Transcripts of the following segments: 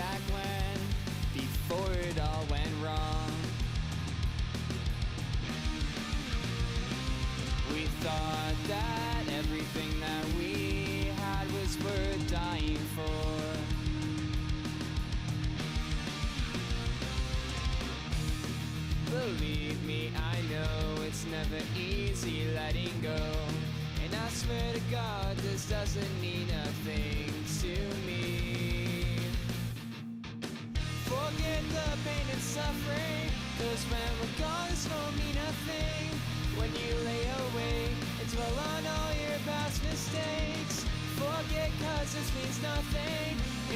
back when, before it all went wrong. We thought that everything that we had was worth dying for. Believe me, I know it's never easy letting go. And I swear to God, this doesn't mean a thing to me. Forget the pain and suffering, 'cause when we're gone, this won't mean a thing. When you lay awake and dwell on all your past mistakes, forget, 'cause this means nothing.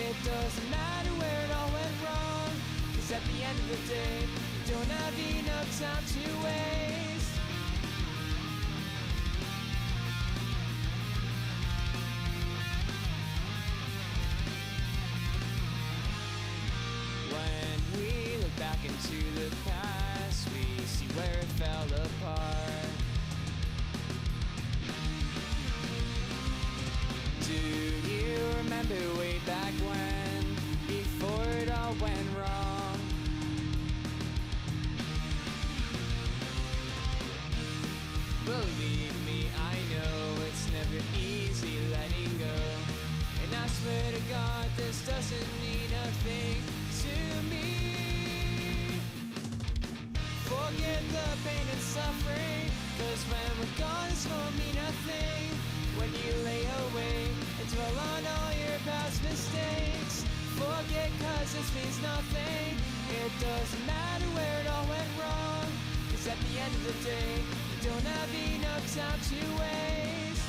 It doesn't matter where it all went wrong, 'cause at the end of the day, you don't have enough time to waste. When we look back into the past, we see where it fell apart. Do you remember way back when, before it all went wrong? Believe me, I know it's never easy letting go. And I swear to God, this doesn't mean a thing to me. Forget the pain and suffering, 'cause when we're gone, this won't mean nothing. When you lay awake and dwell on all your past mistakes, forget, 'cause this means nothing. It doesn't matter where it all went wrong, 'cause at the end of the day, you don't have enough time to waste.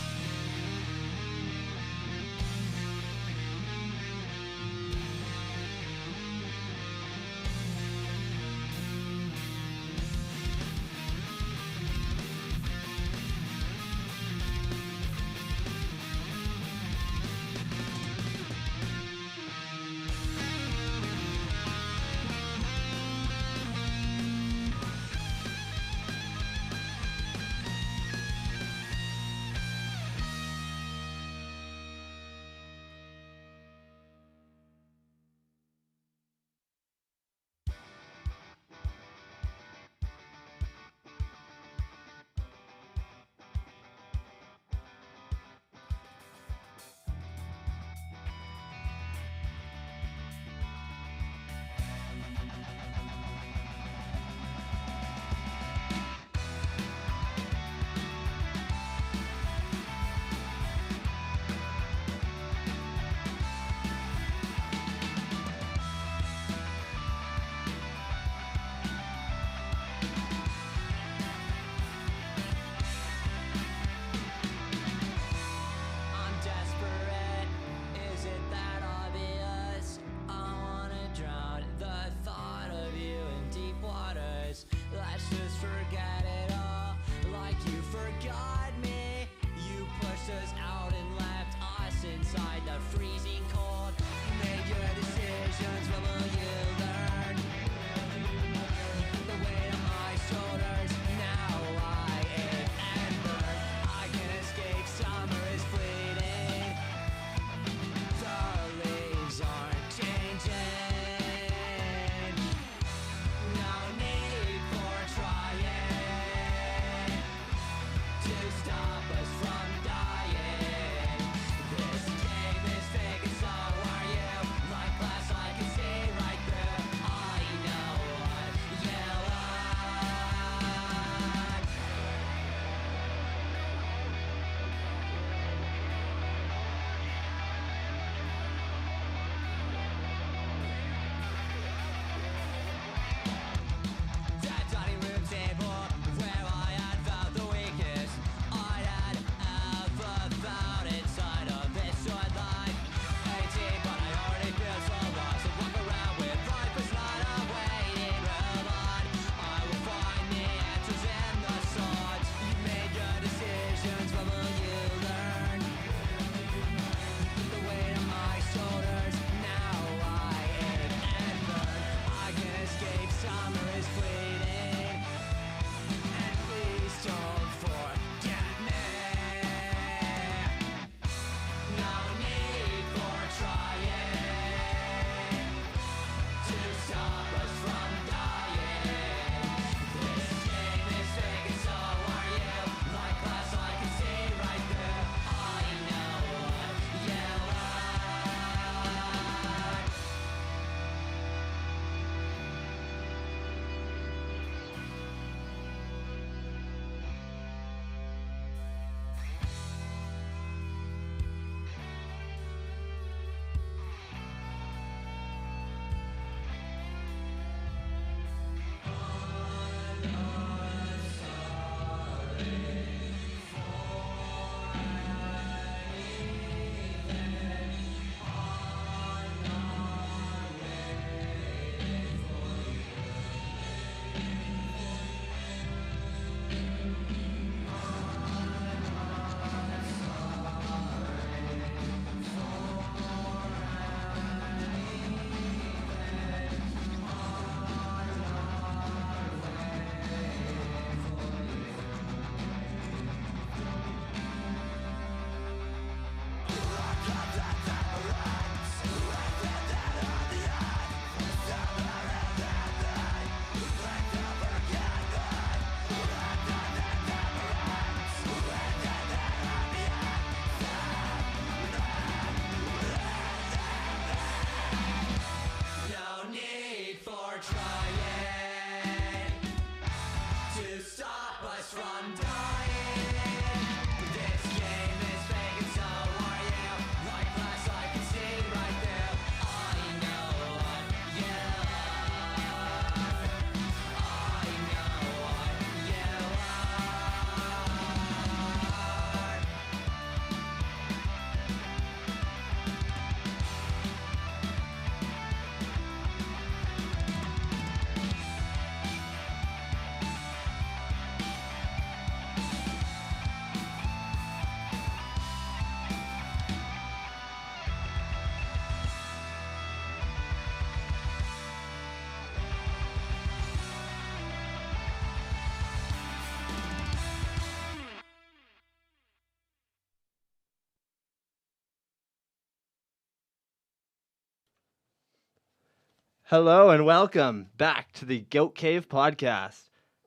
Hello and welcome back to the Goat Cave podcast.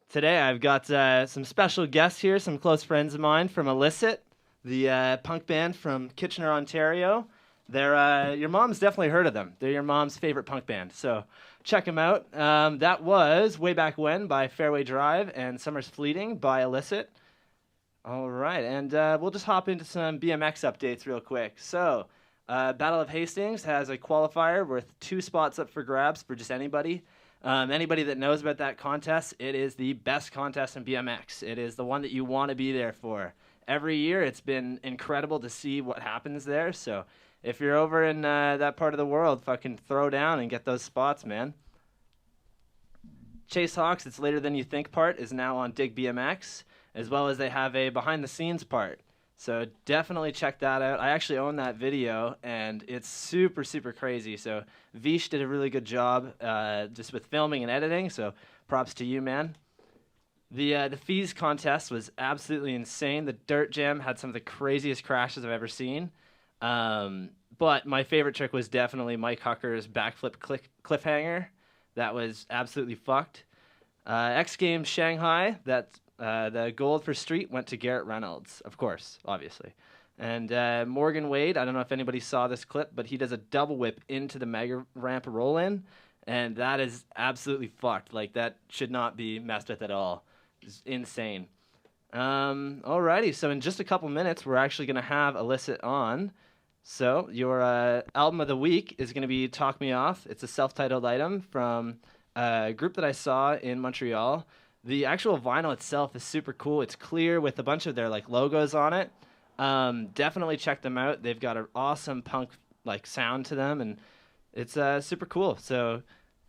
Today I've got some special guests here, some close friends of mine from Illicit, the punk band from Kitchener, Ontario. They're your mom's definitely heard of them. They're your mom's favorite punk band, so check them out. That was Way Back When by Fairway Drive and Summer's Fleeting by Illicit. All right, and we'll just hop into some BMX updates real quick. So, Battle of Hastings has a qualifier with 2 spots up for grabs for just anybody. Anybody that knows about that contest, it is the best contest in BMX. It is the one that you want to be there for. Every year, it's been incredible to see what happens there. So, if you're over in that part of the world, fucking throw down and get those spots, man. Chase Hawks, it's later than you think part, is now on Dig BMX, as well as they have a behind the scenes part. So definitely check that out. I actually own that video, and it's super, super crazy. So Vish did a really good job just with filming and editing, so props to you, man. The fees contest was absolutely insane. The Dirt Jam had some of the craziest crashes I've ever seen. But my favorite trick was definitely Mike Hucker's backflip cliffhanger. That was absolutely fucked. X Games Shanghai, the gold for street went to Garrett Reynolds, of course, obviously. And Morgan Wade, I don't know if anybody saw this clip, but he does a double whip into the mega ramp roll-in, and that is absolutely fucked. Like, that should not be messed with at all. It's insane. Alrighty, so in just a couple minutes, we're actually going to have Illicit on. So your album of the week is going to be Talk Me Off. It's a self-titled item from a group that I saw in Montreal. The actual vinyl itself is super cool. It's clear with a bunch of their like logos on it. Definitely check them out. They've got an awesome punk like sound to them, and it's super cool. So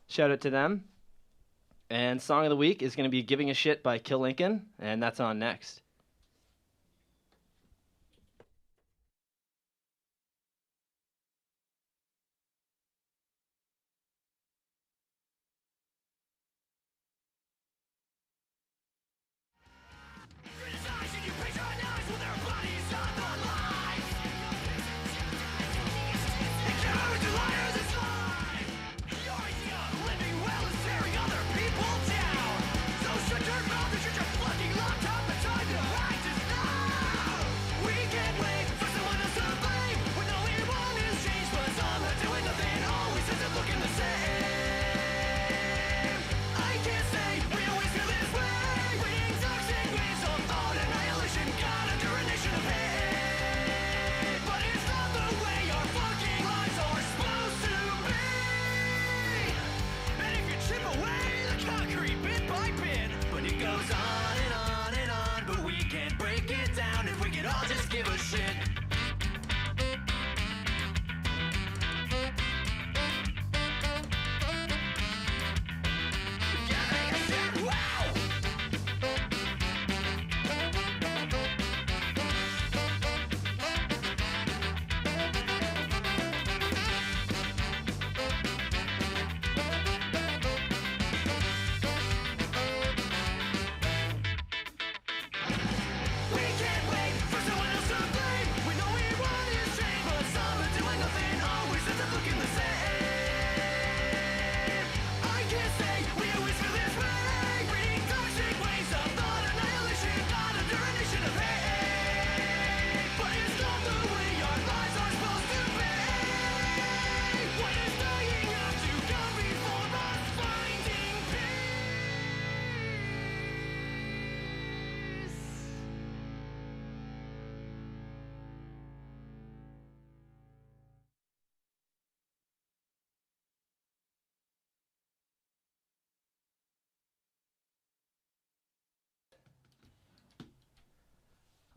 shout out to them. And song of the week is going to be Giving a Shit by Kill Lincoln, and that's on next.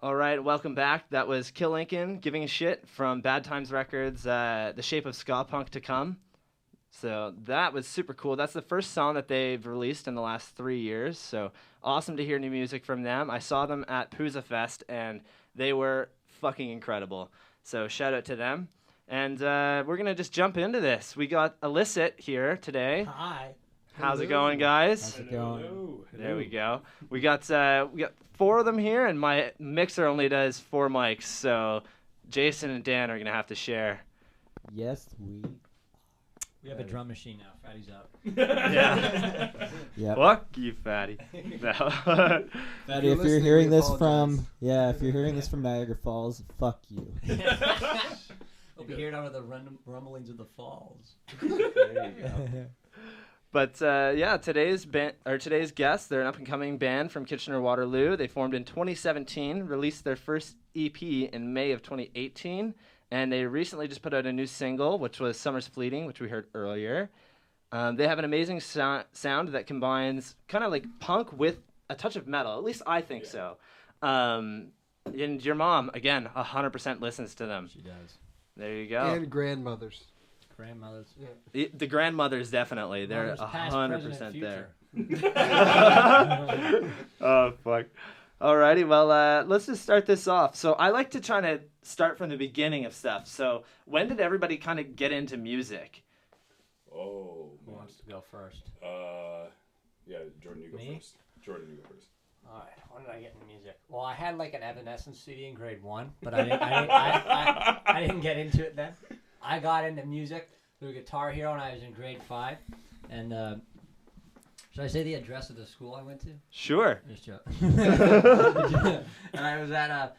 All right, welcome back. That was Kill Lincoln, Giving a Shit from Bad Times Records, The Shape of Ska Punk to Come. So that was super cool. That's the first song that they've released in the last 3 years. So awesome to hear new music from them. I saw them at Pooza Fest, and they were fucking incredible. So shout out to them. And we're going to just jump into this. We got Illicit here today. Hi. How's it going, guys? How's it going? Hello. There we go. We got 4 of them here, and my mixer only does 4 mics, so Jason and Dan are gonna have to share. Yes, we. We have a drum machine now. Fatty's up. Yeah. Yeah. Fuck you, fatty. No. Fatty, if you're hearing this from Niagara Falls, fuck you. We'll be hearing out of the rumblings of the falls. There you go. But today's guests, they're an up-and-coming band from Kitchener-Waterloo. They formed in 2017, released their first EP in May of 2018, and they recently just put out a new single, which was Summer's Fleeting, which we heard earlier. They have an amazing sound that combines kind of like punk with a touch of metal. At least I think so. And your mom, again, 100% listens to them. She does. There you go. And grandmothers. Grandmothers. Yeah. The grandmothers, definitely. They're Mothers, past, 100% present, there. Oh, fuck. Alrighty, well, let's just start this off. So I like to try to start from the beginning of stuff. So when did everybody kind of get into music? Oh, Who wants to go first? Yeah, Jordan, you go Me? first. Jordan, you go first. All right. When did I get into music? Well, I had like an Evanescence CD in grade 1, but I didn't get into it then. I got into music through Guitar Hero when I was in grade 5. And should I say the address of the school I went to? Sure. Just joking. And I was at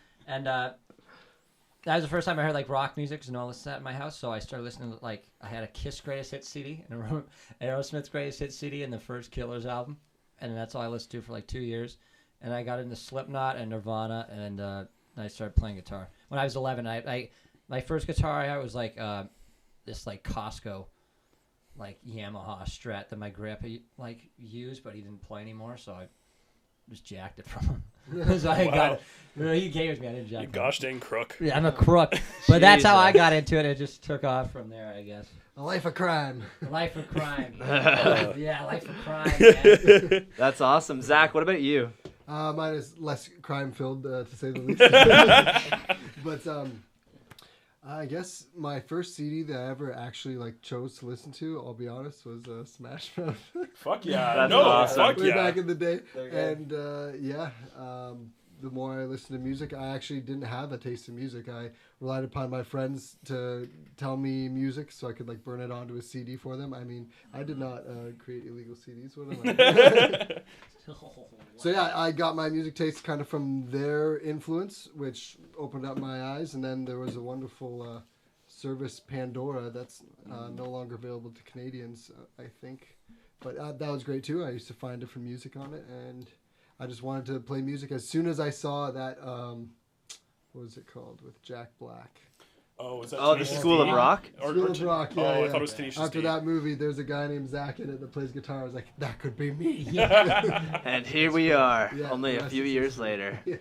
that was the first time I heard like rock music, because no one listened to that in my house. So I started listening to I had a Kiss Greatest Hits CD and a Aerosmith's Greatest Hits CD and the first Killers album, and that's all I listened to for like 2 years. And I got into Slipknot and Nirvana, and I started playing guitar when I was 11. My first guitar I had was like this like Costco like Yamaha Strat that my grandpa like used, but he didn't play anymore, so I just jacked it from him. So I got it. He gave it to me. I didn't jack You it. gosh dang crook. Yeah, I'm a crook. But that's how I got into it. It just took off from there, I guess. A life of crime. Life of crime. Yeah, life of crime, man. That's awesome. Zach, what about you? Mine is less crime-filled, to say the least. But I guess my first CD that I ever actually like chose to listen to, I'll be honest, was Smash Mouth. Fuck yeah. That's no, awesome. fuck Way yeah. back in the day. They're And the more I listened to music, I actually didn't have a taste in music. I relied upon my friends to tell me music so I could like burn it onto a CD for them. I mean, I did not create illegal CDs. What am I? So yeah, I got my music taste kind of from their influence, which opened up my eyes. And then there was a wonderful service, Pandora, that's no longer available to Canadians, I think. But that was great too. I used to find different music on it, and I just wanted to play music. As soon as I saw that, what was it called, with Jack Black? Oh, was that Oh, the Tenacious School of D? Rock? School of Rock, yeah. Oh, yeah. I thought it was Tenacious After D. that movie, there's a guy named Zach in it that plays guitar. I was like, that could be me. And here we are, Yeah, only a that's few just- years later. Yeah.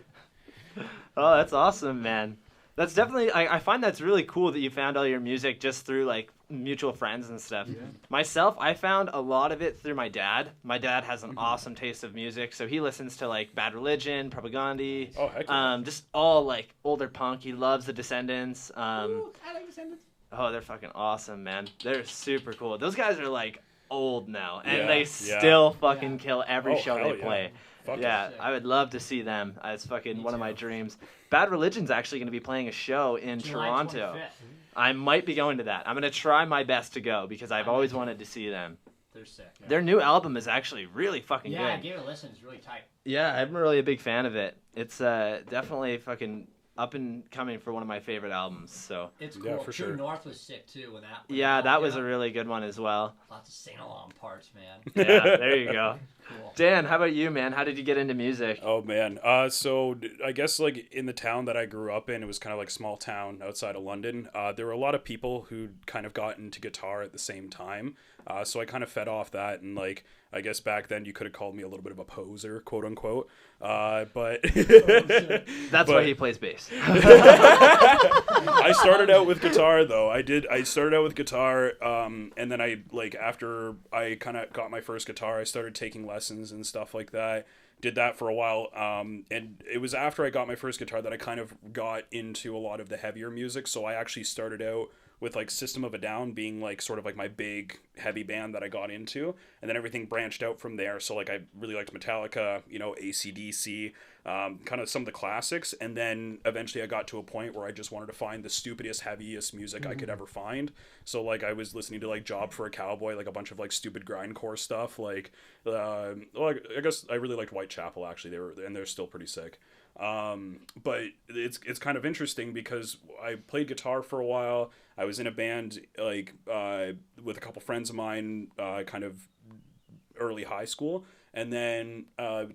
Oh, that's awesome, man. That's definitely, I find that's really cool that you found all your music just through like mutual friends and stuff. Yeah. Myself, I found a lot of it through my dad. My dad has an awesome taste of music, so he listens to like Bad Religion, Propagandhi, Oh, heck yeah. just all like older punk. He loves the Descendants. I like Descendants. Oh, they're fucking awesome, man. They're super cool. Those guys are like old now, and Yeah, they yeah. still fucking kill every Oh, show hell they yeah. play. Fuck Yeah, yeah. I would love to see them. It's fucking Me one of too. my dreams. Bad Religion's actually going to be playing a show in July Toronto. 25th. I might be going to that. I'm going to try my best to go because I've always wanted to see them. They're sick. Their new album is actually really fucking Yeah, I good. gave it a listen. It's really tight. Yeah, I'm really a big fan of it. It's definitely fucking up and coming for one of my favorite albums. So It's Yeah, cool. for True sure. North was sick too. When that. yeah, that was a really good one as well. Lots of sing-along parts, man. Yeah, there you go. Cool. Dan, how about you, man? How did you get into music? Oh man, so I guess like in the town that I grew up in, it was kind of like small town outside of London. There were a lot of people who kind of got into guitar at the same time. So I kind of fed off that, and like I guess back then you could have called me a little bit of a poser, quote unquote. But That's why he plays bass. I started out with guitar though. I started out with guitar, and then I like after I kind of got my first guitar, I started taking lessons and stuff like that. Did that for a while, and it was after I got my first guitar that I kind of got into a lot of the heavier music. So I actually started out with like System of a Down being like sort of like my big heavy band that I got into, and then everything branched out from there. So like I really liked Metallica, you know, AC/DC, kind of some of the classics, and then eventually I got to a point where I just wanted to find the stupidest, heaviest music I could ever find. So like I was listening to like Job for a Cowboy, like a bunch of like stupid grindcore stuff. Like I guess I really liked Whitechapel actually. They're still pretty sick. But it's kind of interesting because I played guitar for a while. I was in a band like with a couple friends of mine, kind of early high school, and then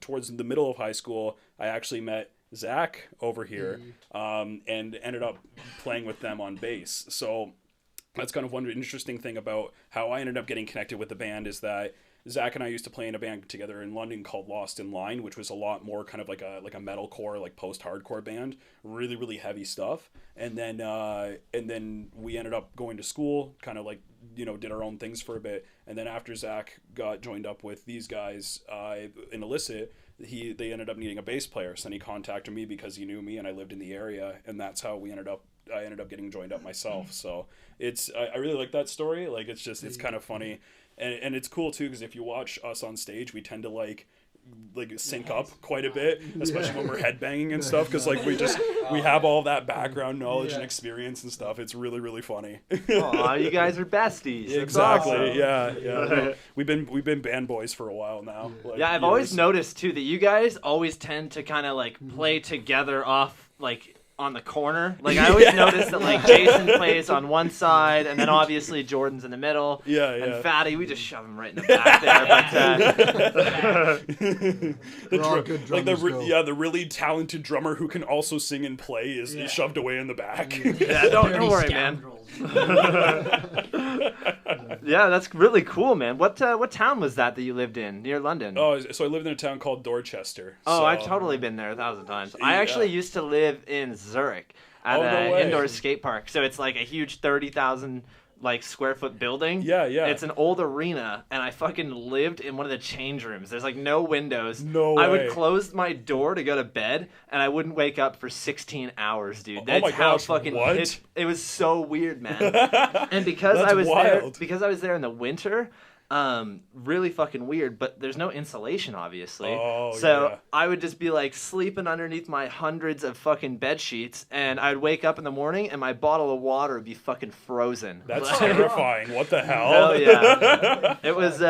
towards the middle of high school, I actually met Zach over here, and ended up playing with them on bass. So that's kind of one interesting thing about how I ended up getting connected with the band is that Zach and I used to play in a band together in London called Lost in Line, which was a lot more kind of like a metalcore, like post-hardcore band, really, really heavy stuff. And then we ended up going to school, kind of like, you know, did our own things for a bit. And then after Zach got joined up with these guys in Illicit, they ended up needing a bass player. So then he contacted me because he knew me and I lived in the area, and that's how I ended up getting joined up myself. So I really like that story. Like it's kind of funny. And it's cool too because if you watch us on stage, we tend to like sync up quite a bit, especially when we're headbanging and stuff, because like we have all that background knowledge and experience and stuff. It's really, really funny. Aw, you guys are besties. Exactly. Awesome. Yeah. We've been band boys for a while now. Like, yeah, I've always noticed too that you guys always tend to kind of like play together off like on the corner. Like I always notice that like Jason plays on one side, and then obviously Jordan's in the middle. And Fatty, we just shove him right in the back there. But the really talented drummer who can also sing and play is shoved away in the back. Yeah, don't worry, man. Yeah, that's really cool, man. What town was that you lived in near London? Oh, so I lived in a town called Dorchester. Oh, I've totally been there 1,000 times. I actually used to live in Zurich at an indoor skate park. So it's like a huge 30,000 like square foot building. Yeah. It's an old arena, and I fucking lived in one of the change rooms. There's like no windows. No way. I would close my door to go to bed, and I wouldn't wake up for 16 hours, dude. That's my how gosh, fucking what? It was so weird, man. And because That's I was wild. there in the winter, really fucking weird, but there's no insulation obviously. I would just be like sleeping underneath my hundreds of fucking bed sheets, and I'd wake up in the morning and my bottle of water would be fucking frozen. That's terrifying. What the hell? Hell yeah. It was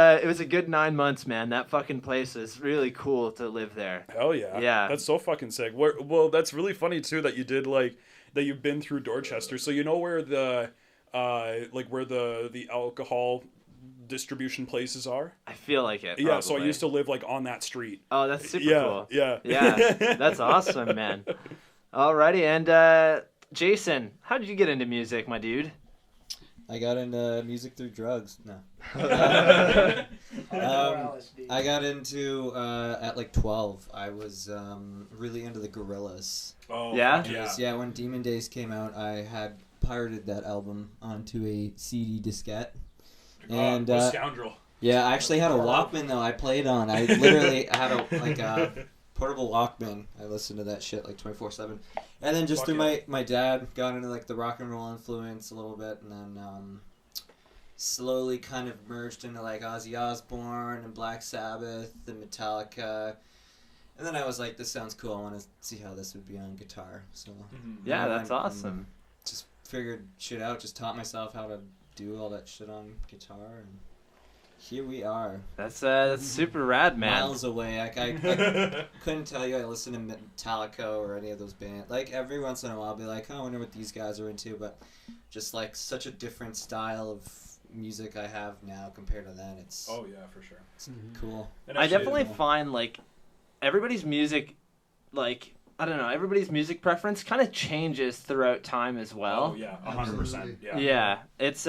a good 9 months, man. That fucking place is really cool to live there. Hell yeah. Yeah. That's so fucking sick. Well, that's really funny too that you did like that you've been through Dorchester. So you know where the alcohol distribution places are? I feel like it. Yeah, so I probably. used to live like on that street. Oh, that's super cool. Yeah. That's awesome, man. Alrighty, and Jason, how did you get into music, my dude? I got into music through drugs. No. I got into at like 12. I was really into the Gorillaz. Oh, yeah? Yeah, when Demon Days came out, I had pirated that album onto a CD diskette. And Scoundrel. Yeah, I actually had a Walkman though. I played on. I literally had a portable Walkman. I listened to that shit like 24/7. And then just through my dad got into like the rock and roll influence a little bit, and then slowly kind of merged into like Ozzy Osbourne and Black Sabbath and Metallica. And then I was like, this sounds cool. I want to see how this would be on guitar. So yeah, that's awesome. Just figured shit out. Just taught myself how to do all that shit on guitar, and here we are. That's super rad, man. Miles away. I couldn't tell you I listen to Metallica or any of those bands. Like every once in a while I'll be like, oh, I wonder what these guys are into, but just like such a different style of music I have now compared to then. It's oh yeah, for sure. It's cool. I definitely find like everybody's music, like I don't know, everybody's music preference kind of changes throughout time as well. Oh yeah, 100%. Yeah, it's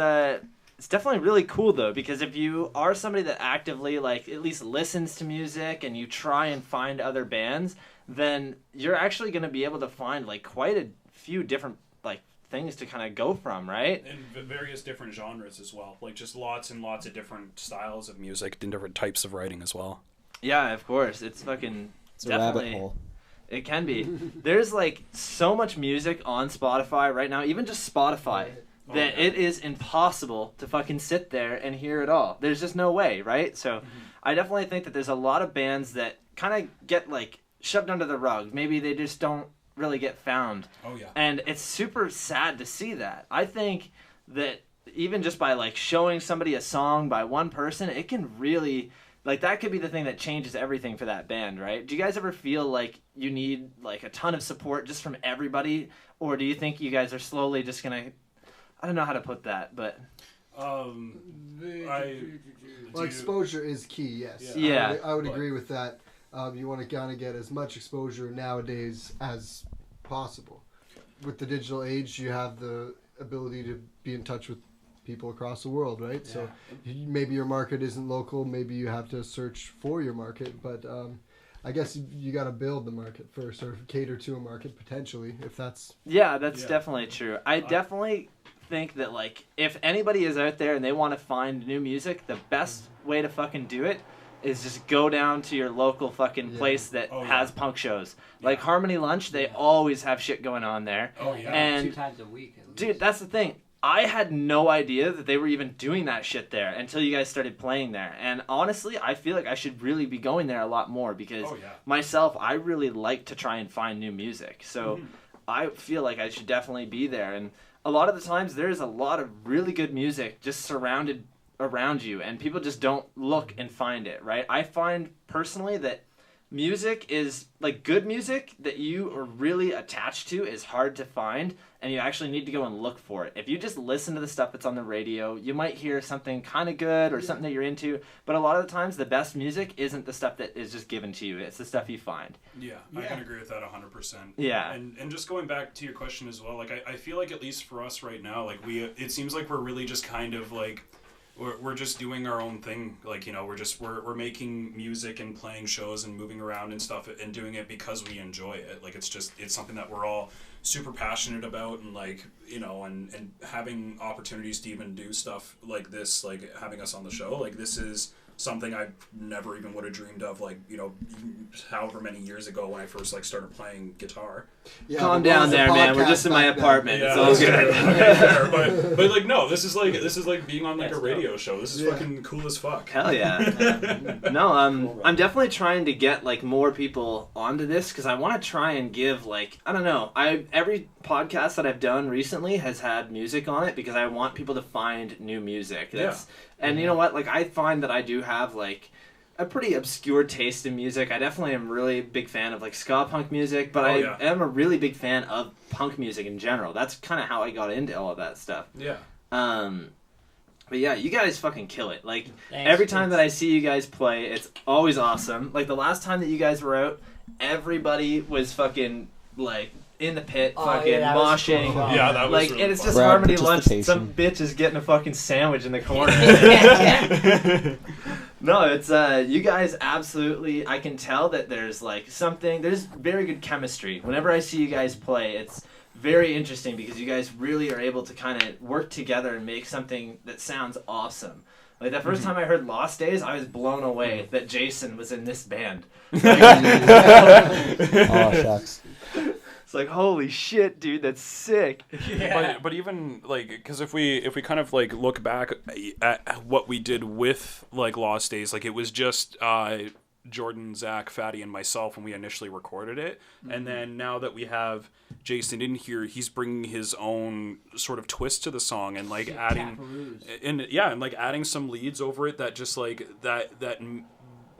definitely really cool though, because if you are somebody that actively like at least listens to music and you try and find other bands, then you're actually going to be able to find like quite a few different like things to kind of go from, right? And various different genres as well, like just lots and lots of different styles of music and different types of writing as well. Yeah, of course. It's fucking it's a rabbit hole. It can be. There's like so much music on Spotify right now, even just Spotify. that it is impossible to fucking sit there and hear it all. There's just no way, right? So I definitely think that there's a lot of bands that kind of get like shoved under the rug. Maybe they just don't really get found. Oh yeah. And it's super sad to see that. I think that even just by like showing somebody a song by one person, it can really, like, that could be the thing that changes everything for that band, right? Do you guys ever feel like you need like a ton of support just from everybody, or do you think you guys are slowly just gonna, I don't know how to put that, but exposure is key. Yes. Yeah. I would agree with that. You want to kind of get as much exposure nowadays as possible. With the digital age, you have the ability to be in touch with people across the world, right? Yeah. So maybe your market isn't local, maybe you have to search for your market, but I guess you got to build the market first, or cater to a market potentially, if that's... Yeah, that's definitely true. I definitely think that, like, if anybody is out there and they want to find new music, the best way to fucking do it is just go down to your local fucking place that has punk shows. Like Harmony Lunch, they always have shit going on there. Oh yeah, and 2 times a week at least. Dude, that's the thing. I had no idea that they were even doing that shit there until you guys started playing there. And honestly, I feel like I should really be going there a lot more because myself, I really like to try and find new music. So I feel like I should definitely be there. And a lot of the times there's a lot of really good music just surrounded around you, and people just don't look and find it, right? I find personally that music is, like, good music that you are really attached to is hard to find, and you actually need to go and look for it. If you just listen to the stuff that's on the radio, you might hear something kind of good or something that you're into, but a lot of the times the best music isn't the stuff that is just given to you. It's the stuff you find. Yeah, I can agree with that 100%. Yeah. And just going back to your question as well, like, I feel like at least for us right now, like, it seems like we're really just kind of, like, we're just doing our own thing. Like, you know, we're making music and playing shows and moving around and stuff and doing it because we enjoy it. Like, it's something that we're all super passionate about, and, like, you know, and having opportunities to even do stuff like this, like having us on the show, like, this is something I never even would have dreamed of, like, you know, however many years ago when I first, like, started playing guitar. Yeah, calm down there, man. We're just in my apartment. Yeah, it's all good. but like, no, this is like being on, like, a radio show. This is fucking cool as fuck. Hell yeah. No, I'm definitely trying to get, like, more people onto this because I want to try and give, like, I don't know. Every podcast that I've done recently has had music on it because I want people to find new music. And you know what? Like, I find that I do have, like, a pretty obscure taste in music. I definitely am really big fan of, like, ska punk music, but I am a really big fan of punk music in general. That's kind of how I got into all of that stuff. Yeah. But yeah, you guys fucking kill it. Like, every time that I see you guys play, it's always awesome. Like, the last time that you guys were out, everybody was fucking, like, in the pit, fucking moshing. Cool. Yeah, that was like, really and it's fun. just Harmony Lunch. Some bitch is getting a fucking sandwich in the corner. No, it's you guys absolutely. I can tell that there's, like, something. There's very good chemistry. Whenever I see you guys play, it's very interesting because you guys really are able to kind of work together and make something that sounds awesome. Like, the first time I heard Lost Days, I was blown away that Jason was in this band. Like, oh, shucks. It's like, holy shit, dude, that's sick. Yeah. But even, like, because if we kind of, like, look back at what we did with, like, Lost Days, like, it was just Jordan, Zach, Fatty, and myself when we initially recorded it. Mm-hmm. And then now that we have Jason in here, he's bringing his own sort of twist to the song and, like, adding some leads over it that just, like, that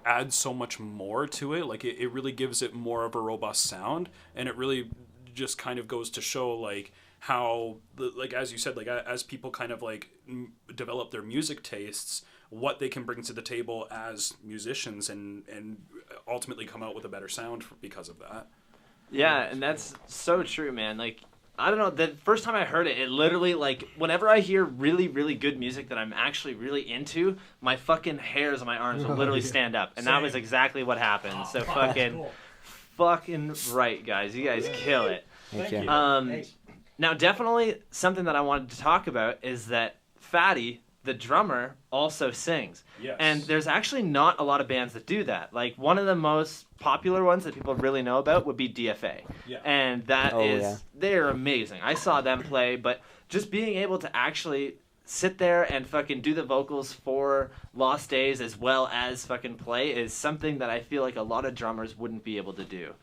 adds so much more to it. Like, it really gives it more of a robust sound, and it really just kind of goes to show, like, how, like, as you said, like, as people kind of, like, develop their music tastes, what they can bring to the table as musicians and ultimately come out with a better sound because of that. Yeah, and that's so true, man. Like, I don't know, the first time I heard it, it literally, like, whenever I hear really, really good music that I'm actually really into, my fucking hairs on my arms will literally stand up. And that was exactly what happened. So fucking right, guys. You guys kill it. Thank you. Now, definitely something that I wanted to talk about is that Fatty the drummer also sings. Yes. And there's actually not a lot of bands that do that. Like, one of the most popular ones that people really know about would be DFA. Yeah. And they're amazing. I saw them play, but just being able to actually sit there and fucking do the vocals for Lost Days as well as fucking play is something that I feel like a lot of drummers wouldn't be able to do.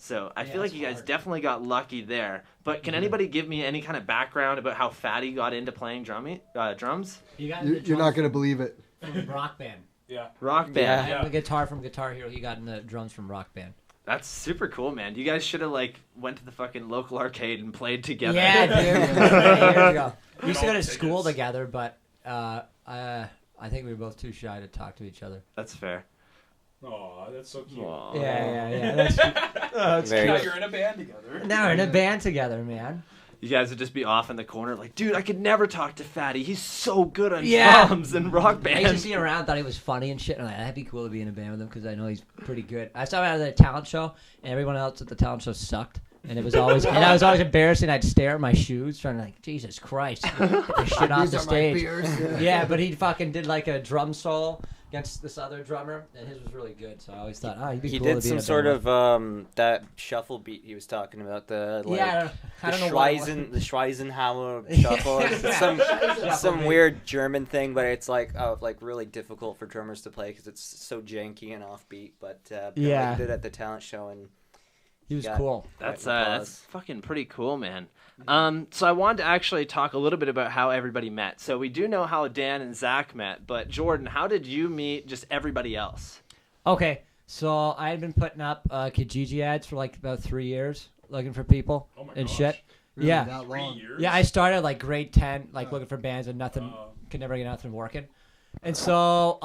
So I feel like you guys definitely got lucky there. But can anybody give me any kind of background about how Fatty got into playing drums? You're not going to believe it. From Rock Band. Yeah. Rock Band. Yeah. I have the guitar from Guitar Hero. He got in the drums from Rock Band. That's super cool, man. You guys should have went to the fucking local arcade and played together. Yeah, dude. Here we go. We used to go to school together, but I think we were both too shy to talk to each other. That's fair. Oh, that's so cute. Aww. Yeah. That's Very Now good. you're in a band together. Now we're in a band together, man. You guys would just be off in the corner like, dude, I could never talk to Fatty. He's so good on Yeah. drums and rock I used to band. see him around, thought he was funny and shit. And I'm like, that'd be cool to be in a band with him because I know he's pretty good. I saw him at a talent show, and everyone else at the talent show sucked. And it was always, I was always embarrassing. I'd stare at my shoes, trying to like, Jesus Christ, get the shit off These the are my stage. beers. Yeah, but he fucking did like a drum solo against this other drummer, and his was really good. So I always thought, he'd be He cool to did be in some a band sort with. of that shuffle beat he was talking about. The like Yeah, I don't know what it was. the Schweizenhauer shuffle. It's some weird German thing, but it's like really difficult for drummers to play because it's so janky and offbeat. But Yeah. he did it at the talent show and He was got- cool. That's Right, that's fucking pretty cool, man. So I wanted to actually talk a little bit about how everybody met. So we do know how Dan and Zach met, but Jordan, how did you meet just everybody else? Okay, so I had been putting up Kijiji ads for like about 3 years, looking for people Oh my and gosh. shit. Really, Yeah. that 3 long. years? Yeah, I started like grade 10, like looking for bands and nothing, could never get nothing working. And so,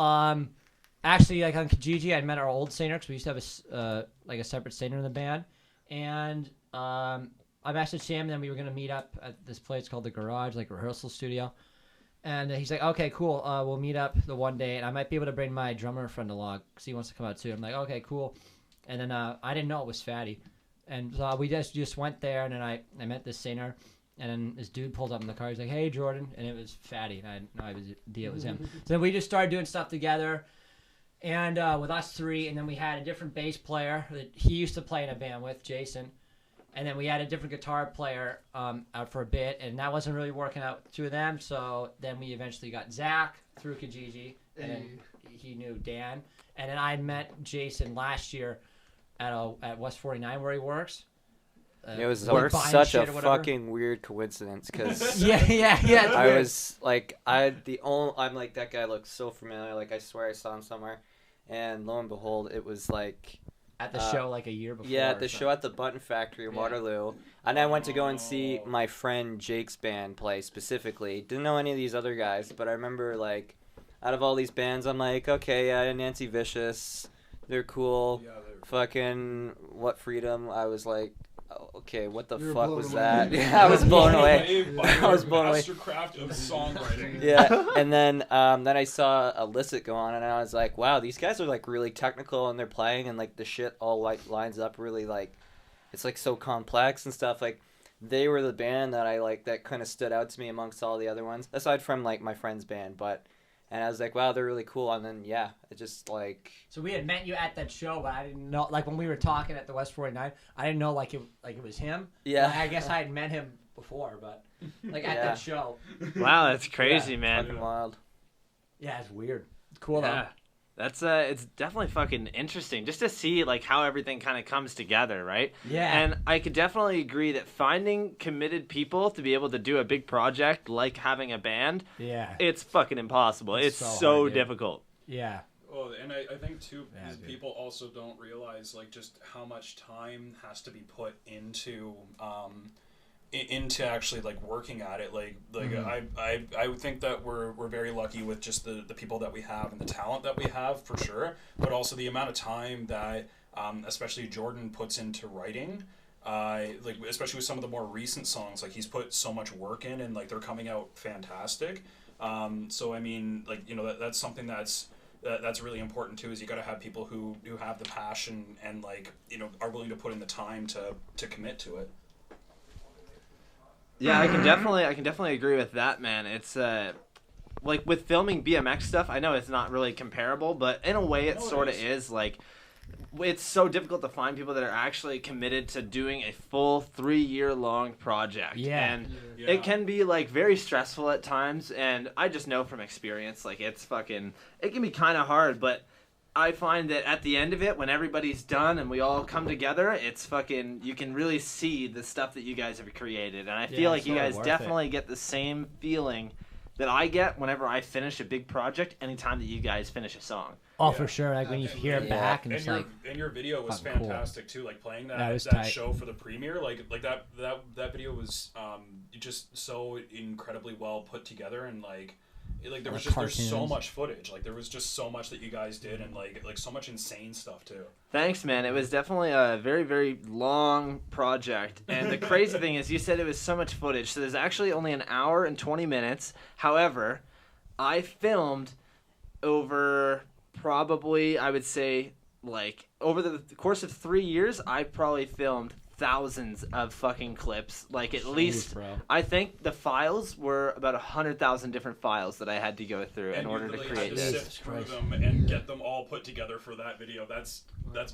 actually, like on Kijiji, I met our old singer because we used to have a separate singer in the band. And I messaged him, and then we were going to meet up at this place called The Garage, like rehearsal studio. And he's like, okay, cool, we'll meet up the one day, and I might be able to bring my drummer friend along because he wants to come out too. I'm like, okay, cool. And then I didn't know it was Fatty. And so we just went there, and then I met this singer, and then this dude pulled up in the car. He's like, hey, Jordan, and it was Fatty, and I had no idea it was him. So then we just started doing stuff together, and with us three, and then we had a different bass player that he used to play in a band with, Jason. And then we had a different guitar player out for a bit, and that wasn't really working out with the two of them. So then we eventually got Zach through Kijiji, and then he knew Dan. And then I met Jason last year at West 49 where he works. it was like buying such shit a or whatever. fucking weird coincidence because Yeah. It's I weird. was like I'm like that guy looks so familiar. Like I swear I saw him somewhere, and lo and behold, it was like. At the show like a year before. Yeah, or at the something. show at the Button Factory in Yeah. Waterloo. And I went to go and see my friend Jake's band play specifically. Didn't know any of these other guys, but I remember, like, out of all these bands, I'm like, okay, yeah, Nancy Vicious, they're cool. Yeah, Fucking What Freedom. I was like, oh, okay, what the You were fuck blown was away. that? Yeah, I was blown away. I was blown away. Mastercraft of songwriting. Yeah, and then I saw Illicit go on, and I was like, wow, these guys are like really technical, and they're playing, and like the shit all like lines up really like, it's like so complex and stuff. Like, they were the band that I like that kind of stood out to me amongst all the other ones, aside from like my friend's band. And I was like, wow, they're really cool. And then yeah, it just like. So we had met you at that show, but I didn't know. Like when we were talking at the West 49, I didn't know like it was him. Yeah. Like, I guess I had met him before, but like at Yeah. that show. Wow, that's crazy, man. Fucking wild. Yeah, it's weird. It's cool Yeah. That's it's definitely fucking interesting just to see like how everything kind of comes together, right? though. Yeah. And I could definitely agree that finding committed people to be able to do a big project like having a band, yeah. it's fucking impossible. It's so so hard, dude. difficult. Yeah. Well, and I think too, Yeah, is dude. people also don't realize like just how much time has to be put into into actually like working at it. Like I would think that we're very lucky with just the people that we have and the talent that we have for sure, but also the amount of time that especially Jordan puts into writing. Like especially with some of the more recent songs, like he's put so much work in, and like they're coming out fantastic. So I mean, like, you know, that's something that's really important too. Is you got to have people who have the passion and like, you know, are willing to put in the time to commit to it. Yeah, I can definitely agree with that, man. It's like with filming BMX stuff, I know it's not really comparable, but in a way it No, it sort of is. is. Like, it's so difficult to find people that are actually committed to doing a full 3-year long project. Yeah. And Yeah. it can be like very stressful at times, and I just know from experience, like it can be kind of hard, but I find that at the end of it, when everybody's done and we all come together, it's you can really see the stuff that you guys have created. And I feel like it's you totally guys worth definitely get the same feeling that I get whenever I finish a big project anytime that you guys finish a song. Oh, Yeah. for sure. Like when you hear it Yeah. back, and it's your like, and your video was fucking cool. fantastic too. Like playing Yeah, it that was that tight. show for the premiere, like that video was just so incredibly well put together, and like there was just there's so cartoons. much footage. Like there was just so much that you guys did, and like so much insane stuff too. Thanks, man. It was definitely a very, very long project. And the crazy thing is, you said it was so much footage. So there's actually only an hour and 20 minutes. However, I filmed over probably, I would say, like, over the course of 3 years, I probably filmed thousands of fucking clips. Like, at least, bro. I think the files were about 100,000 different files that I had to go through in And order you to really create had to this. sift through Christ. them and get them all put together for that video. That's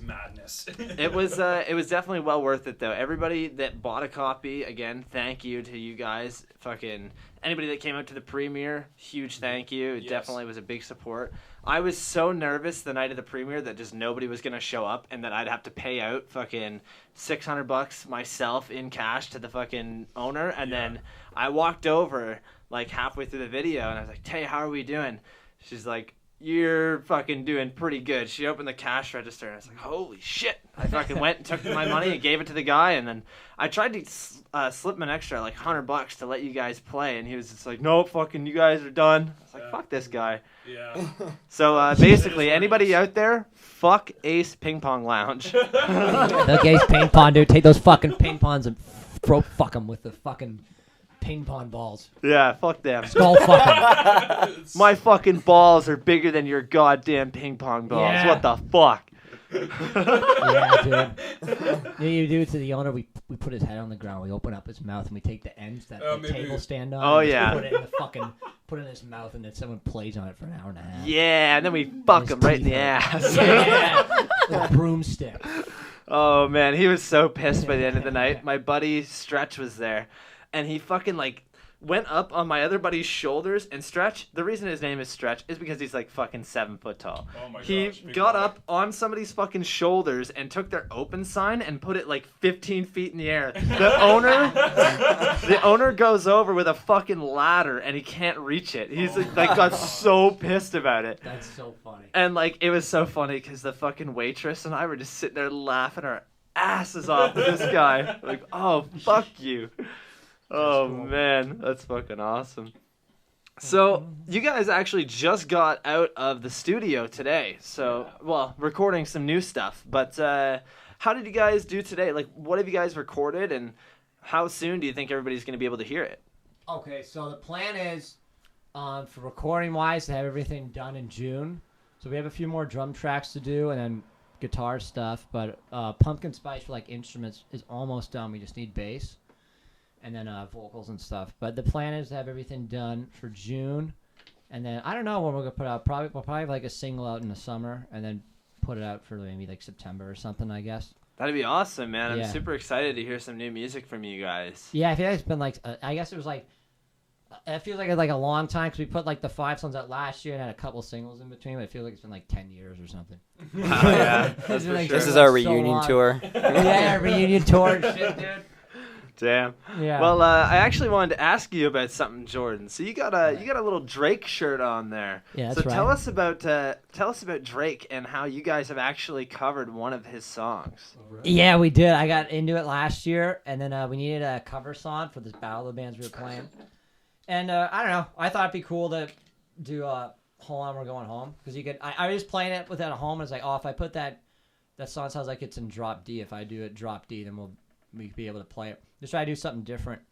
madness. It was definitely well worth it though. Everybody that bought a copy, again, thank you to you guys. Fucking anybody that came out to the premiere, huge thank you. It Yes. definitely was a big support. I was so nervous the night of the premiere that just nobody was gonna show up and that I'd have to pay out fucking $600 myself in cash to the fucking owner. And then I walked over like halfway through the video and I was like, "Hey, how are we doing?" She's like, "You're fucking doing pretty good." She opened the cash register and I was like, "Holy shit." I fucking went and took my money and gave it to the guy, and then I tried to slip him an extra like $100 to let you guys play, and he was just like, "Nope, fucking you guys are done." I was like, Yeah. "Fuck this guy." Yeah. So basically, anybody out there, fuck Ace Ping Pong Lounge. Look, Ace ping pong, dude. Take those fucking ping pongs and fuck them with the fucking ping pong balls. Yeah, fuck them. Skull fuck 'em. My fucking balls are bigger than your goddamn ping pong balls. Yeah. What the fuck? Yeah, dude. You do it to the owner. We put his head on the ground. We open up his mouth and we take the ends that the maybe- table stand on. Oh, and just yeah. Put it in the fucking put it in his mouth, and then someone plays on it for an hour and a half. Yeah, and then we fuck His him right in the teeth ass. Yeah. With a broomstick. Oh man, he was so pissed by the end of the night. My buddy Stretch was there, and he fucking like went up on my other buddy's shoulders. And Stretch, the reason his name is Stretch is because he's like fucking 7 foot tall. Oh my He gosh, big got boy. up on somebody's fucking shoulders and took their open sign and put it like 15 feet in the air. The owner goes over with a fucking ladder and he can't reach it. He's like got so pissed about it. That's so funny. And like it was so funny because the fucking waitress and I were just sitting there laughing our asses off with this guy. Like, oh fuck you. Oh man, that's fucking awesome. So you guys actually just got out of the studio today. So well, recording some new stuff. But how did you guys do today? Like, what have you guys recorded, and how soon do you think everybody's gonna be able to hear it? Okay, so the plan is, for recording wise, to have everything done in June. So we have a few more drum tracks to do, and then guitar stuff. But Pumpkin Spice for like instruments is almost done. We just need bass, and then vocals and stuff. But the plan is to have everything done for June, and then I don't know when we're gonna put out. We'll probably have like a single out in the summer, and then put it out for maybe like September or something, I guess. That'd be awesome, man. I'm Yeah. super excited to hear some new music from you guys. Yeah, I feel like it's been like I guess it was like. It feels like it's like a long time because we put like the 5 songs out last year and had a couple singles in between. But I feel like it's been like 10 years or something. Oh, yeah, It's that's been, for like, sure. This is so our long. reunion tour. Yeah, reunion tour and shit, dude. Damn. Yeah. Well, I actually wanted to ask you about something, Jordan. So you got a little Drake shirt on there. Yeah, so that's tell right. us about Drake and how you guys have actually covered one of his songs. Yeah, we did. I got into it last year, and then we needed a cover song for this battle of the bands we were playing. And I don't know. I thought it'd be cool to do Hold On, We're Going Home. Because you could. I was just playing it with that at home, and it's like, oh, if I put that song sounds like it's in drop D. If I do it drop D, then we be able to play it. Just try to do something different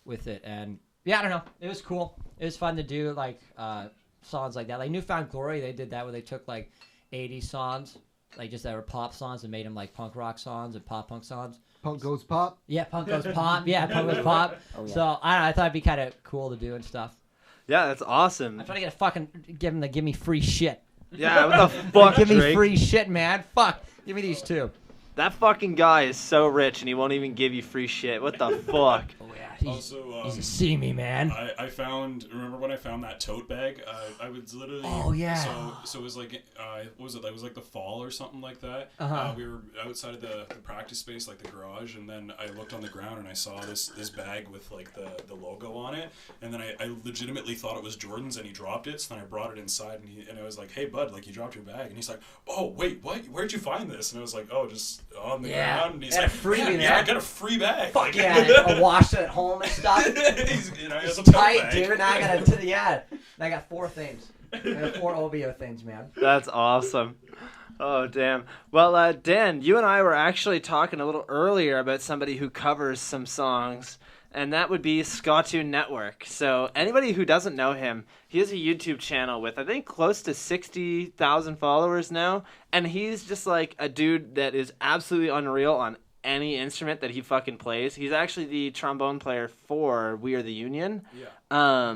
with it. And yeah, I don't know. It was cool. It was fun to do like songs like that. Like Newfound Glory, they did that where they took like 80 songs, like just that were pop songs, and made them like punk rock songs and pop punk songs. Punk goes pop. Yeah, punk goes pop. Yeah, punk goes pop. Oh, yeah. So I don't know, I thought it'd be kind of cool to do and stuff. Yeah, that's awesome. I'm trying to get him to give me free shit. Yeah, what the fuck, Give me Drake? free shit, man. Fuck. Give me these two. That fucking guy is so rich and he won't even give you free shit. What the fuck? Oh yeah. Also, He's a see me, man. I found. Remember when I found that tote bag? I was literally. Oh, yeah. So it was like, what was it? That was like the fall or something like that. Uh-huh. We were outside of the practice space, like the garage, and then I looked on the ground and I saw this bag with like the logo on it, and then I legitimately thought it was Jordan's, and he dropped it. So then I brought it inside, and I was like, "Hey, bud, like you dropped your bag," and he's like, "Oh, wait, what? Where'd you find this?" And I was like, "Oh, just on the ground." And he's Got a like, freebie, "Yeah, I man. got a free bag." Fuck yeah. I washed it at home and stuff. He's, you know, he has a It's tote tight, bag. dude. Now I got 4 things. I got 4 OBO things, man. That's awesome. Oh, damn. Well, Dan, you and I were actually talking a little earlier about somebody who covers some songs, and that would be Skatoon Network. So anybody who doesn't know him, he has a YouTube channel with, I think, close to 60,000 followers now, and he's just like a dude that is absolutely unreal on any instrument that he fucking plays. He's actually the trombone player for We Are the Union. Yeah.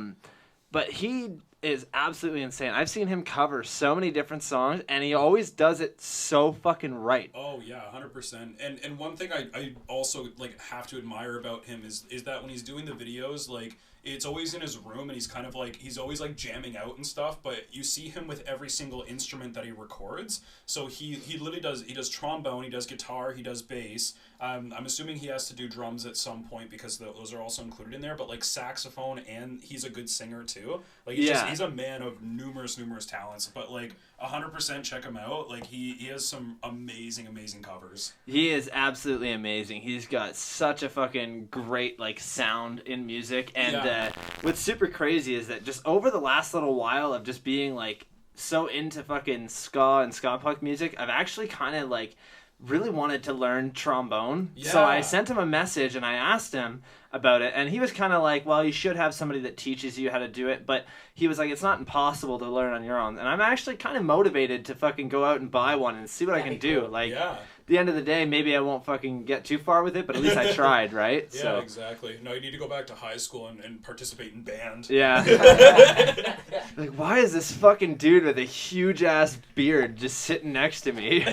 But he is absolutely insane. I've seen him cover so many different songs, and he always does it so fucking right. Oh yeah, 100%. And one thing I also like have to admire about him is that when he's doing the videos, like it's always in his room, and he's kind of like he's always like jamming out and stuff, but you see him with every single instrument that he records. So he literally does trombone, he does guitar, he does bass. I'm assuming he has to do drums at some point because those are also included in there, but like saxophone, and he's a good singer too. Like he's a man of numerous talents, but like 100% check him out. Like he has some amazing covers. He is absolutely amazing. He's got such a fucking great like sound in music, and what's super crazy is that just over the last little while of just being like so into fucking ska and ska punk music, I've actually kind of like really wanted to learn trombone. Yeah. So I sent him a message and I asked him about it, and he was kind of like, well, you should have somebody that teaches you how to do it, but he was like, it's not impossible to learn on your own. And I'm actually kind of motivated to fucking go out and buy one and see what I can do. Cool. Like, at the end of the day, maybe I won't fucking get too far with it, but at least I tried, right? Yeah, so. exactly. No, you need to go back to high school and participate in band. Yeah. Like, why is this fucking dude with a huge ass beard just sitting next to me?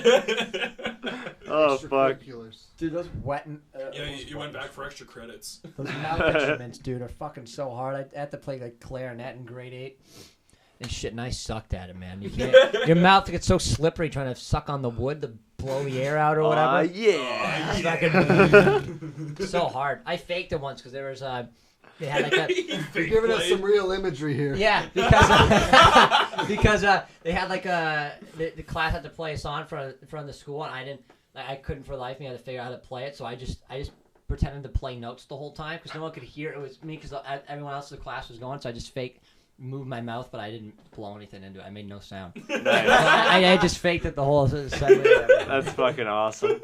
Oh, fuck. Extracurriculars. Dude, those wet... Yeah, you went back for extra credits. Those mouth instruments, dude, are fucking so hard. I had to play like clarinet in grade 8 and shit, and I sucked at it, man. You can't. Your mouth gets so slippery trying to suck on the wood to blow the air out or whatever. Yeah. It's fucking so hard. I faked it once because there was they had like a You're giving us some real imagery here. yeah because they had like the class had to play a song in front of the school, and I couldn't for the life of me. I had to figure out how to play it, so I just pretended to play notes the whole time because no one could hear. It was me because everyone else in the class was going, so I just moved my mouth, but I didn't blow anything into it. I made no sound. I just faked it the whole assembly. That's fucking awesome.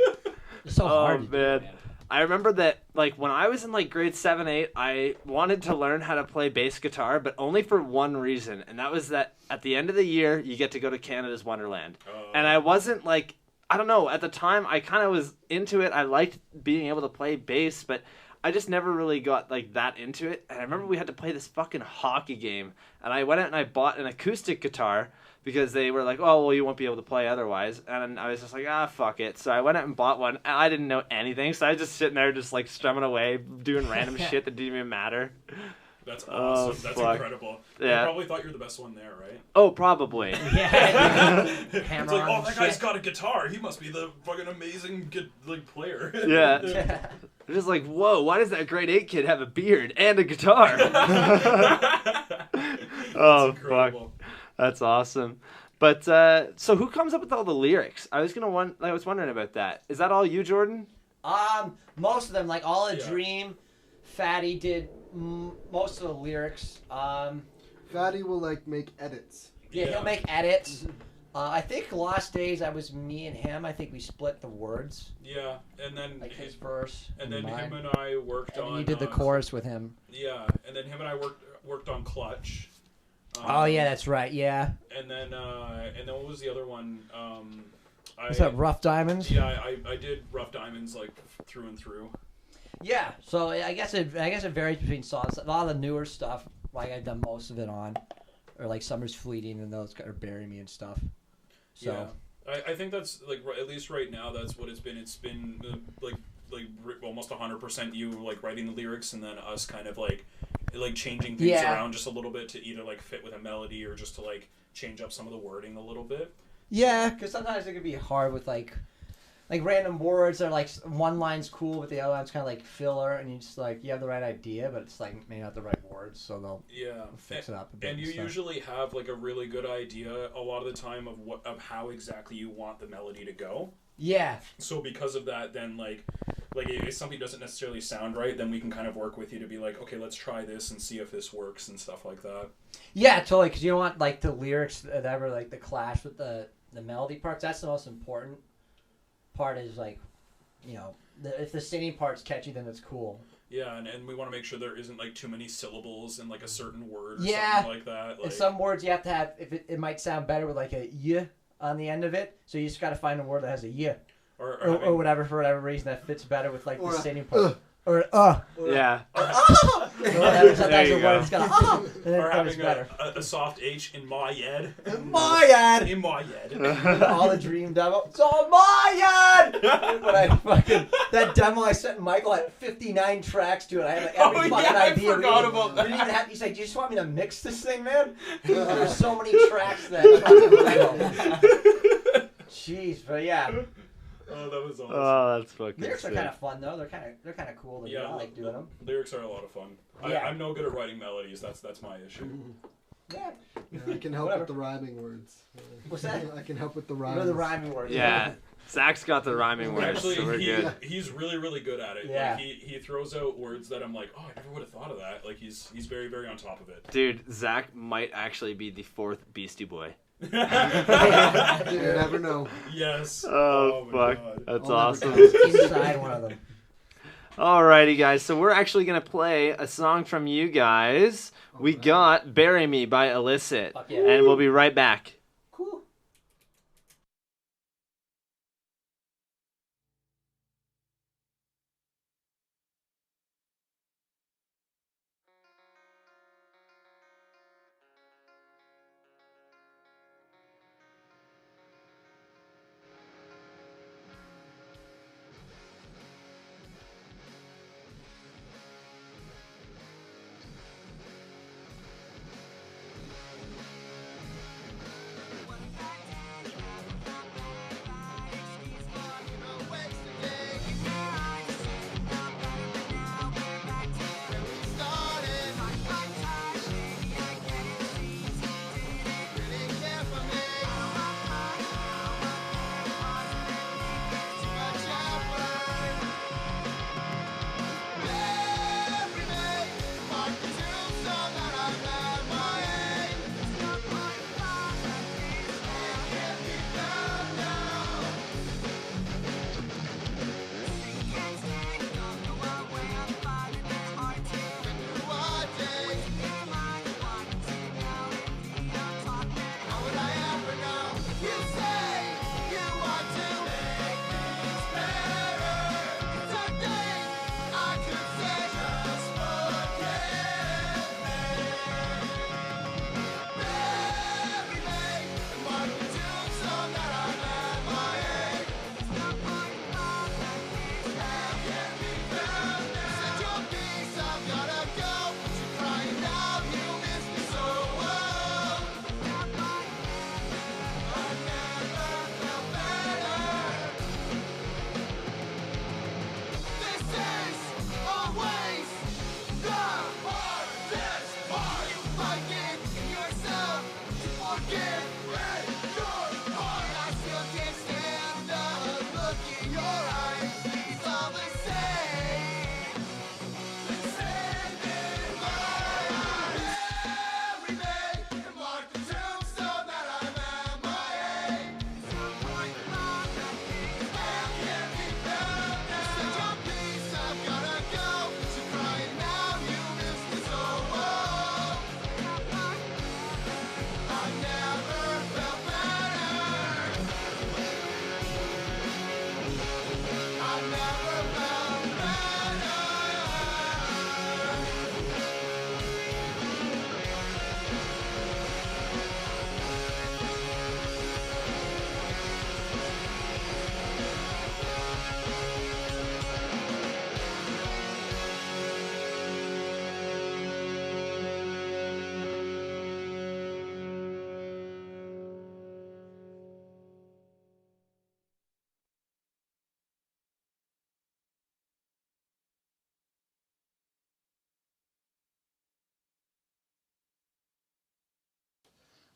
It's so hard. Oh, to do, man. man. I remember that, like, when I was in, like, grade 7, 8, I wanted to learn how to play bass guitar, but only for one reason, and that was that at the end of the year, you get to go to Canada's Wonderland. And I wasn't, like, I don't know, at the time, I kind of was into it. I liked being able to play bass, but I just never really got, like, that into it. And I remember we had to play this fucking hockey game, and I went out and I bought an acoustic guitar, because they were like, oh, well, you won't be able to play otherwise. And I was just like, fuck it. So I went out and bought one. And I didn't know anything. So I was just sitting there just, like, strumming away, doing random shit that didn't even matter. That's awesome. Oh, That's fuck. incredible. Yeah. You probably thought you were the best one there, right? Oh, probably. Yeah. It's like, oh, that guy's got a guitar. He must be the fucking amazing player. Yeah. They're just like, whoa, why does that grade 8 kid have a beard and a guitar? Oh, fuck. That's awesome. But so who comes up with all the lyrics? I was wondering about that. Is that all you, Jordan? Most of them, like All a Dream, Fatty did most of the lyrics. Fatty will like make edits. Yeah, he'll make edits. I think Lost Days, I was me and him. I think we split the words. Yeah, and then like his verse. and then mine. him and I worked on. You did the chorus with him. Yeah, and then him and I worked on Clutch. Oh yeah, that's right. Yeah. And then what was the other one? Was that Rough Diamonds? Yeah, I did Rough Diamonds like through and through. Yeah. So I guess it varies between songs. A lot of the newer stuff, like I've done most of it on, or like Summer's Fleeting and those or Bury Me and stuff. So. Yeah. I think that's like at least right now that's what it's been. It's been like almost 100% you like writing the lyrics and then us kind of like changing things around just a little bit to either like fit with a melody or just to like change up some of the wording a little bit. Yeah, because sometimes it can be hard with like random words or like one line's cool but the other line's kind of like filler and you just like you have the right idea but it's like maybe not the right words, so they'll fix it up a bit. And you usually have like a really good idea a lot of the time of how exactly you want the melody to go. Yeah. So because of that, then like if something doesn't necessarily sound right, then we can kind of work with you to be like, okay, let's try this and see if this works and stuff like that. Yeah, totally. Because you don't want like the lyrics that ever like the clash with the melody parts. That's the most important part. Is like, you know, if the singing part's catchy, then it's cool. Yeah, and we want to make sure there isn't like too many syllables in like a certain word or yeah. something like that. Like, and some words you have to have. If it might sound better with like a y on the end of it, so you just got to find a word that has a y. Or whatever, for whatever reason that fits better with like the singing part. Or yeah. Sometimes a word it's got or having a soft H in my head. In my head. In my head. All the dream demo. It's on my head. When I fucking that demo I sent Michael had 59 tracks to it. I had like every fucking idea. I forgot about that. Even have, he's like, "Do you just want me to mix this thing, man?" There's so many tracks to that fucking demo. Jeez, but yeah. Oh, that was awesome. Oh, that's fucking Lyrics sick. are kind of fun though. They're kind of cool. To I like doing them. Lyrics are a lot of fun. Yeah. I'm no good at writing melodies. That's my issue. Yeah. I can help with the rhyming words. What's that? I can help with the You rhymes. know the rhyming words. Yeah. Zach's got the rhyming words, Actually, so we're good. he's really, really good at it. Yeah. Like, he throws out words that I'm like, oh, I never would have thought of that. Like, he's very, very on top of it. Dude, Zach might actually be the 4th Beastie Boy. You never know. Yes. Oh my fuck. God. That's I'll awesome. Inside one of them. Alrighty, guys. So we're actually going to play a song from you guys. We got Bury Me by Illicit. Fuck yeah. And we'll be right back. Cool.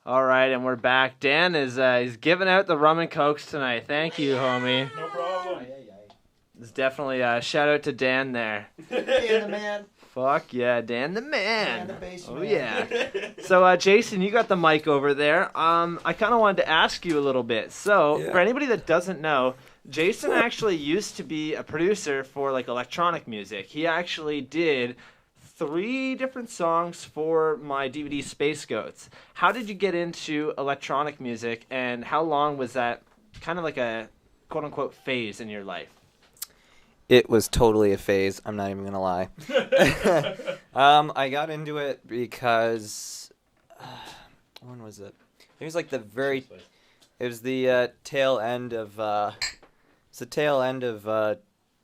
All right, and we're back. Dan is he's giving out the rum and cokes tonight. Thank you, homie. No problem. It's definitely a shout out to Dan there. Dan the man. Fuck yeah, Dan the man. Dan the bass Oh man. yeah. So Jason, you got the mic over there. I kind of wanted to ask you a little bit. So Yeah. for anybody that doesn't know, Jason actually used to be a producer for like electronic music. He actually did 3 different songs for my DVD Space Goats. How did you get into electronic music, and how long was that kind of like a quote unquote phase in your life? It was totally a phase. I'm not even gonna lie. I got into it because when was it? It was like the very. It was the tail end of. It's the tail end of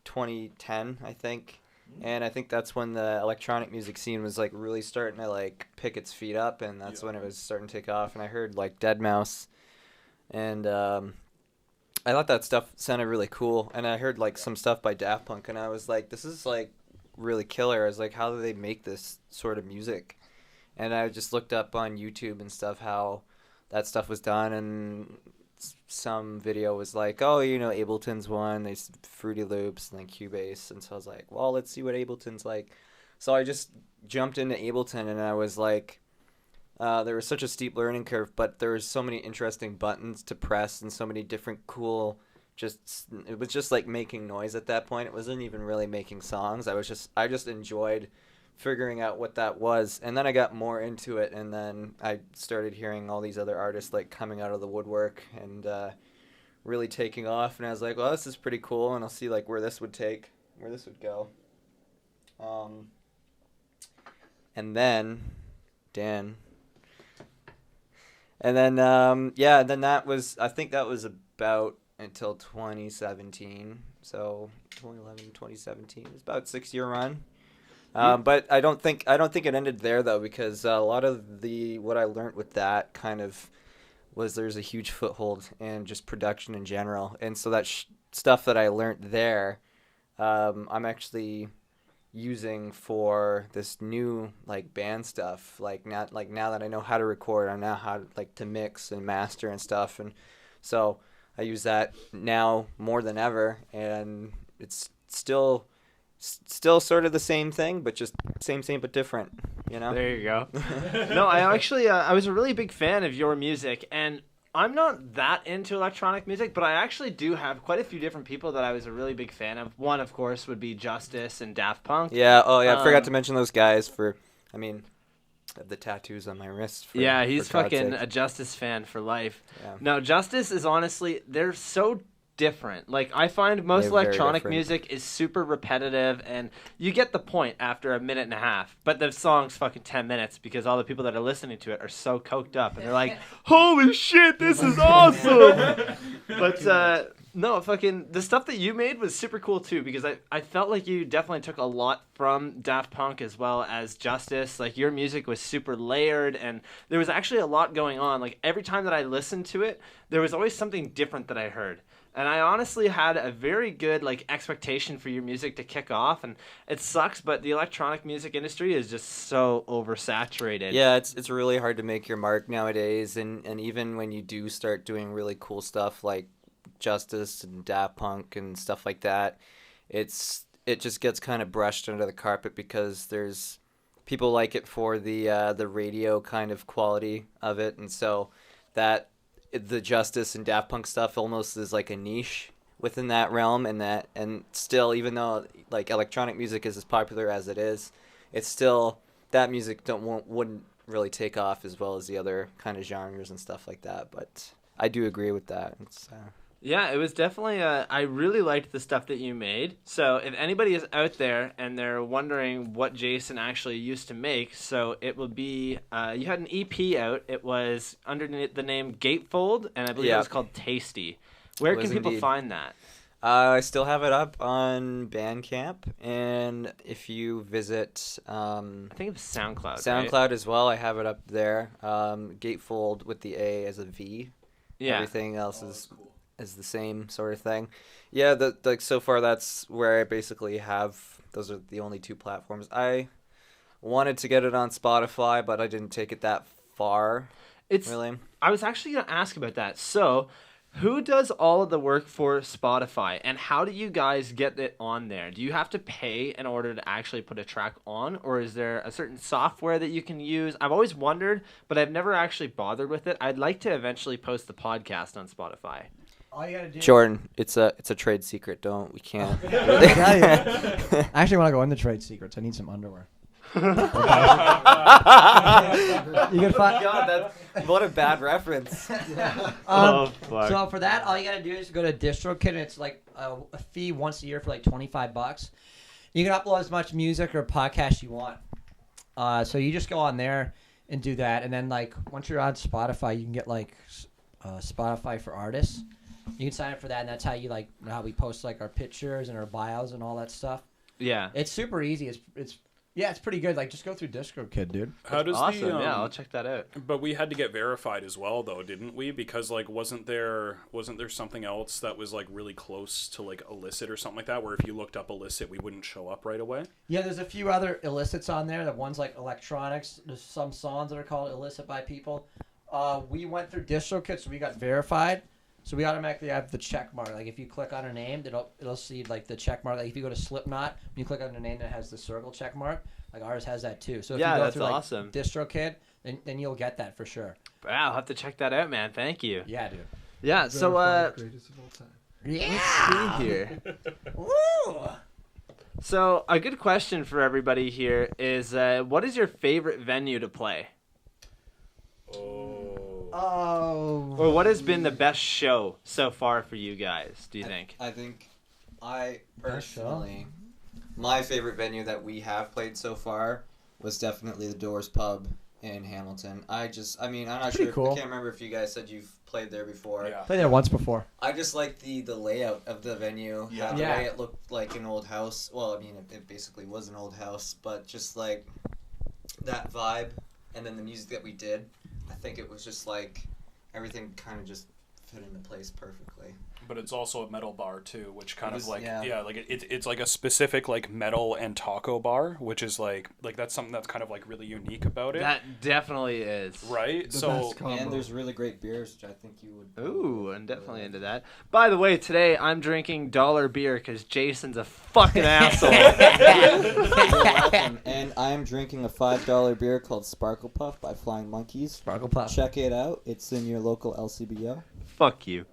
2010, I think, and I think that's when the electronic music scene was like really starting to like pick its feet up, and that's when it was starting to take off. And I heard like Deadmau5, and I thought that stuff sounded really cool, and I heard like some stuff by Daft Punk, and I was like, this is like really killer. I was like, how do they make this sort of music? And I just looked up on YouTube and stuff how that stuff was done, and some video was like, oh, you know, Ableton's one, they Fruity Loops and like Cubase, and so I was like, well, let's see what Ableton's like. So I just jumped into Ableton, and I was like, there was such a steep learning curve, but there was so many interesting buttons to press and so many different cool, it was just like making noise at that point. It wasn't even really making songs. I just enjoyed figuring out what that was, and then I got more into it, and then I started hearing all these other artists like coming out of the woodwork and really taking off, and I was like, well, this is pretty cool, and I'll see like where this would go. And then Dan, and then then I think that was about until 2017. So 2011, 2017. It was about a 6-year run. But I don't think it ended there though, because a lot of what I learned with that kind of was there's a huge foothold in just production in general, and so that stuff that I learned there, I'm actually using for this new like band stuff. Like now that I know how to record, I know how to mix and master and stuff, and so I use that now more than ever, and it's still sort of the same thing, but just same but different, you know? There you go. No, I actually, I was a really big fan of your music, and I'm not that into electronic music, but I actually do have quite a few different people that I was a really big fan of. One, of course, would be Justice and Daft Punk. Yeah, I forgot to mention those guys the tattoos on my wrist. Yeah, he's for God's fucking sake. a Justice fan for life. Yeah. No, Justice is honestly, they're so different. Like, I find most They're very electronic different. music is super repetitive, and you get the point after a minute and a half, but the song's fucking 10 minutes because all the people that are listening to it are so coked up, and they're like, holy shit, this is awesome. But no, fucking the stuff that you made was super cool too, because I felt like you definitely took a lot from Daft Punk as well as Justice. Like, your music was super layered, and there was actually a lot going on. Like, every time that I listened to it, there was always something different that I heard. And I honestly had a very good like expectation for your music to kick off, and it sucks, but the electronic music industry is just so oversaturated. Yeah, it's really hard to make your mark nowadays, and even when you do start doing really cool stuff like Justice and Daft Punk and stuff like that, it just gets kind of brushed under the carpet because there's people like it for the radio kind of quality of it, and so that the Justice and Daft Punk stuff almost is like a niche within that realm, and still, even though like electronic music is as popular as it is, it's still that music wouldn't really take off as well as the other kind of genres and stuff like that. But I do agree with that. It's Yeah, it was definitely, I really liked the stuff that you made. So if anybody is out there and they're wondering what Jason actually used to make, so it will be, you had an EP out. It was under the name Gatefold, and I believe it was called Tasty. Where was can people indeed. find that? I still have it up on Bandcamp, and if you visit I think it was SoundCloud, SoundCloud right? as well, I have it up there. Gatefold with the A as a V. Yeah. Everything else is the same sort of thing. Yeah, like so far that's where I basically have. Those are the only 2 platforms. I wanted to get it on Spotify, but I didn't take it that far. It's Really? I was actually going to ask about that. So, who does all of the work for Spotify, and how do you guys get it on there? Do you have to pay in order to actually put a track on, or is there a certain software that you can use? I've always wondered, but I've never actually bothered with it. I'd like to eventually post the podcast on Spotify. All you gotta do. Jordan, it's a trade secret. We can't. I actually want to go into trade secrets. I need some underwear. You can find. God, what a bad reference. Oh, fuck. So for that, all you gotta do is go to DistroKid, and it's like a fee once a year for like $25. You can upload as much music or podcast you want. So you just go on there and do that, and then like once you're on Spotify, you can get like Spotify for artists. You can sign up for that, and that's how you like how we post like our pictures and our bios and all that stuff. Yeah. It's super easy. It's pretty good. Like just go through DistroKid, dude. How does Awesome. Yeah, I'll check that out. But we had to get verified as well, though, didn't we? Because like, wasn't there something else that was like really close to like Illicit or something like that, where if you looked up Illicit, we wouldn't show up right away? Yeah, there's a few other Illicits on there. The one's like electronics. There's some songs that are called Illicit by people. We went through DistroKid, so we got verified. So we automatically have the check mark. Like if you click on a name, it'll see like the check mark. Like if you go to Slipknot, when you click on the name that has the circle check mark, like ours has that too. So if Yeah, you go that's through like awesome. DistroKid, then you'll get that for sure. Wow, I'll have to check that out, man. Thank you. Yeah, dude. Yeah, so Greatest of all time. Yeah. see here. Woo! So a good question for everybody here is, what is your favorite venue to play? Oh. Or what has been the best show so far for you guys, do you think? I think personally, my favorite venue that we have played so far was definitely the Doors Pub in Hamilton. I'm not sure. Cool. I can't remember if you guys said you've played there before. Yeah. Played there once before. I just like the layout of the venue. Yeah. The Yeah. way it looked like an old house. Well, I mean, it basically was an old house, but just like that vibe, and then the music that we did, I think it was just like everything kind of just fit into place perfectly. But it's also a metal bar too, which kind It was- of like yeah. like it's like a specific like metal and taco bar, which is like that's something that's kind of like really unique about it. That definitely is. Right? The So best combo. And there's really great beers, which I think you would. Ooh, I'm definitely into that. By the way, today I'm drinking dollar beer because Jason's a fucking asshole. You're welcome. And I'm drinking a $5 beer called Sparkle Puff by Flying Monkeys. Sparkle Puff. Check it out. It's in your local LCBO. Fuck you.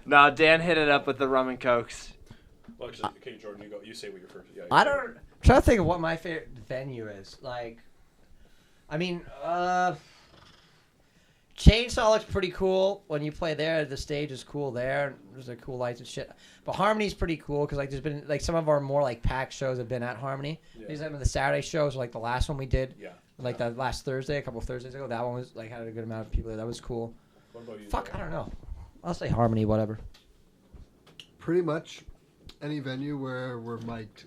No, Dan hit it up with the rum and cokes. well, actually, okay, Jordan, you go. You say what your first. Yeah. I don't. I'm trying to think of what my favorite venue is. Like, I mean, Chainsaw looks pretty cool when you play there. The stage is cool there. There's like cool lights and shit. But Harmony's pretty cool because like there's been like some of our more like packed shows have been at Harmony. Yeah. These are the Saturday shows, like the last one we did, Yeah. like the last Thursday, a couple of Thursdays ago. That one was like had a good amount of people there. That was cool. What about you? Fuck, I don't know. I'll say Harmony, whatever. Pretty much any venue where we're mic'd.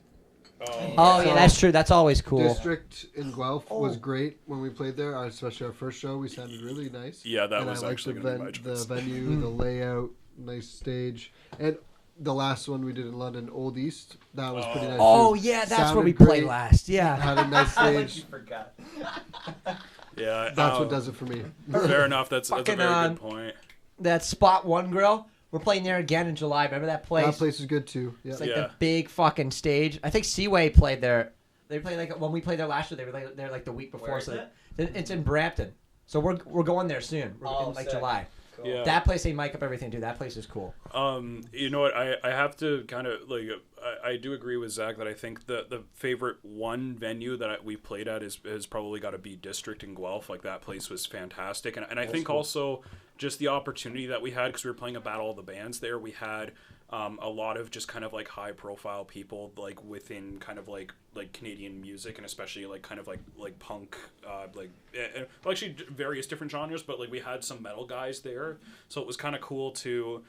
Oh yeah, that's true. That's always cool. District in Guelph was great when we played there, especially our first show. We sounded really nice. Yeah, that and was I liked actually the, going to be my choice. the venue, the layout, nice stage, and the last one we did in London, Old East, that was pretty nice. Oh too. yeah, that's where Sounded we played great, last. Yeah. Had a nice stage. forgot. Yeah. That's what does it for me. Fair enough. That's a Fucking, very good point. That Spot One Grill. We're playing there again in July. Remember that place? That place is good too. Yeah. It's like Yeah. the big fucking stage. I think Seaway played there. They played like when we played there last year. They were like, there like the week before. Where is so it's in Brampton. So we're going there soon. We're in like sick. July. Yeah. That place they mic up everything too. That place is cool. You know what? I have to kind of like I do agree with Zach that I think the favorite one venue that we played at is probably got to be District in Guelph. Like that place was fantastic, and I think also just the opportunity that we had because we were playing a Battle of the Bands there. We had a lot of just kind of like high profile people like within kind of like Canadian music and especially like kind of like punk well, actually various different genres, but like we had some metal guys there, so it was kind of cool to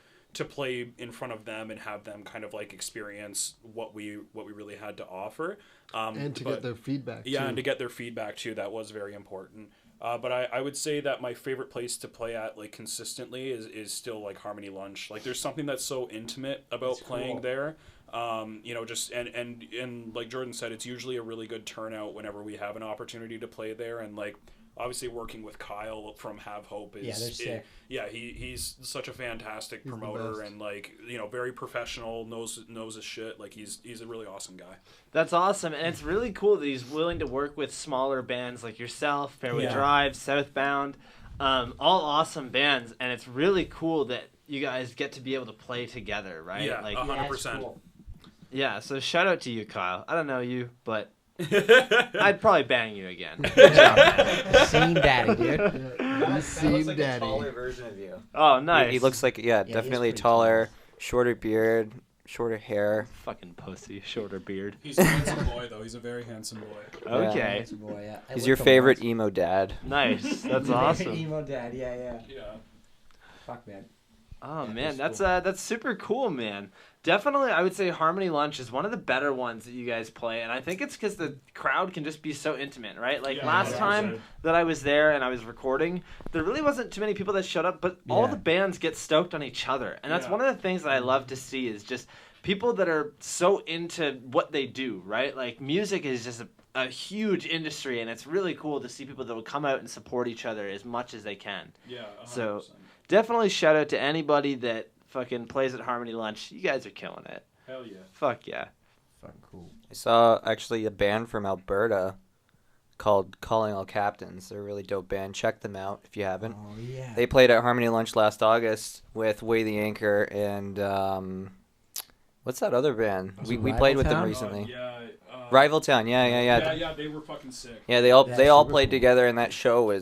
play in front of them and have them kind of like experience what we really had to offer And to get their feedback. yeah too. and to get their feedback too. That was very important. But I would say that my favorite place to play at like consistently is still like Harmony Lunch. Like there's something that's so intimate about playing there. You know, just and like Jordan said, it's usually a really good turnout whenever we have an opportunity to play there. And like obviously working with Kyle from Have Hope is they're sick. He's such a fantastic He's the promoter best. and like very professional, knows his shit. Like he's a really awesome guy. That's awesome, and it's really cool that he's willing to work with smaller bands like yourself, Fairway Yeah. Drive, SouthBound, all awesome bands, and it's really cool that you guys get to be able to play together, right? Yeah, Like, 100%. Cool. yeah. So shout out to you, Kyle. I don't know you, but I'd probably bang you again. Good job, man. Scene daddy, dude. Yeah, you seem a daddy. taller version of you. Oh, nice. He looks like he is definitely pretty taller, shorter beard, shorter hair. fucking pussy, shorter beard. He's a handsome boy though. He's a very handsome boy. Okay, Handsome boy, yeah. I He's licked your him favorite once. emo dad. nice. That's awesome. Emo dad, yeah. Yeah. Fuck, man. Oh Yeah, man, that's that's super cool, man. Definitely, I would say Harmony Lunch is one of the better ones that you guys play, and I think it's because the crowd can just be so intimate, right? Like Yeah, last 100%. time that I was there and I was recording, there really wasn't too many people that showed up, but all Yeah. the bands get stoked on each other, and that's Yeah. one of the things that I love to see is just people that are so into what they do, right? Like music is just a huge industry, and it's really cool to see people that will come out and support each other as much as they can. Yeah. 100%. So- Definitely shout out to anybody that fucking plays at Harmony Lunch. You guys are killing it. Hell yeah. Fuck yeah. Fucking cool. I saw actually a band from Alberta called Calling All Captains. They're a really dope band. Check them out if you haven't. Oh, yeah. They played at Harmony Lunch last August with Way the Anchor and what's that other band? Was We it played with them Rival recently. yeah. Rival Town, yeah. Yeah. They were fucking sick. Yeah, they all That's they all super played cool. together, and that show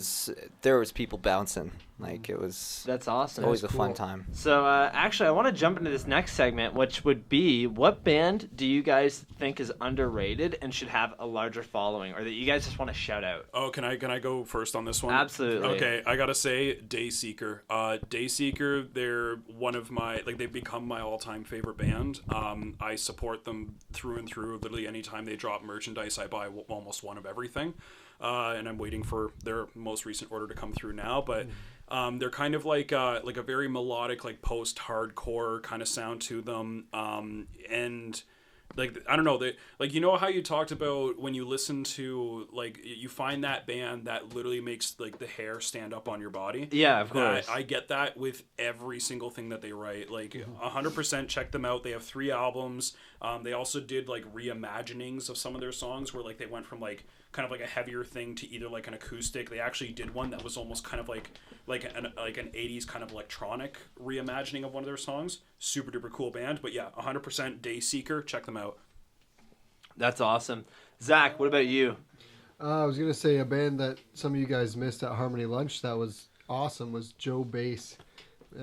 there was people bouncing. Like it was That's awesome. always a That's fun cool. time. So, actually, I want to jump into this next segment, which would be what band do you guys think is underrated and should have a larger following, or that you guys just want to shout out? Oh, can I go first on this one? Absolutely. Okay, I gotta say, Dayseeker. Dayseeker, they're one of my they've become my all-time favorite band. I support them through and through. Literally, anytime they drop merchandise, I buy almost one of everything. And I'm waiting for their most recent order to come through now. But they're kind of like a very melodic, like post-hardcore kind of sound to them. And like I don't know, they like how you talked about when you listen to you find that band that literally makes like the hair stand up on your body. Yeah, of course. I get that with every single thing that they write. Like 100% check them out. They have 3 albums. They also did like reimaginings of some of their songs where like they went from like kind of like a heavier thing to either like an acoustic. They actually did one that was almost kind of like an 80s kind of electronic reimagining of one of their songs. Super duper cool band. But yeah, 100% Dayseeker. Check them out. That's awesome. Zach, what about you? I was gonna say a band that some of you guys missed at Harmony Lunch that was awesome was Joe Bass.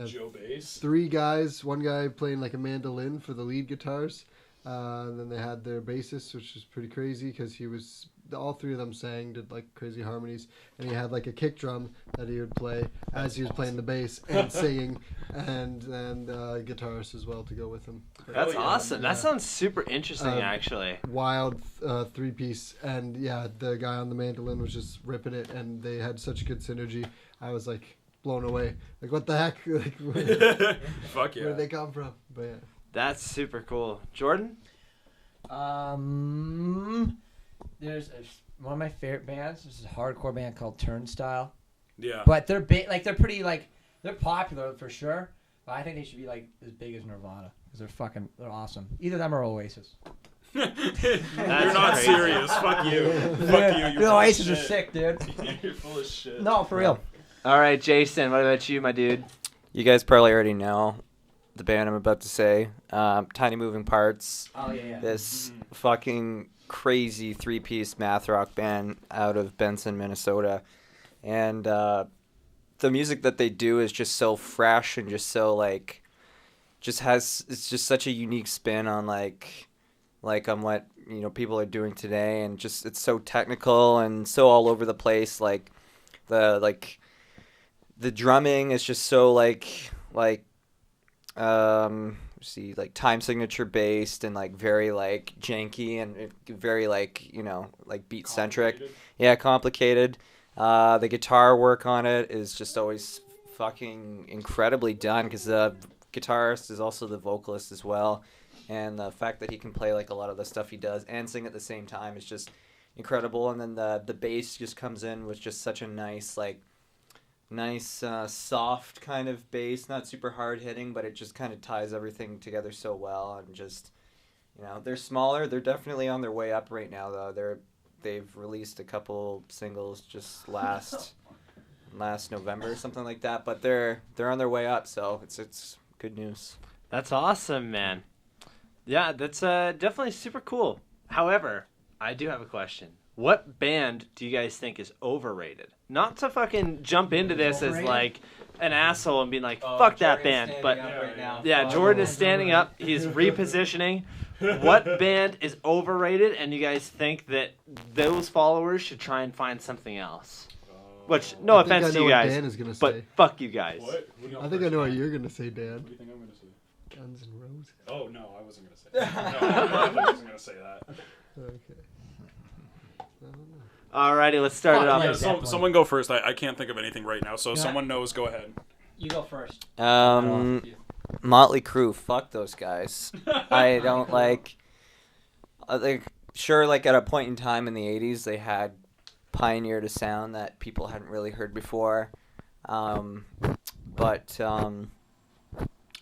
Joe Bass. 3 guys, one guy playing like a mandolin for the lead guitars, and then they had their bassist, which was pretty crazy because all 3 of them did like crazy harmonies, and he had like a kick drum that he would play as he was playing the bass and singing, and guitarist as well to go with him. That's yeah. awesome. Yeah. That sounds super interesting, Um, actually. Wild 3-piece, and yeah, the guy on the mandolin was just ripping it, and they had such good synergy. I was like blown away. Like, what the heck? Like, Fuck where yeah. did they come from? But yeah. That's super cool. Jordan? There's one of my favorite bands. This is a hardcore band called Turnstile. Yeah. But they're big, they're pretty they're popular for sure. But I think they should be like as big as Nirvana because they're awesome. Either them or Oasis. You're not crazy. serious. Fuck you. Fuck you. You're The full of Oasis are shit. sick, dude. You're full of shit. No, for real. All right, Jason, what about you, my dude? You guys probably already know the band I'm about to say. Tiny Moving Parts. Oh yeah. This fucking crazy 3-piece math rock band out of Benson, Minnesota. And the music that they do is just so fresh and just so it's just such a unique spin on on what people are doing today, and just it's so technical and so all over the place. Like the drumming is just so time signature based and very janky and very beat centric. Complicated. Yeah, complicated. The guitar work on it is just always fucking incredibly done because the guitarist is also the vocalist as well, and the fact that he can play a lot of the stuff he does and sing at the same time is just incredible. And then the bass just comes in with just such a nice soft kind of bass, not super hard hitting, but it just kind of ties everything together so well. And just, they're smaller. They're definitely on their way up right now, though. They've released a couple singles just last November or something like that, but they're on their way up, so it's good news. That's awesome, man. Yeah, that's definitely super cool. However, I do have a question. What band do you guys think is overrated? Not to fucking jump into this as like an asshole and being like, fuck that band, but Jordan is standing up. He's repositioning. What band is overrated, and you guys think that those followers should try and find something else? Which, no offense to you guys, but fuck you guys. What? I think I know what you're gonna say, Dan. What do you think I'm gonna say? Guns N' Roses. Oh no, I wasn't gonna say that. No, I wasn't gonna say that. Okay. Alrighty, let's start it off. Yeah, Someone go first. I can't think of anything right now, so someone knows. Go ahead. You go first. Motley Crue. Fuck those guys. I don't like. Sure, like at a point in time in the '80s, they had pioneered a sound that people hadn't really heard before, but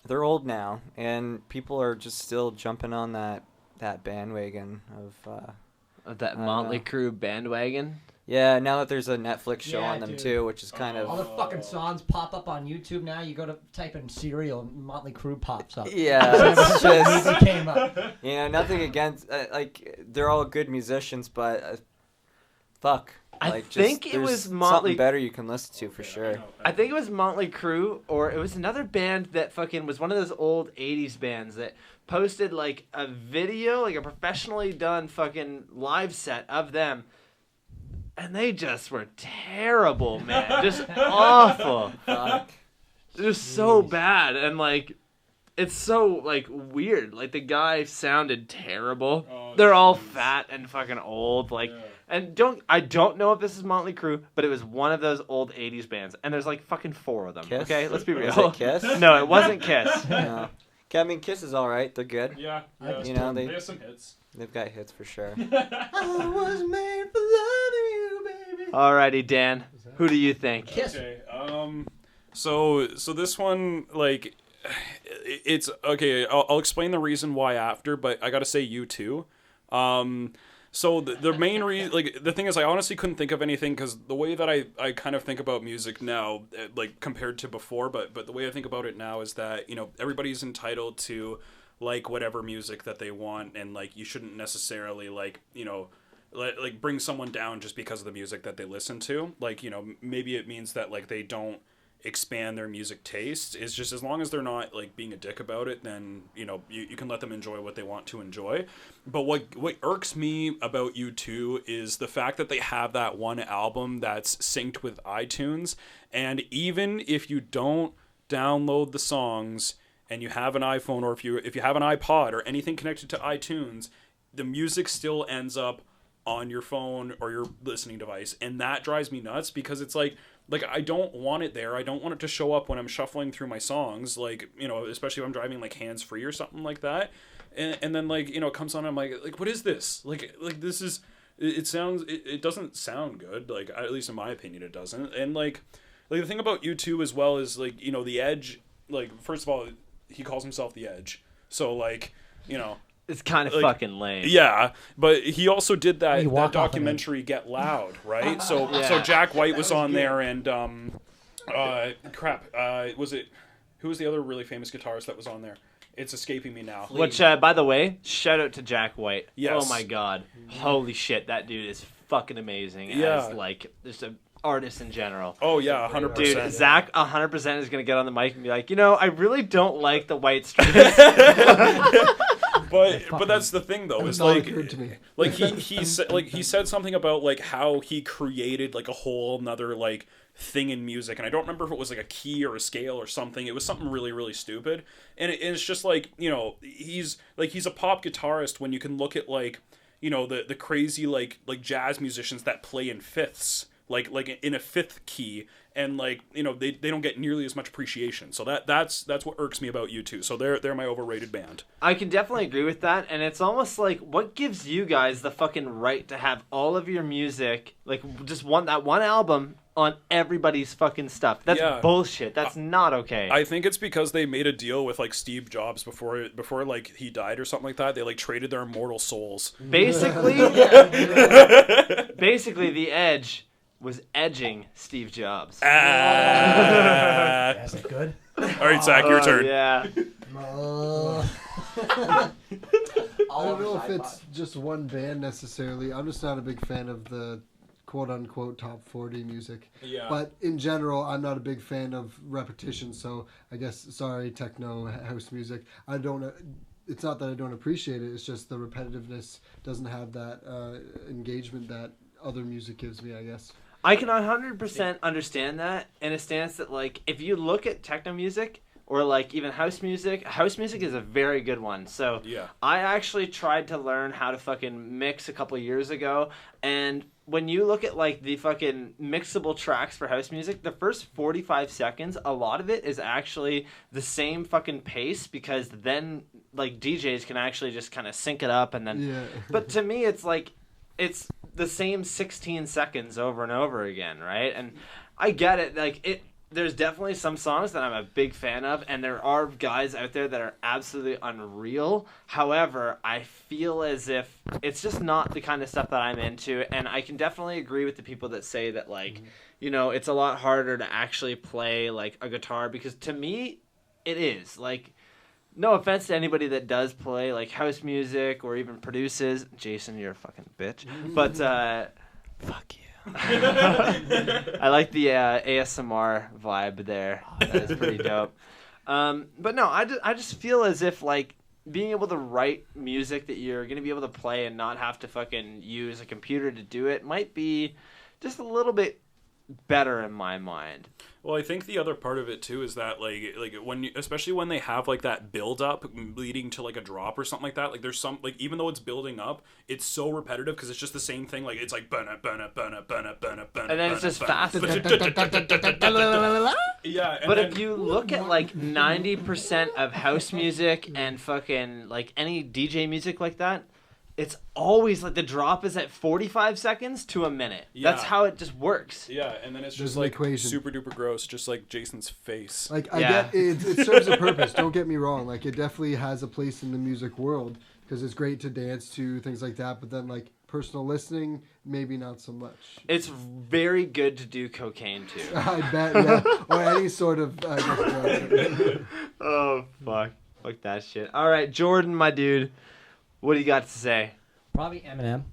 they're old now, and people are just still jumping on that bandwagon of That Motley Crue bandwagon. Yeah, now that there's a Netflix show Yeah, on them dude. too, which is kind All of the fucking songs pop up on YouTube now. You go to type in Serial, and Motley Crue pops up. yeah, it's just It came up. nothing against they're all good musicians, but fuck. I think it was there's Motley. something better you can listen to for sure. I think it was Motley Crue, or it was another band that fucking was one of those old 80s bands that posted like a video, like a professionally done fucking live set of them. And they just were terrible, man. Just awful. Fuck. Just so bad. And like, it's so like weird. Like the guy sounded terrible. They're all fat and fucking old. Like, and I don't know if this is Motley Crue, but it was one of those old 80s bands. And there's like fucking 4 of them. Kiss? Okay, let's be real. Was it Kiss? No, it wasn't Kiss. No. I mean, Kiss is all right. They're good. Yeah, they have some hits. They've got hits for sure. I was made for loving you, baby. Alrighty, Dan. Who do you think? Kiss. Okay. So this one, like, it's okay. I'll explain the reason why after, but I gotta say U2. So the main reason, like, the thing is, I honestly couldn't think of anything because the way that I kind of think about music now, like compared to before, but the way I think about it now is that everybody's entitled to like whatever music that they want, and like you shouldn't necessarily like bring someone down just because of the music that they listen to. Like maybe it means that like they don't expand their music taste. It's just as long as they're not like being a dick about it, then you can let them enjoy what they want to enjoy. But what irks me about U2 is the fact that they have that one album that's synced with iTunes, and even if you don't download the songs and you have an iPhone, or if you have an iPod or anything connected to iTunes, the music still ends up on your phone or your listening device, and that drives me nuts because it's like I don't want it there. I don't want it to show up when I'm shuffling through my songs, like especially if I'm driving like hands free or something like that, and then like it comes on, I'm like what is this? Like this is it doesn't sound good, like at least in my opinion it doesn't. And like the thing about U2 as well is like the Edge, like first of all he calls himself the Edge, so like It's kind of like, fucking lame. Yeah, but he also did that documentary Get Loud, right? So Jack White was on there, and was it, who was the other really famous guitarist that was on there? It's escaping me now. Which, by the way, shout out to Jack White. Yes. Oh my god. Holy shit, that dude is fucking amazing. Yeah. As like just an artist in general. Oh yeah, 100%. Dude, Zach 100% is gonna get on the mic and be like, I really don't like the White Stripes. But that's the thing though. It's like he said something about like how he created like a whole another like thing in music, and I don't remember if it was like a key or a scale or something. It was something really really stupid, and it's just like he's a pop guitarist when you can look at like the crazy like jazz musicians that play in fifths. like in a fifth key, and like, you know, they don't get nearly as much appreciation. So that's what irks me about U2. So they're my overrated band. I can definitely agree with that, and it's almost like, what gives you guys the fucking right to have all of your music, like just that one album on everybody's fucking stuff? That's bullshit. That's not okay. I think it's because they made a deal with like Steve Jobs before like he died or something like that. They like traded their immortal souls. Basically, basically, The Edge was edging Steve Jobs. Is it good? All right, Zach, your turn. Yeah. I don't know if it's just one band necessarily. I'm just not a big fan of the quote-unquote top 40 music. Yeah. But in general, I'm not a big fan of repetition, so I guess, sorry, techno, house music. It's not that I don't appreciate it, it's just the repetitiveness doesn't have that engagement that other music gives me, I guess. I can 100% understand that in a stance that, like, if you look at techno music or, like, even house music is a very good one. So Yeah. I actually tried to learn how to fucking mix a couple years ago, and when you look at, like, the fucking mixable tracks for house music, the first 45 seconds, a lot of it is actually the same fucking pace, because then, like, DJs can actually just kind of sync it up, and then... Yeah. But to me, it's like, it's the same 16 seconds over and over again, right? And I get it. Like, there's definitely some songs that I'm a big fan of, and there are guys out there that are absolutely unreal. However, I feel as if it's just not the kind of stuff that I'm into, and I can definitely agree with the people that say that, like, you know, it's a lot harder to actually play, like, a guitar, because to me, it is. Like, no offense to anybody that does play, like, house music or even produces. Jason, you're a fucking bitch. But, fuck you. I like the ASMR vibe there. That is pretty dope. But no, I just feel as if, like, being able to write music that you're going to be able to play and not have to fucking use a computer to do it might be just a little bit better in my mind. Well, I think the other part of it too is that like especially when they have like that build up leading to like a drop or something like that, like there's some, like, even though it's building up, it's so repetitive because it's just the same thing. Like, it's like and then it's just fast. Yeah. But if you look at like 90% of house music and fucking like any DJ music like that, it's always like the drop is at 45 seconds to a minute. Yeah. That's how it just works. Yeah, and then it's There's just an like equation. super duper gross, just like Jason's face. Like, I Yeah. get it serves a purpose. Don't get me wrong. Like, it definitely has a place in the music world because it's great to dance to, things like that. But then, like, personal listening, maybe not so much. It's very good to do cocaine too. I bet, yeah. Or any sort of. Oh fuck that shit. All right, Jordan, my dude, what do you got to say? Probably Eminem.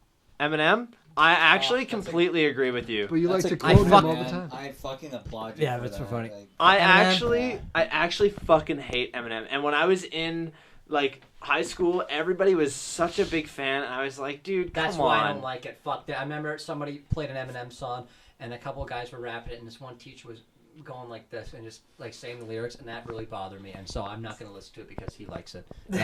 Eminem? I actually that's completely agree with you. But you like to I quote him fuck- all the time. I fucking applaud you. Yeah, for that's so that. funny. Like, I Eminem? actually fucking hate Eminem. And when I was in like high school, everybody was such a big fan, and I was like, dude, That's come why on. I don't like it. Fuck that. I remember somebody played an Eminem song, and a couple of guys were rapping it, and this one teacher was going like this and just like saying the lyrics, and that really bothered me. And so I'm not going to listen to it because he likes it. Those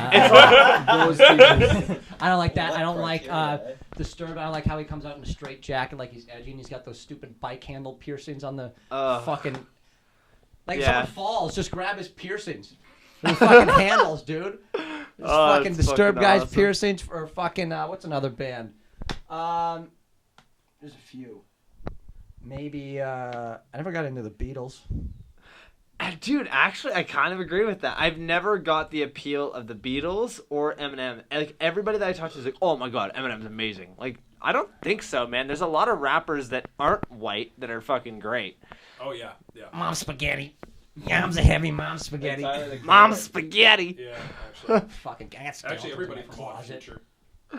teachers. I don't like that. I don't What like criteria, Disturbed. I don't like how he comes out in a straight jacket like he's edgy, and he's got those stupid bike handle piercings on the fucking. Like, if Yeah. someone falls, just grab his piercings. The fucking handles, dude. This Oh, fucking that's Disturbed fucking guys' awesome. piercings for fucking what's another band? There's a few. Maybe I never got into the Beatles. Dude, actually, I kind of agree with that. I've never got the appeal of the Beatles or Eminem. Like, everybody that I talk to is like, oh my god, Eminem's amazing. Like, I don't think so, man. There's a lot of rappers that aren't white that are fucking great. Oh yeah. Mom spaghetti. Yams a heavy mom spaghetti. Mom spaghetti. Yeah, actually. Fucking gas. Actually, everybody from Hot Future.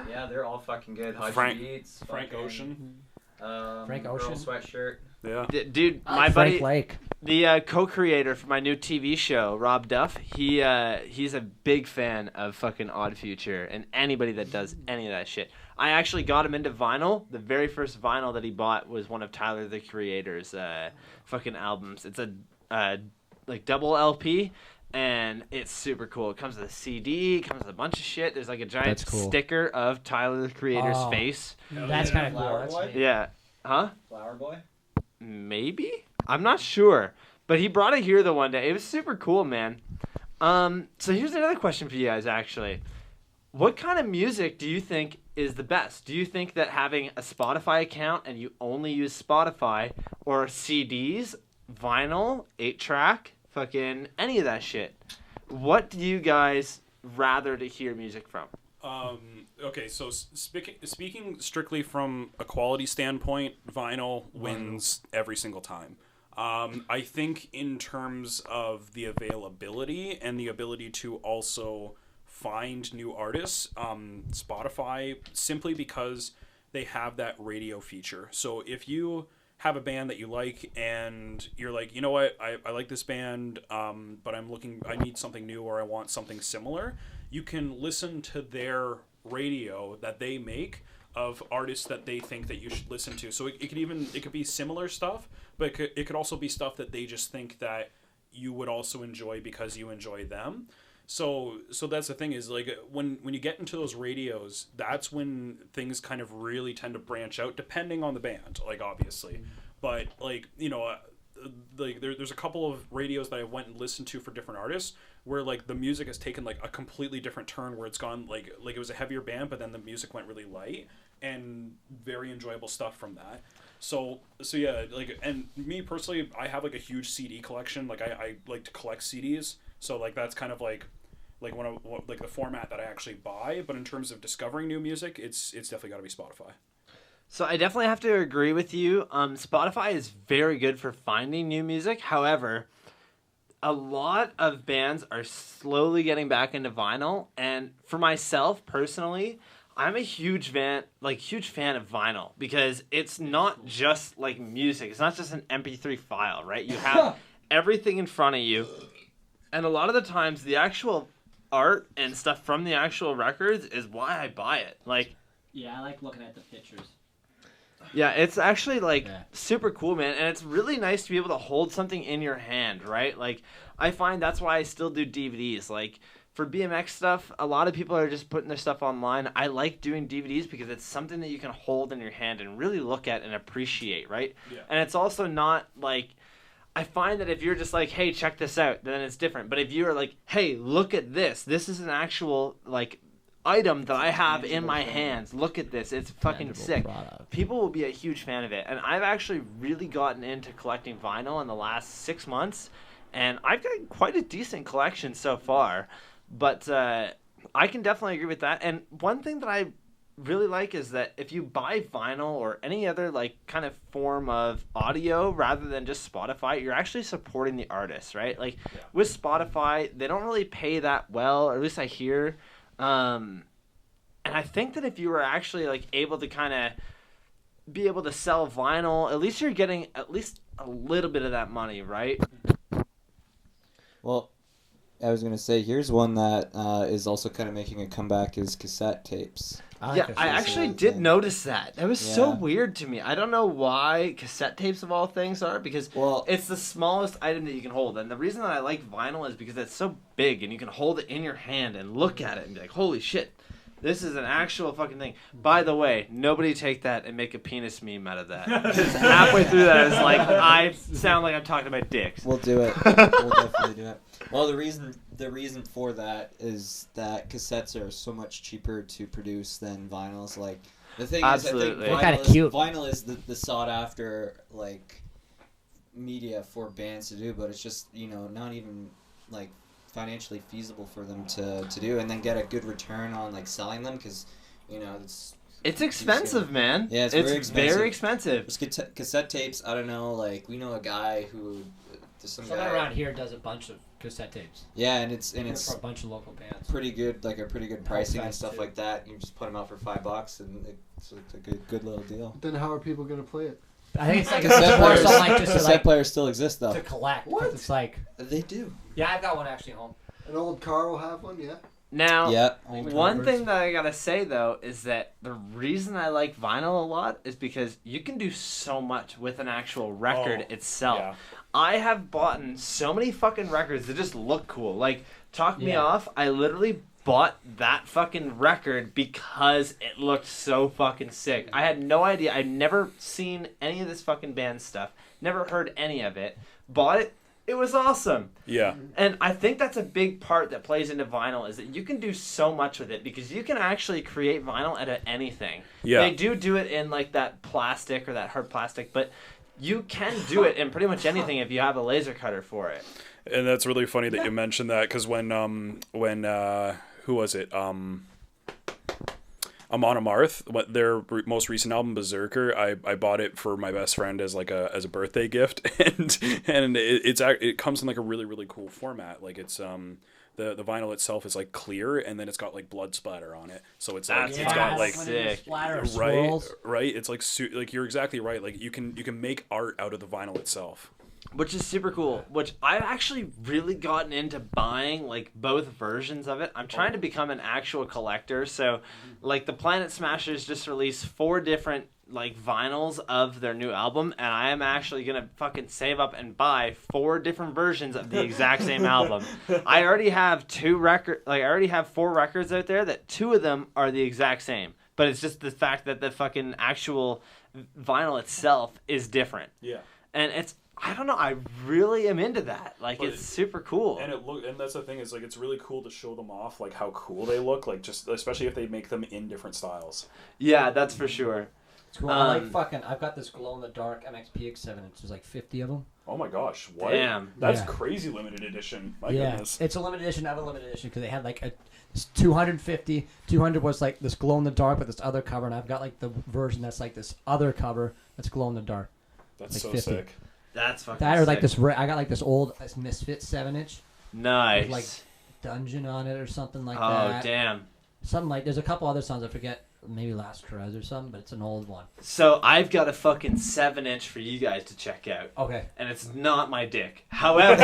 Yeah, they're all fucking good. Hot Frank- Beats, Frank fucking, Ocean. Frank Girl Ocean? Sweatshirt. Yeah. Dude, I my like buddy, Frank Lake. the co-creator for my new TV show, Rob Duff, he's a big fan of fucking Odd Future and anybody that does any of that shit. I actually got him into vinyl. The very first vinyl that he bought was one of Tyler the Creator's fucking albums. It's a like double LP, and it's super cool. It comes with a CD, it comes with a bunch of shit. There's like a giant That's cool. sticker of Tyler the Creator's Oh. face. That's kind of cool. Flower That's Boy? neat. Yeah. Huh? Flower Boy. maybe? I'm not sure. But he brought it here the one day. It was super cool, man. So here's another question for you guys, actually. What kind of music do you think is the best? Do you think that having a Spotify account and you only use Spotify, or CDs, vinyl, 8-track, fucking any of that shit? What do you guys rather to hear music from? Okay, so speaking strictly from a quality standpoint, vinyl wins every single time. I think in terms of the availability and the ability to also find new artists, Spotify, simply because they have that radio feature. So if you have a band that you like and you're like, you know what, I like this band, but I need something new, or I want something similar, you can listen to their radio that they make of artists that they think that you should listen to. So it could be similar stuff, but it could also be stuff that they just think that you would also enjoy because you enjoy them. So that's the thing, is like when you get into those radios, that's when things kind of really tend to branch out, depending on the band, like, obviously. But like, you know, like there's a couple of radios that I went and listened to for different artists where like the music has taken like a completely different turn, where it's gone like it was a heavier band, but then the music went really light, and very enjoyable stuff from that. So yeah, like, and me personally, I have like a huge CD collection. Like I like to collect CDs, so like that's kind of like the format that I actually buy. But in terms of discovering new music, it's definitely got to be Spotify. So I definitely have to agree with you. Spotify is very good for finding new music. However, a lot of bands are slowly getting back into vinyl, and for myself personally, I'm a huge fan of vinyl, because it's not just like music. It's not just an MP3 file, right? You have everything in front of you, and a lot of the times the actual art and stuff from the actual records is why I buy it. Like, yeah, I like looking at the pictures. yeah, it's actually super cool, man, and it's really nice to be able to hold something in your hand, right? Like, I find that's why I still do DVDs. Like, for BMX stuff, a lot of people are just putting their stuff online. I like doing DVDs because it's something that you can hold in your hand and really look at and appreciate, right? Yeah. And it's also not like, I find that if you're just like, hey, check this out, then it's different. But if you're like, hey, look at this. This is an actual, like, item that I have in my hands. Look at this. It's fucking sick. People will be a huge fan of it. And I've actually really gotten into collecting vinyl in the last 6 months. And I've got quite a decent collection so far. But I can definitely agree with that. And one thing that I really like is that if you buy vinyl or any other like kind of form of audio rather than just Spotify, you're actually supporting the artist, right? Like with Spotify, they don't really pay that well, or at least I hear. And I think that if you were actually like able to kind of be able to sell vinyl, at least you're getting at least a little bit of that money, right? Well, I was going to say, here's one that is also kind of making a comeback, is cassette tapes. I actually did notice that. That was so weird to me. I don't know why cassette tapes of all things are, because it's the smallest item that you can hold. And the reason that I like vinyl is because it's so big and you can hold it in your hand and look at it and be like, holy shit, this is an actual fucking thing. By the way, nobody take that and make a penis meme out of that. Because halfway through that, it's like, I sound like I'm talking about dicks. We'll do it. We'll definitely do it. Well, the reason for that is that cassettes are so much cheaper to produce than vinyls. Like, the thing is, I think vinyl is the sought after like media for bands to do, but it's just, you know, not even like financially feasible for them to do and then get a good return on like selling them, because, you know, it's expensive, man. Yeah, it's very expensive. Cassette tapes, I don't know, like, we know a guy who someone around here does a bunch of cassette tapes. Yeah, and it's for a bunch of local bands. Pretty good, like a pretty good pricing and stuff like that. You just put them out for $5 and it's a good little deal. Then how are people gonna play it? I think it's like cassette players still exist though. To collect. What? It's like they do. Yeah, I've got one actually at home. An old car will have one, yeah. Now, one thing that I gotta say though is that the reason I like vinyl a lot is because you can do so much with an actual record itself. Yeah. I have bought so many fucking records that just look cool. Like, Talk Me Off, I literally bought that fucking record because it looked so fucking sick. I had no idea. I'd never seen any of this fucking band stuff. Never heard any of it. Bought it. It was awesome. Yeah. And I think that's a big part that plays into vinyl is that you can do so much with it because you can actually create vinyl out of anything. Yeah. They do it in like that plastic or that hard plastic, but you can do it in pretty much anything if you have a laser cutter for it. And that's really funny that you mentioned that because when who was it? Amon Amarth, their most recent album Berserker, I bought it for my best friend as like a birthday gift, and it comes in like a really, really cool format. Like it's the vinyl itself is like clear, and then it's got like blood splatter on it, so it's like it's got like sick. right. It's like you're exactly right. Like you can make art out of the vinyl itself. Which is super cool. Which I've actually really gotten into buying like both versions of it. I'm trying to become an actual collector. So, like the Planet Smashers just released 4 different like vinyls of their new album, and I am actually gonna fucking save up and buy 4 different versions of the exact same album. I already have 4 records out there that 2 of them are the exact same. But it's just the fact that the fucking actual vinyl itself is different. Yeah. And I don't know. I really am into that. Like, it's super cool. And and that's the thing is like it's really cool to show them off like how cool they look. Like just especially if they make them in different styles. Yeah, that's for sure. It's cool. I like fucking. I've got this glow in the dark MXPX7. There's like 50 of them. Oh my gosh! What? Damn. That's crazy limited edition. My goodness. It's a limited edition, not a limited edition, because they had like it's 250. 200 was like this glow in the dark with this other cover, and I've got like the version that's like this other cover that's glow in the dark. That's like so 50. sick. That's fucking that or like sick. this. I got like this old Misfit 7-inch. Nice. With like Dungeon on it or something like oh, that. damn. Something like there's a couple other songs I forget. Maybe Last Caress or something, but it's an old one. So I've got a fucking 7-inch for you guys to check out. Okay. And it's not my dick. However,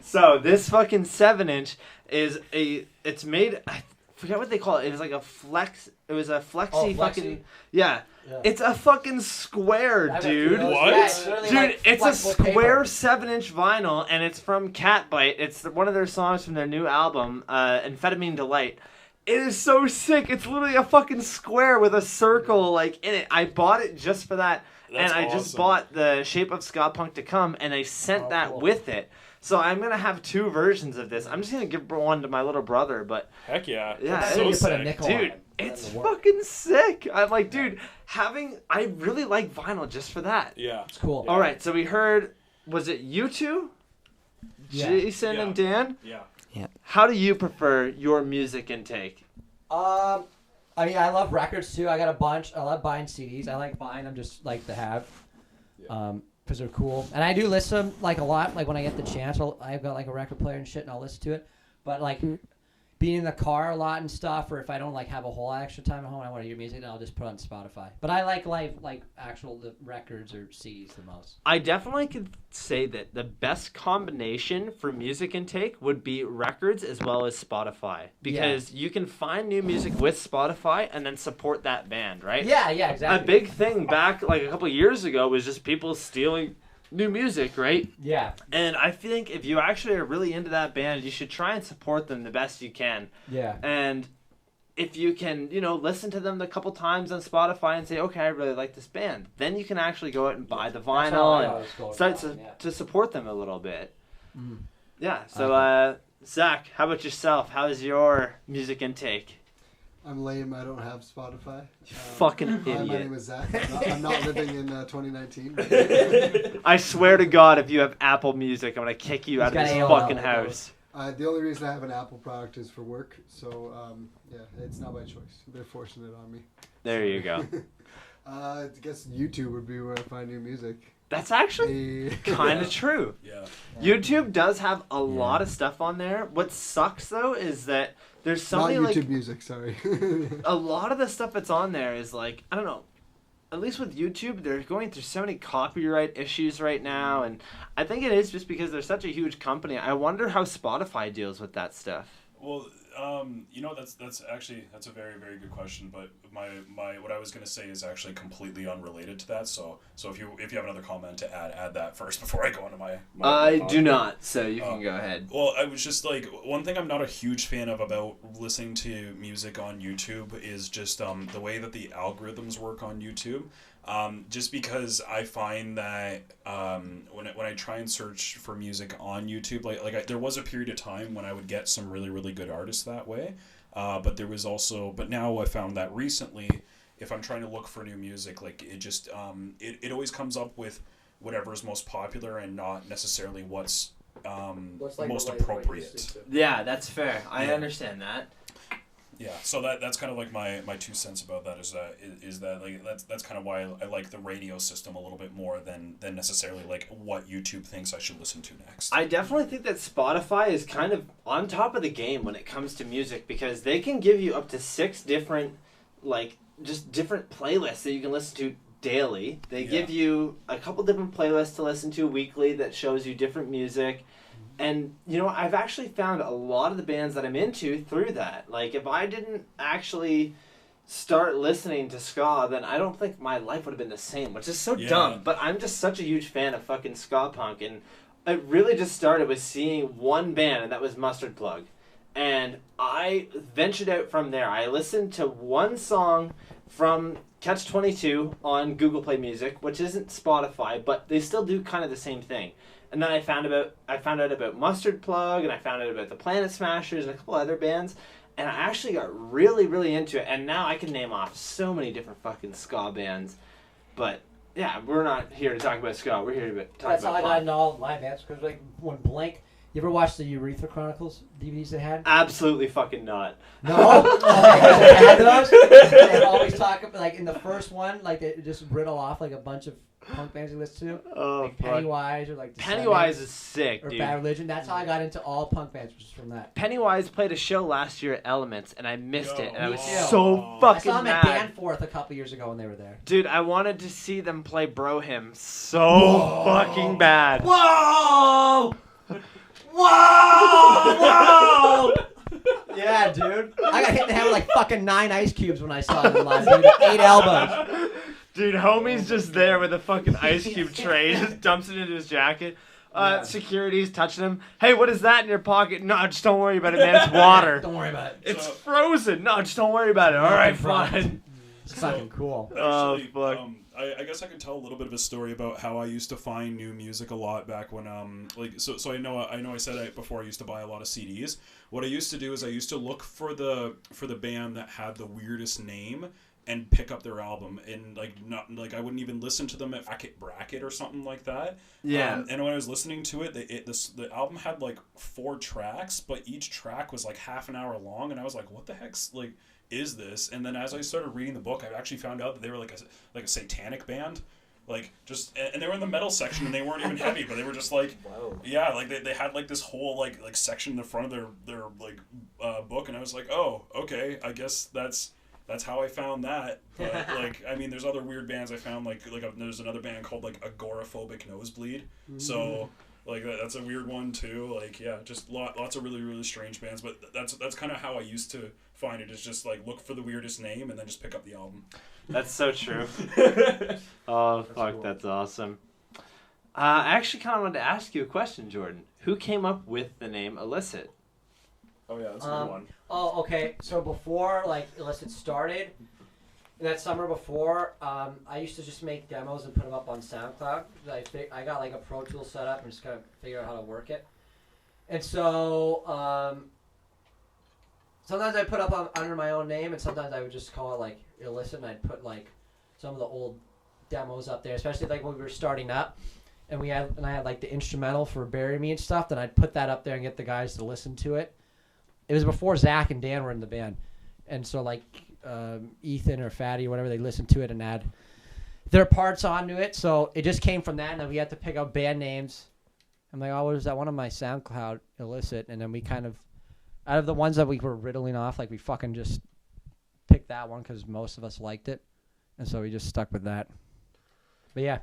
so this fucking 7-inch is it's made, I forget what they call it. It was like a flexi fucking, yeah. It's a fucking square, dude. What? Yeah, Dude, like it's a square flexible 7-inch vinyl, and it's from Catbite. It's one of their songs from their new album, Amphetamine Delight. It is so sick. It's literally a fucking square with a circle like in it. I bought it just for that. That's and I just awesome. bought the Shape of Ska Punk to Come, and they sent that with it. So I'm going to have 2 versions of this. I'm just going to give one to my little brother, but Heck yeah. Yeah, That's it so you put a sick. nickel dude, on it. it's That'll work. fucking sick. I'm like, dude, I really like vinyl just for that. Yeah. It's cool. All right, so we heard, was it you two? Yeah. Jason Yeah. and Dan? Yeah. How do you prefer your music intake? I mean, I love records too. I got a bunch. I love buying CDs. I like buying them just like to have, because they're cool. And I do listen like a lot. Like when I get the chance, I've got like a record player and shit, and I'll listen to it. But like being in the car a lot and stuff, or if I don't like have a whole extra time at home and I want to hear music, then I'll just put it on Spotify. But I like actual the records or CDs the most. I definitely could say that the best combination for music intake would be records as well as Spotify. Because you can find new music with Spotify and then support that band, right? Yeah, exactly. A big thing back like a couple years ago was just people stealing new music, right? Yeah. And I think if you actually are really into that band, you should try and support them the best you can. Yeah. And if you can, listen to them a couple times on Spotify and say, okay, I really like this band, then you can actually go out and buy the vinyl and start to support them a little bit. Mm. Yeah, so Zach, how about yourself? How's your music intake? I'm lame. I don't have Spotify. You fucking Hi, idiot. my name is Zach. I'm not living in 2019. I swear to God, if you have Apple Music, I'm going to kick you out of got this AOL. fucking house. The only reason I have an Apple product is for work, so it's not my choice. They're forcing it on me. There you go. I guess YouTube would be where I find new music. That's actually kind of true. Yeah. YouTube does have a lot of stuff on there. What sucks, though, is that there's so Not many, YouTube music, sorry. a lot of the stuff that's on there is like, I don't know, at least with YouTube, they're going through so many copyright issues right now, and I think it is just because they're such a huge company. I wonder how Spotify deals with that stuff. Well, That's actually a very very good question. But my what I was gonna say is actually completely unrelated to that. So if you have another comment to add that first before I go into my I do not, so you can go ahead. Well, I was just like, one thing I'm not a huge fan of about listening to music on YouTube is just the way that the algorithms work on YouTube. Just because I find that when I try and search for music on YouTube, there was a period of time when I would get some really really good artists that way, but now I found that recently, if I'm trying to look for new music, like it just it always comes up with whatever is most popular and not necessarily what's like most the right appropriate. Yeah, that's fair. I understand that. Yeah, so that's kind of like my 2 cents about that is that like that's kind of why I like the radio system a little bit more than necessarily like what YouTube thinks I should listen to next. I definitely think that Spotify is kind of on top of the game when it comes to music, because they can give you up to 6 different, like, just different playlists that you can listen to daily. They give you a couple different playlists to listen to weekly that shows you different music. And, you know, I've actually found a lot of the bands that I'm into through that. Like, if I didn't actually start listening to ska, then I don't think my life would have been the same, which is so dumb. But I'm just such a huge fan of fucking ska punk. And it really just started with seeing one band, and that was Mustard Plug. And I ventured out from there. I listened to one song from Catch-22 on Google Play Music, which isn't Spotify, but they still do kind of the same thing. And then I found out about Mustard Plug, and I found out about the Planet Smashers and a couple other bands, and I actually got really, really into it. And now I can name off so many different fucking ska bands. But yeah, we're not here to talk about ska. We're here to talk about That's how I got punk. into all my bands, because like when Blink. You ever watched the Urethra Chronicles DVDs they had? Absolutely fucking not. No? They had those? They always talk about, like, in the first one, like, they just riddle off, like, a bunch of punk bands you listen to. Oh, like fuck. Pennywise or, like, Pennywise is sick, or dude. Bad Religion. That's how I got into all punk bands, was from that. Pennywise played a show last year at Elements, and I missed it, and I was Yeah. so I fucking saw them mad. at Danforth a couple years ago when they were there. Dude, I wanted to see them play Bro Hymn so fucking bad. Whoa! Whoa! Yeah, dude. I got hit in the head with like fucking 9 ice cubes when I saw them live, dude. 8 elbows. Dude, homie's just there with a fucking ice cube tray. He just dumps it into his jacket. Security's touching him. Hey, what is that in your pocket? No, just don't worry about it, man. It's water. Don't worry about it. It's frozen. No, just don't worry about it. All right, fine. It's fucking cool. Actually, fuck. I guess I could tell a little bit of a story about how I used to find new music a lot back when so I know I said it before. I used to buy a lot of CDs. What I used to do is I used to look for the band that had the weirdest name and pick up their album, and I wouldn't even listen to them at Bracket or something like that. Yeah. And when I was listening to it, the album had like 4 tracks, but each track was like half an hour long, and I was like, what the heck's like is this? And then as I started reading the book, I actually found out that they were like a satanic band, like just, and they were in the metal section, and they weren't even heavy, but they were just like, yeah, like they had like this whole like section in the front of their like book, and I was like, oh, okay, I guess that's how I found that. But like, I mean, there's other weird bands I found, there's another band called like Agoraphobic Nosebleed. So like that's a weird one too. Like, yeah, just lots of really really strange bands. But that's kind of how I used to find it, is just like look for the weirdest name and then just pick up the album. That's so true. Oh, fuck, cool. That's awesome. I actually kind of wanted to ask you a question, Jordan. Who came up with the name Illicit? Oh yeah, that's a good one. Oh, okay. So before like Illicit started, that summer before, I used to just make demos and put them up on SoundCloud. I got like a Pro Tool set up and just kind of figure out how to work it. And so sometimes I put up under my own name, and sometimes I would just call it like Illicit, and I'd put like some of the old demos up there, especially like when we were starting up, and I had like the instrumental for Bury Me and stuff. Then I'd put that up there and get the guys to listen to it. It was before Zach and Dan were in the band, and so like Ethan or Fatty or whatever, they listened to it and add their parts onto it. So it just came from that, and then we had to pick out band names. I'm like, oh, what was that one on my SoundCloud, Illicit? And then we kind of, out of the ones that we were riddling off, like we fucking just picked that one because most of us liked it, and so we just stuck with that. But yeah,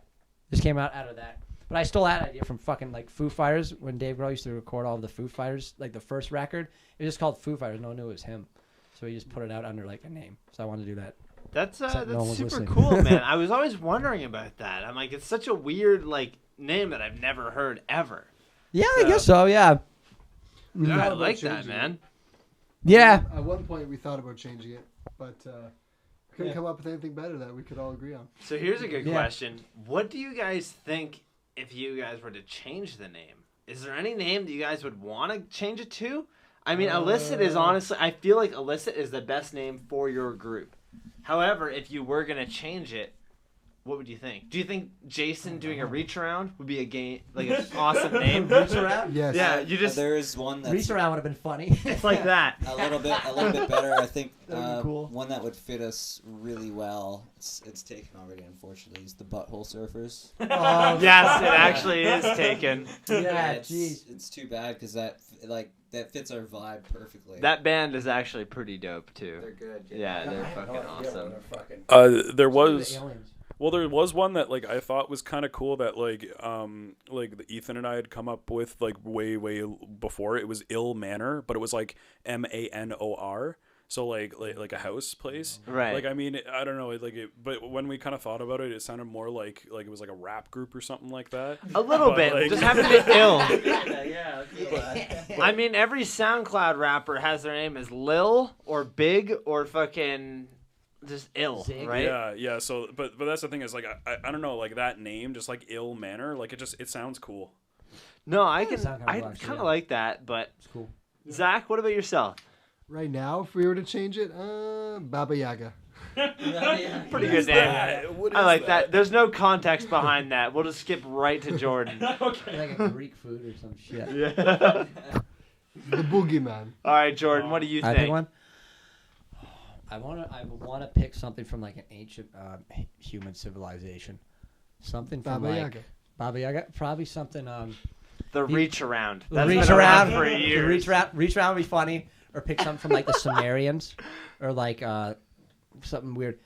just came out of that. But I stole that idea from fucking like Foo Fighters when Dave Grohl used to record all of the Foo Fighters, like the first record. It was just called Foo Fighters. No one knew it was him, so he just put it out under like a name. So I wanted to do that. That's no one was super listening. cool, man. I was always wondering about that. I'm like, it's such a weird like name that I've never heard ever. Yeah, I guess so. Yeah. Yeah, I thought about like that, changing man. Yeah. At one point, we thought about changing it, but couldn't come up with anything better that we could all agree on. So here's a good Yeah. question. What do you guys think if you guys were to change the name? Is there any name that you guys would want to change it to? I mean, Illicit is honestly, I feel like Illicit is the best name for your group. However, if you were going to change it, what would you think? Do you think Jason doing a reach around would be a game, like an awesome name? Reach around. Yes. Yeah, you just, There is one that's Reach around would have been funny. it's like that. a little bit better. I think That'd be cool. one that would fit us really well. It's taken already, unfortunately. Is the Butthole Surfers. Oh, Yes, it actually is taken. Yeah, it's, jeez. it's too bad because that fits our vibe perfectly. That band is actually pretty dope, too. They're good. Yeah, they're fucking awesome. There was. Aliens. Well, there was one that like I thought was kind of cool that like Ethan and I had come up with like way before. It was Ill Manor, but it was like Manor, so like a house place. Right. Like I mean I don't know but when we kind of thought about it, it sounded more like it was like a rap group or something like that. A little But, bit. like- Just have to be ill. Yeah. I mean, every SoundCloud rapper has their name as Lil or Big or fucking just ill, Zig. right? Yeah. So, but that's the thing is like I don't know, like that name, just like Ill Manor, like it sounds cool. No, I sound kinda I cool, actually, kind of yeah. like that, but It's cool. Zach, what about yourself? Right now, if we were to change it, Baba Yaga. Pretty good name. What I is like that. There's no context behind that. We'll just skip right to Jordan. Like a Greek food or some shit. Yeah. The Boogeyman. All right, Jordan, what do you I think? pick one. I wanna pick something from like an ancient human civilization. Something from Baba like Yaga. Baba Yaga. Probably something. The reach around. The That's reach been around for the years. reach around would be funny. Or pick something from like the Sumerians, or like something weird,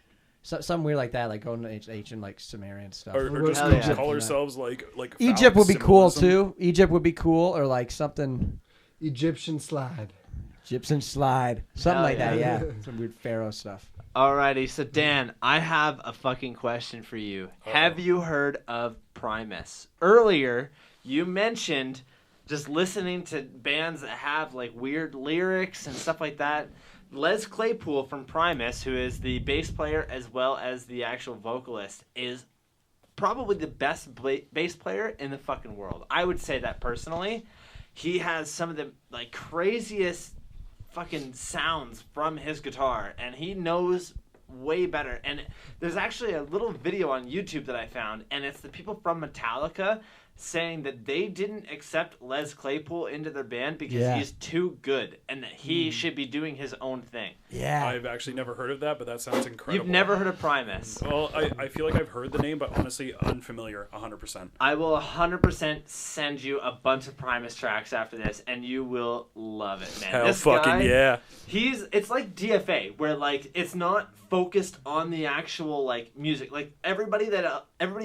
something weird like that, like going to ancient like Sumerian stuff. Or just Hell yeah. call ourselves like Egypt would be phallic cool symbolism. too. Egypt would be cool, or like something Egyptian slide. Egyptian slide, something Hell like that. yeah. Yeah, some weird pharaoh stuff. Alrighty, so Dan, I have a fucking question for you. Have you heard of Primus? Earlier, you mentioned just listening to bands that have like weird lyrics and stuff like that. Les Claypool from Primus, who is the bass player as well as the actual vocalist, is probably the best bass player in the fucking world. I would say that personally. He has some of the like craziest fucking sounds from his guitar, and he knows way better. And there's actually a little video on YouTube that I found, and it's the people from Metallica saying that they didn't accept Les Claypool into their band because Yeah. he's too good and that he should be doing his own thing. Yeah, I've actually never heard of that, but that sounds incredible. You've never heard of Primus? Well, I feel like I've heard the name, but honestly, unfamiliar, 100%. I will 100% send you a bunch of Primus tracks after this, and you will love it, man. Hell This fucking guy, yeah. it's like DFA, where like it's not focused on the actual like music. Like everybody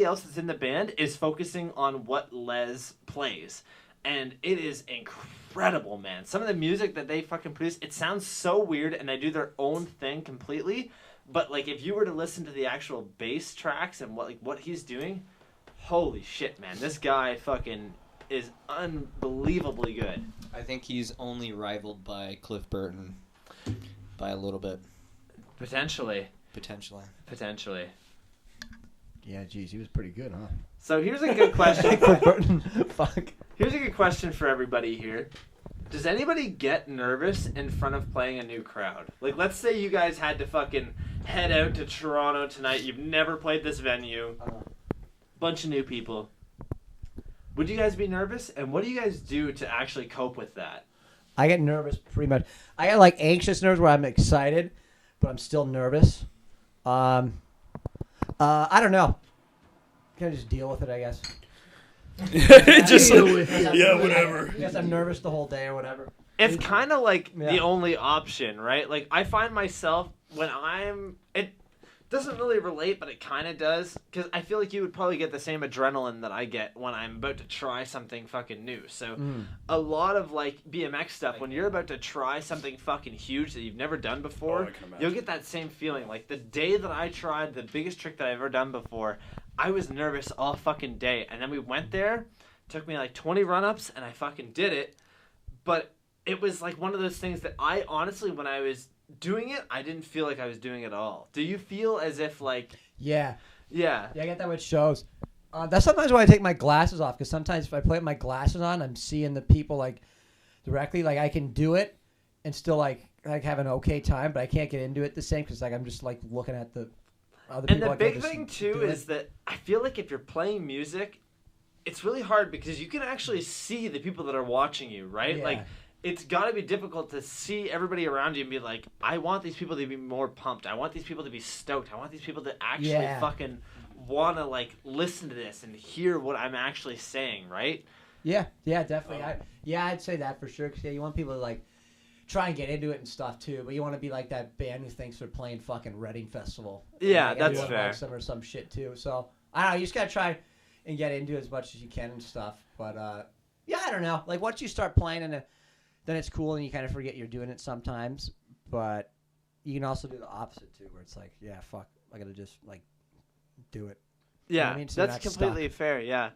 else that's in the band is focusing on what Les plays, and it is incredible, man. Some of the music that they fucking produce, it sounds so weird, and they do their own thing completely. But like if you were to listen to the actual bass tracks and what he's doing, holy shit, man, this guy fucking is unbelievably good. I think he's only rivaled by Cliff Burton by a little bit, Potentially. potentially. yeah. Geez, he was pretty good, huh? So here's a good question. Fuck. Here's a good question for everybody here. Does anybody get nervous in front of playing a new crowd? Like, let's say you guys had to fucking head out to Toronto tonight. You've never played this venue. Bunch of new people. Would you guys be nervous? And what do you guys do to actually cope with that? I get nervous pretty much. I get like anxious nerves where I'm excited, but I'm still nervous. I don't know. Can I just deal with it, I guess? Just Deal with it. yeah, whatever. I guess I'm nervous the whole day or whatever. It's kind of like Yeah. the only option, right? Like, I find myself when doesn't really relate, but it kind of does, because I feel like you would probably get the same adrenaline that I get when I'm about to try something fucking new. So a lot of like BMX stuff, when you're about to try something fucking huge that you've never done before, you'll get that same feeling. Like the day that I tried the biggest trick that I've ever done before, I was nervous all fucking day, and then we went there, took me like 20 run-ups, and I fucking did it. But it was like one of those things that I honestly, when I was doing it, I didn't feel like I was doing it at all. Do you feel as if like... Yeah, Yeah. I get that with shows. That's sometimes why I take my glasses off, because sometimes if I put my glasses on, I'm seeing the people like directly. Like I can do it and still like have an okay time, but I can't get into it the same because like I'm just like looking at the other And people. the big thing too is that I feel like if you're playing music, it's really hard because you can actually see the people that are watching you, right? Yeah. Like it's got to be difficult to see everybody around you and be like, I want these people to be more pumped. I want these people to be stoked. I want these people to actually fucking want to like listen to this and hear what I'm actually saying, right? Yeah, definitely. I'd say that for sure. Cause you want people to like try and get into it and stuff too, but you want to be like that band who thinks they're playing fucking Reading Festival. Yeah, like, that's fair. Likes them or some shit too. So I don't know. You just gotta try and get into it as much as you can and stuff. But yeah, I don't know. Like once you start playing and then it's cool and you kind of forget you're doing it sometimes. But you can also do the opposite too, where it's like, yeah, fuck, I gotta just like do it. Yeah, You know what I mean? So you're that's not completely stuck. fair. Yeah.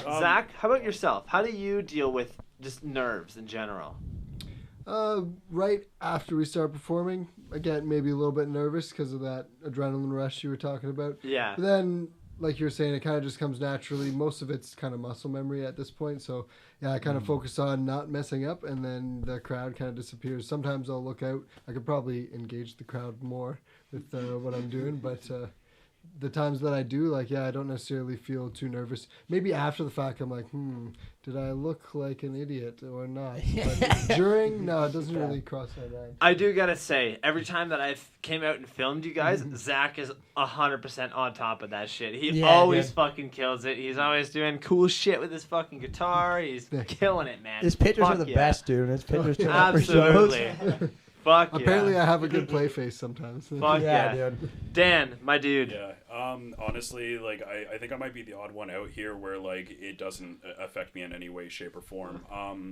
Zach, how about yourself? How do you deal with just nerves in general? Right after we start performing, again, maybe a little bit nervous because of that adrenaline rush you were talking about. Yeah. But then, like you were saying, it kind of just comes naturally. Most of it's kind of muscle memory at this point. So, yeah, I kind of focus on not messing up, and then the crowd kind of disappears. Sometimes I'll look out. I could probably engage the crowd more with what I'm doing, but the times that I do, like, yeah, I don't necessarily feel too nervous. Maybe after the fact, I'm like, did I look like an idiot or not? But during, no, it doesn't really cross my mind. I do gotta say, every time that I've came out and filmed you guys, Zach is 100% on top of that shit. He always fucking kills it. He's always doing cool shit with his fucking guitar. He's killing it, man. His pictures Fuck are the yeah. best, dude. His pictures turn out for shows. Absolutely. Fuck yeah. Apparently, I have a good play face sometimes. Fuck yeah. Dude. Dan, my dude. Yeah. Honestly, like I think I might be the odd one out here where like it doesn't affect me in any way, shape, or form.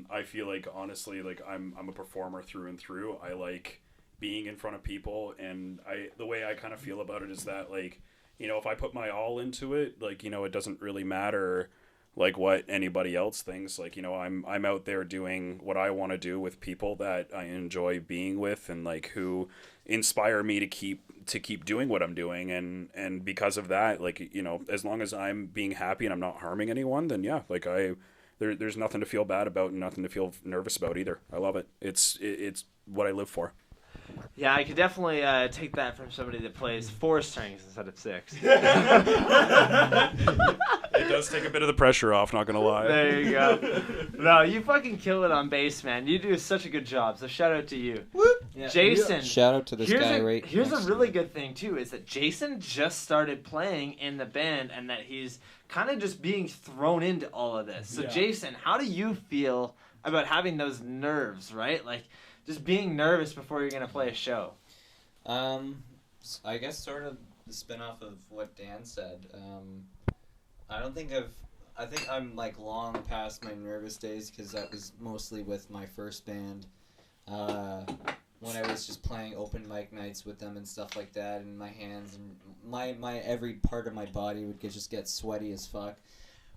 I feel like honestly, like I'm a performer through and through. I like being in front of people, and the way I kind of feel about it is that like, you know, if I put my all into it, like, you know, it doesn't really matter like what anybody else thinks. Like, you know, I'm out there doing what I want to do with people that I enjoy being with and like who inspire me to keep doing what I'm doing, and because of that, like, you know, as long as I'm being happy and I'm not harming anyone, then yeah, like there's nothing to feel bad about and nothing to feel nervous about either. I love it. It's what I live for. Yeah, I could definitely take that from somebody that plays 4 strings instead of 6. It does take a bit of the pressure off, not gonna lie. There you go. No, you fucking kill it on bass, man. You do such a good job, so shout out to you. Yeah. Jason. Shout out to this guy right Here's a next really to me. good thing, too, is that Jason just started playing in the band and that he's kind of just being thrown into all of this. So, Yeah. Jason, how do you feel about having those nerves, right? Like, just being nervous before you're going to play a show. I guess sort of the spin-off of what Dan said. I think I'm like long past my nervous days because that was mostly with my first band. When I was just playing open mic nights with them and stuff like that, and my hands and my every part of my body would just get sweaty as fuck.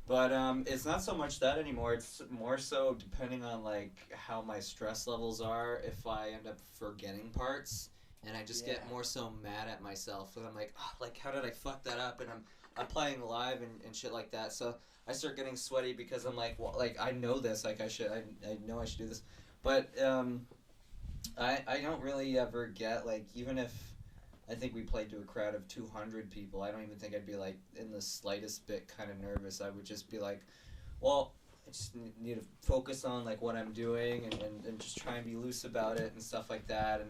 But it's not so much that anymore. It's more so depending on like how my stress levels are. If I end up forgetting parts, and I just get more so mad at myself, and I'm like, oh, like how did I fuck that up? And I'm playing live and shit like that. So I start getting sweaty because I'm like, well, like I know this, like I know I should do this, but I don't really ever get like, even if I think we played to a crowd of 200 people, I don't even think I'd be like in the slightest bit kind of nervous. I would just be like, well, I just need to focus on like what I'm doing and just try and be loose about it and stuff like that,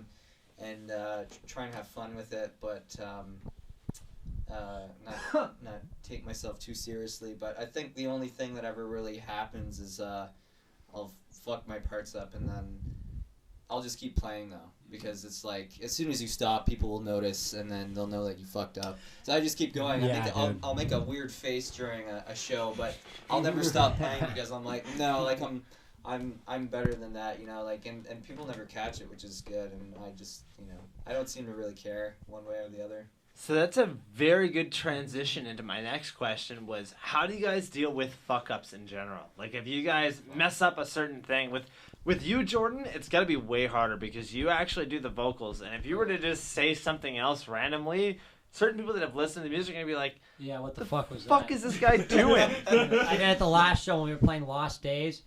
and try and have fun with it, but not take myself too seriously. But I think the only thing that ever really happens is I'll fuck my parts up and then I'll just keep playing though. because it's like as soon as you stop, people will notice, and then they'll know that you fucked up. So I just keep going. Yeah, I'll make a weird face during a show, but I'll never stop playing because I'm like, no, like I'm better than that, you know, like, and people never catch it, which is good, and I just, you know, I don't seem to really care one way or the other. So that's a very good transition into my next question was, how do you guys deal with fuck-ups in general? Like, if you guys mess up a certain thing, with you, Jordan, it's got to be way harder because you actually do the vocals, and if you were to just say something else randomly, certain people that have listened to the music are going to be like, yeah, what the fuck was that? fuck is this guy doing? I did at the last show when we were playing Lost Days.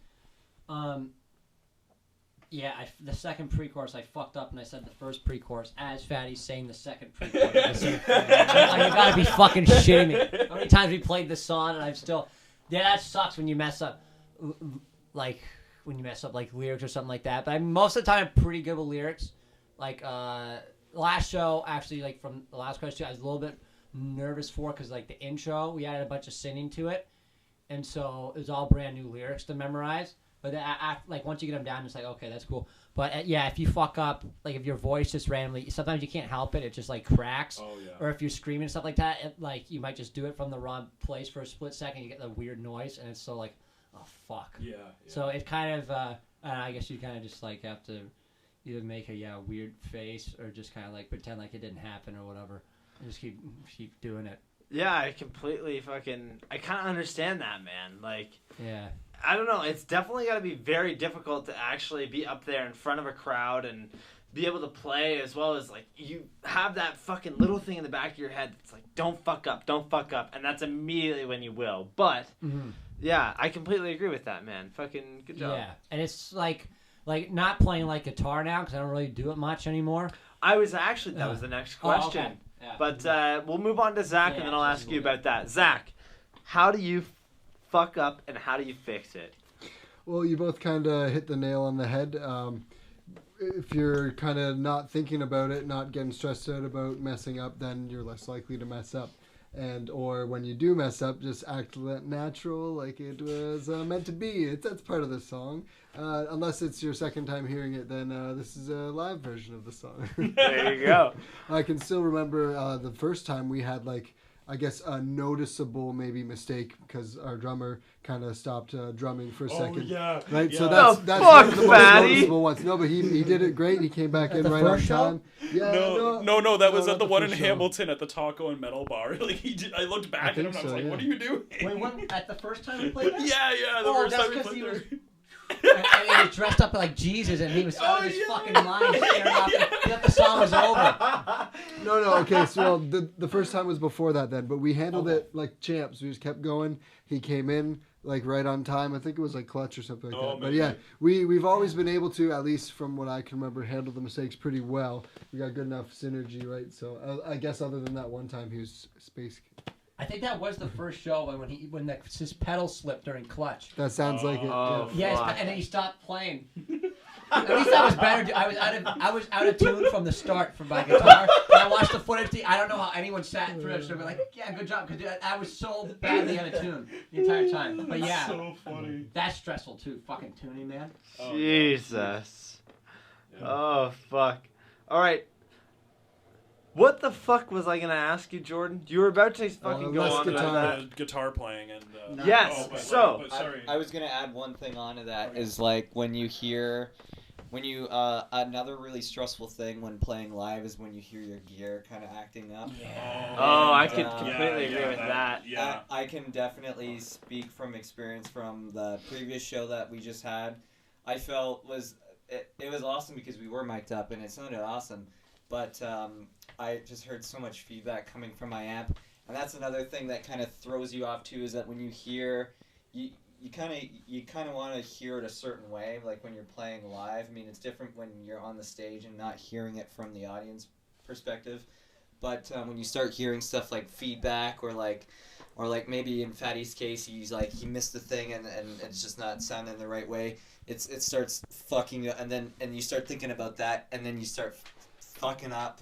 Yeah, the second pre-chorus I fucked up and I said the first pre-chorus as Fatty's saying the second pre-chorus. You gotta be fucking shitting me. How many times we played this song and I'm still... Yeah, that sucks when you mess up, like lyrics or something like that. But most of the time I'm pretty good with lyrics. Like, last show, actually, like from the last question, I was a little bit nervous for because like the intro, we added a bunch of singing to it. And so it was all brand new lyrics to memorize. But like once you get them down, it's like, okay, that's cool. But yeah, if you fuck up, like if your voice just randomly, sometimes you can't help it. It just like cracks. Oh, yeah. Or if you're screaming and stuff like that, like you might just do it from the wrong place for a split second. You get the weird noise, and it's so like, oh fuck. Yeah. So it kind of, I guess you kind of just like have to either make a weird face or just kind of like pretend like it didn't happen or whatever, and just keep doing it. Yeah, I completely I kind of understand that, man. Like, yeah. I don't know. It's definitely got to be very difficult to actually be up there in front of a crowd and be able to play, as well as like you have that fucking little thing in the back of your head that's like, don't fuck up, and that's immediately when you will. But yeah, I completely agree with that, man. Fucking good job. Yeah, and it's like not playing like guitar now because I don't really do it much anymore. I was actually that was the next question, okay. Yeah. But we'll move on to Zach, and then I'll ask you about that. Zach, how do you fuck up and how do you fix it? Well, you both kind of hit the nail on the head. If you're kind of not thinking about it, not getting stressed out about messing up, then you're less likely to mess up. Or when you do mess up, just act natural, like it was meant to be. That's part of the song. Unless it's your second time hearing it, then this is a live version of the song. There you go. I can still remember the first time we had I guess a noticeable maybe mistake because our drummer kind of stopped drumming for a second. Yeah. Right? Yeah. So that's fuck, one of the most Fatty? noticeable ones. No, but he did it great. He came back in right on time. Yeah, No, that was not at the one in first show. Hamilton at the Taco and Metal Bar. Like I looked back at him and I was like, yeah. what are you doing? Wait, what? At the first time we played that? Yeah, the first time we played there. And he was dressed up like Jesus, and he was out of his fucking mind staring off. He thought the song was over. No, okay, so the first time was before that then, but we handled it like champs. We just kept going. He came in like right on time. I think it was like clutch or something like that. But maybe. yeah, we've always been able to, at least from what I can remember, handle the mistakes pretty well. We got good enough synergy, right? So I guess other than that one time, he was space. I think that was the first show when his pedal slipped during clutch. That sounds like it. Oh, Yeah. Yes, and then he stopped playing. At least that was better. I was out of tune from the start for my guitar. And I watched the footage. I don't know how anyone sat through it. So I'd be like, yeah, good job, because I was so badly out of tune the entire time. But yeah, So funny. that's stressful too. Fucking tuning, man. Jesus. Yeah. Oh, fuck. All right. What the fuck was I going to ask you, Jordan? You were about to fucking go less on guitar. about that. Guitar playing and. Yes, so- sorry. I was gonna add one thing onto that is like when you another really stressful thing when playing live is when you hear your gear kind of acting up. Oh, I could Yeah, completely agree with that. Yeah. I can definitely speak from experience from the previous show that we just had. I felt it was awesome because we were mic'd up and it sounded awesome, but I just heard so much feedback coming from my amp, and that's another thing that kind of throws you off too. Is that when you hear you kind of want to hear it a certain way, like when you're playing live. I mean, it's different when you're on the stage and not hearing it from the audience perspective. But when you start hearing stuff like feedback or like maybe in Fatty's case, he missed the thing and it's just not sounding the right way. It starts fucking you, and you start thinking about that, and then you start fucking up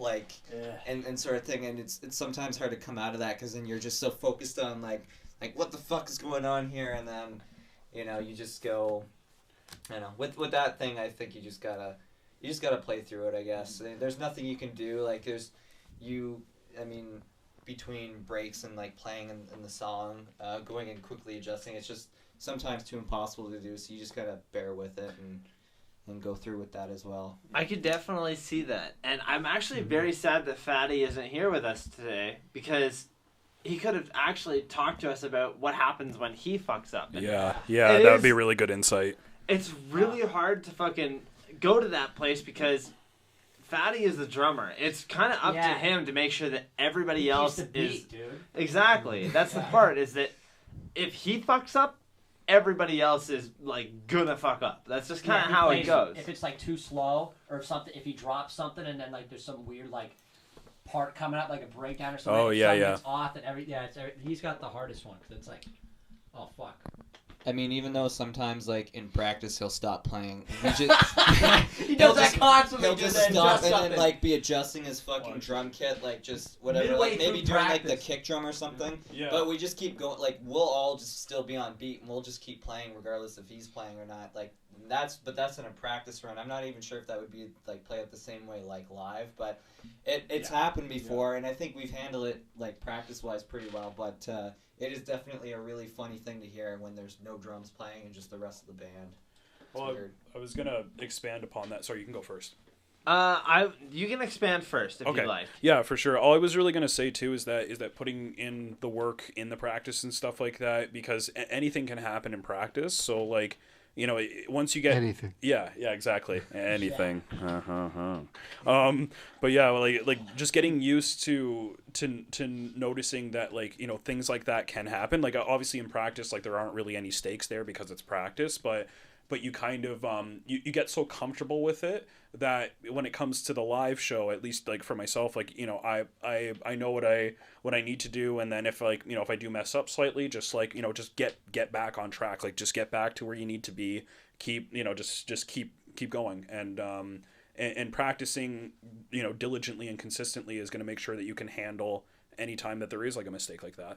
and sort of thing, and it's sometimes hard to come out of that because then you're just so focused on like what the fuck is going on here, and then you just go, with that thing. I think you just gotta you just gotta play through it, I guess. There's nothing you can do. Like between breaks and like playing in the song, going and quickly adjusting, it's just sometimes too impossible to do. So you just gotta bear with it and go through with that as well. I could definitely see that, and I'm actually very sad that Fatty isn't here with us today because he could have actually talked to us about what happens when he fucks up. Yeah, that would be really good insight. It's really hard to fucking go to that place because Fatty is the drummer. It's kind of up to him to make sure that everybody else is... dude. Exactly. That's the part, is that if he fucks up, everybody else is, like, gonna fuck up. That's just kind of how it goes. If it's, like, too slow or something, if he drops something and then, like, there's some weird, like, part coming up, like a breakdown or something. It's off and he's got the hardest one because it's like, oh, fuck. I mean, even though sometimes, like, in practice, he'll stop playing. He does that constantly. He'll just stop and then, like, be adjusting his fucking drum kit, like, just whatever. Midway like, maybe through doing, practice. like, the kick drum or something. Yeah. But we just keep going. Like, we'll all just still be on beat, and we'll just keep playing regardless if he's playing or not. Like, that's in a practice run. I'm not even sure if that would be, like, play it the same way, like, live. But it's happened before, and I think we've handled it, like, practice-wise pretty well. But it is definitely a really funny thing to hear when there's no drums playing and just the rest of the band. Well, I was gonna expand upon that. Sorry, you can go first. You can expand first if you like. Yeah, for sure. All I was really gonna say too is that putting in the work in the practice and stuff like that, because anything can happen in practice. So like, you know, once you get anything. Yeah, exactly. Anything. But yeah, like just getting used to noticing that, like, you know, things like that can happen. Like, obviously in practice, like, there aren't really any stakes there because it's practice, but you kind of you get so comfortable with it that when it comes to the live show, at least like for myself, like, you know, I know what I need to do, and then if, like, you know, if I do mess up slightly, just, like, you know, just get back on track, like, just get back to where you need to be, keep, you know, just keep going, and practicing, you know, diligently and consistently is going to make sure that you can handle any time that there is, like, a mistake like that.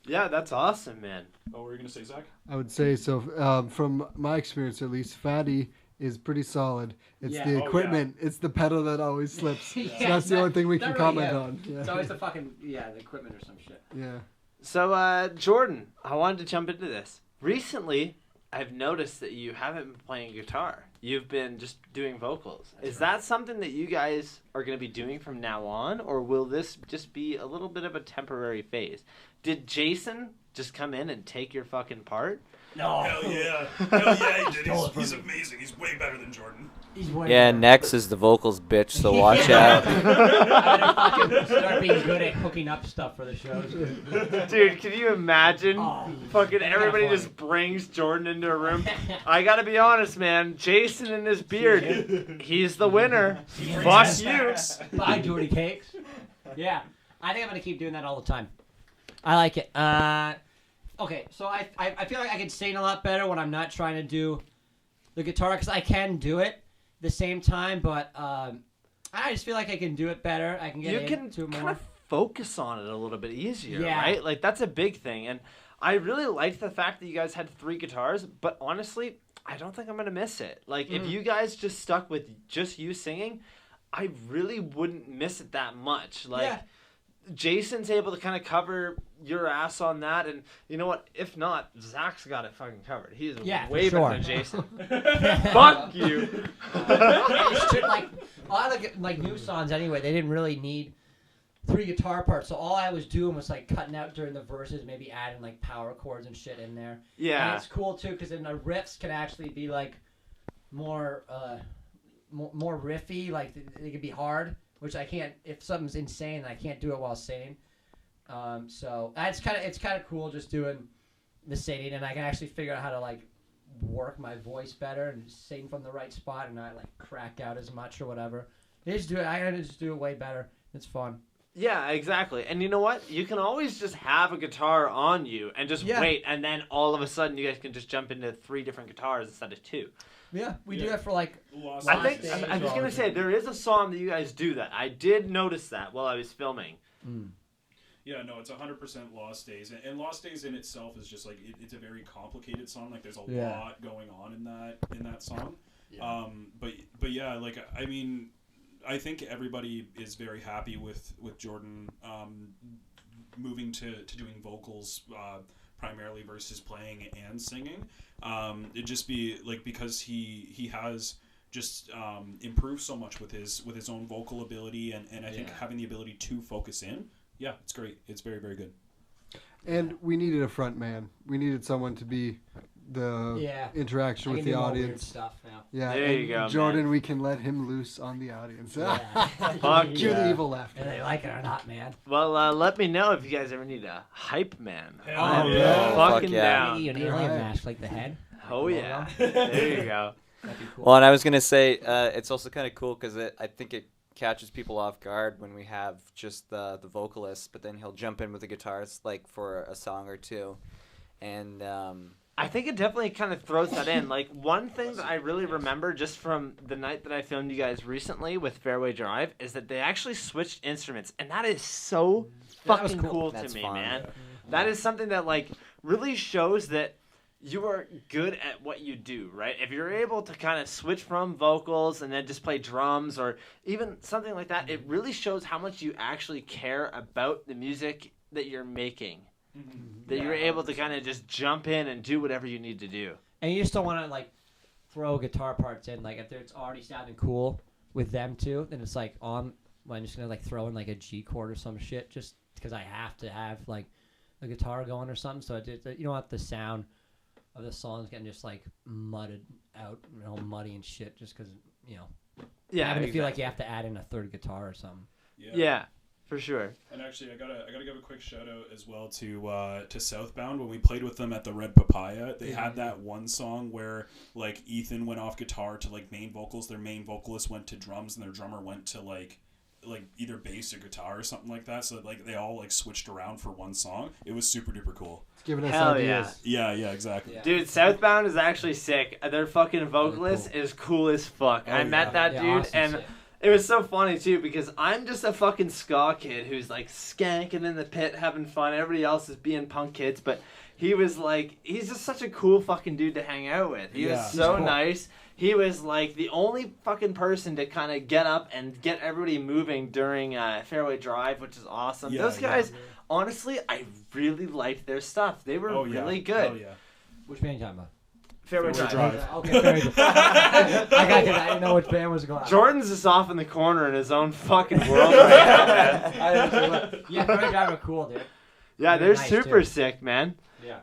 Yeah, that's awesome, man. Oh, what were you going to say, Zach? I would say so. From my experience, at least, Fatty is pretty solid. It's the equipment. It's the pedal that always slips. So that's the only thing we can comment on. Yeah. It's always the fucking the equipment or some shit. Yeah. So, Jordan, I wanted to jump into this. Recently, I've noticed that you haven't been playing guitar. You've been just doing vocals. Is that something that you guys are going to be doing from now on, or will this just be a little bit of a temporary phase? Did Jason just come in and take your fucking part? No. Hell yeah, he did. He's amazing. He's way better than Jordan. He's way Yeah, better. Nex is the vocals bitch, so watch out. I gotta fucking start being good at hooking up stuff for the shows. Dude, can you imagine? Fucking that's everybody kinda just brings Jordan into a room. I gotta be honest, man. Jason and his beard, he's the winner. Fuck you. Bye, Jordy Cakes. Yeah, I think I'm gonna keep doing that all the time. I like it. Okay, so I feel like I can sing a lot better when I'm not trying to do the guitar, because I can do it the same time, but I just feel like I can do it better. I can get into it more. Kind of focus on it a little bit easier, Yeah. right? Like, that's a big thing. And I really liked the fact that you guys had 3 guitars, but honestly, I don't think I'm going to miss it. Like, if you guys just stuck with just you singing, I really wouldn't miss it that much. Like, Jason's able to kind of cover your ass on that, and you know what? If not, Zach's got it fucking covered. He's way better than Jason. Fuck you. It's true, like a lot of like new songs anyway, they didn't really need 3 guitar parts, so all I was doing was like cutting out during the verses, maybe adding like power chords and shit in there. Yeah, and it's cool too because then the riffs can actually be like more riffy, like they can be hard. Which I can't, if something's insane, I can't do it while singing. So it's kind of cool just doing the singing, and I can actually figure out how to like work my voice better and sing from the right spot, and not like crack out as much or whatever. I gotta just do it way better. It's fun. Yeah, exactly. And you know what? You can always just have a guitar on you and just wait, and then all of a sudden you guys can just jump into 3 different guitars instead of 2. Yeah, we do that for like. I was gonna say there is a song that you guys do that. I did notice that while I was filming. Yeah, no, it's 100% Lost Days, and Lost Days in itself is just like it's a very complicated song. Like there's a lot going on in that song. But yeah, like I mean, I think everybody is very happy with Jordan moving to doing vocals primarily versus playing and singing. It'd just be like because he has just improved so much with his own vocal ability and I think having the ability to focus in. Yeah, it's great. It's very, very good. And we needed a front man. We needed someone to be the interaction with the audience. Stuff, Yeah, there you go, Jordan, man. we can let him loose on the audience. Fuck Cue the evil laughter. Whether they like it or not, man. Well, let me know if you guys ever need a hype man. Oh, yeah. Fucking Fuck yeah. down. Maybe an alien mask like the head. Oh yeah. There you go. That'd be cool. Well, and I was gonna say it's also kind of cool because I think it catches people off guard when we have just the vocalist, but then he'll jump in with the guitars like for a song or two, and I think it definitely kind of throws that in. Like, one thing that I really remember just from the night that I filmed you guys recently with Fairway Drive is that they actually switched instruments, and that is so fucking cool to That's me, fun. man. That is something that, like, really shows that you are good at what you do, right? If you're able to kind of switch from vocals and then just play drums or even something like that, it really shows how much you actually care about the music that you're making. That you're able to kind of just jump in and do whatever you need to do. And you just don't want to like throw guitar parts in. Like if it's already sounding cool with them too, then it's like I'm just gonna like throw in like a G chord or some shit just because I have to have like the guitar going or something. So you don't want the sound of the songs getting just like mudded out, muddy and shit, just because having to feel like you have to add in a third guitar or something. Yeah. For sure. And actually, I gotta give a quick shout out as well to SouthBound. When we played with them at the Red Papaya, they had that one song where like Ethan went off guitar to like main vocals, their main vocalist went to drums, and their drummer went to like either bass or guitar or something like that. So like they all like switched around for one song. It was super duper cool. It's giving us Hell ideas. Yeah, exactly. Yeah. Dude, SouthBound is actually sick. Their fucking vocalist is cool as fuck. I met that dude, awesome, and sick. it was so funny too because I'm just a fucking ska kid who's like skanking in the pit, having fun. Everybody else is being punk kids, but he was like, he's just such a cool fucking dude to hang out with. He was so nice. He was like the only fucking person to kind of get up and get everybody moving during Fairway Drive, which is awesome. Yeah, Those guys, honestly, I really liked their stuff. They were really good. Oh, yeah. Which band are you talking about? Fairway Drive. Okay, Fairway Drive. I didn't know which band was going on. Jordan's just off in the corner in his own fucking world right now, man. Yeah, Fairway Drive are cool, dude. Yeah, They're they're nice, super too. sick, man. Yeah.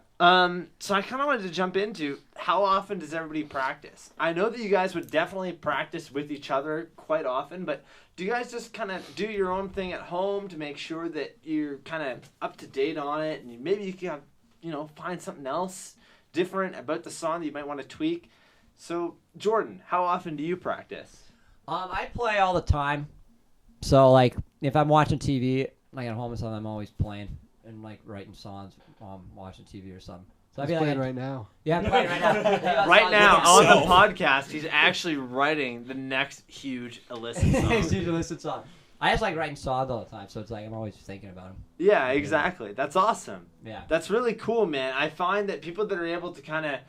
So I kind of wanted to jump into how often does everybody practice? I know that you guys would definitely practice with each other quite often, but do you guys just kind of do your own thing at home to make sure that you're kind of up to date on it, and maybe you can, find something else different about the song that you might want to tweak? So, Jordan, how often do you practice? I play all the time. So, like, if I'm watching TV, like at home or something, I'm always playing and, like, writing songs while I'm watching TV or something. So He's playing right now. Yeah, I'm playing right now. Right now, on the podcast, he's actually writing the next huge Illicit song. Huge Illicit song. I just like writing songs all the time, so it's like I'm always thinking about them. Yeah, exactly. That's awesome. Yeah. That's really cool, man. I find that people that are able to kind of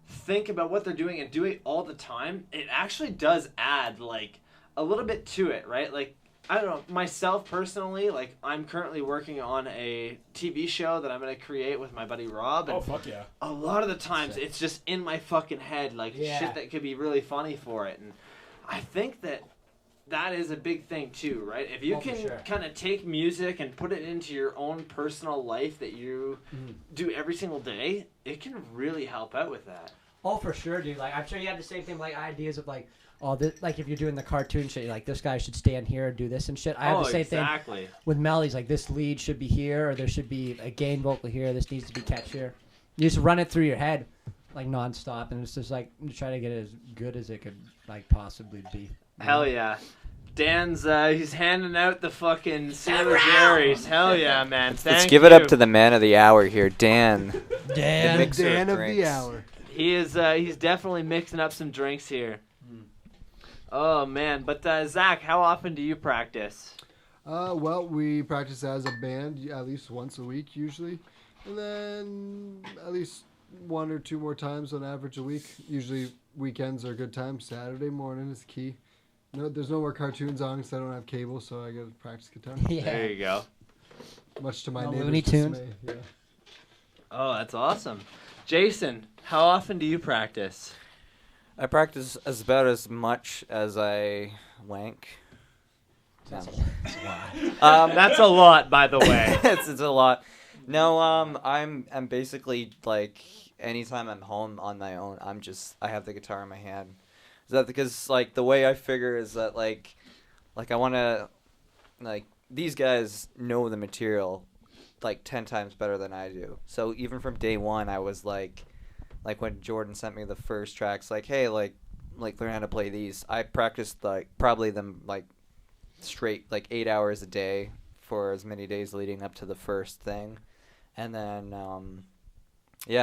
think about what they're doing and do it all the time, it actually does add, like, a little bit to it, right? Like, I don't know, myself personally, like, I'm currently working on a TV show that I'm going to create with my buddy Rob. And Oh, fuck yeah. a lot of the times, it's just in my fucking head, like, shit that could be really funny for it. And I think that is a big thing, too, right? If you can kind of take music and put it into your own personal life that you do every single day, it can really help out with that. Oh, for sure, dude. Like, I'm sure you have the same thing, like, ideas of, like, oh, this, like, if you're doing the cartoon shit, you're like, this guy should stand here and do this and shit. I have the same thing with melodies. Like, this lead should be here, or there should be a gain vocal here. This needs to be catch here. You just run it through your head, like, nonstop, and it's just, like, you try to get it as good as it could, like, possibly be. Hell yeah. Dan's, he's handing out the fucking Sailor Jerry's. Hell yeah, man. Let's give it up to the man of the hour here, Dan. Dan of the drinks. hour. He is, he's definitely mixing up some drinks here. Oh, man. But, Zach, how often do you practice? Well, we practice as a band at least once a week, usually. And then at least one or two more times on average a week. Usually weekends are a good time. Saturday morning is key. No, there's no more cartoons on because I don't have cable, so I got to practice guitar. Yeah. There you go. Much to my No neighbor's Looney Tunes. dismay. Yeah. Oh, that's awesome. Jason, how often do you practice? I practice about as much as I wank. That's No. That's a lot, by the way. it's a lot. No, I'm basically like anytime I'm home on my own, I have the guitar in my hand. Is that because like the way I figure is that like I want to like these guys know the material like 10 times better than I do. So even from day one, I was like when Jordan sent me the first tracks, like hey, like learn how to play these. I practiced like probably them like straight like 8 hours a day for as many days leading up to the first thing. And then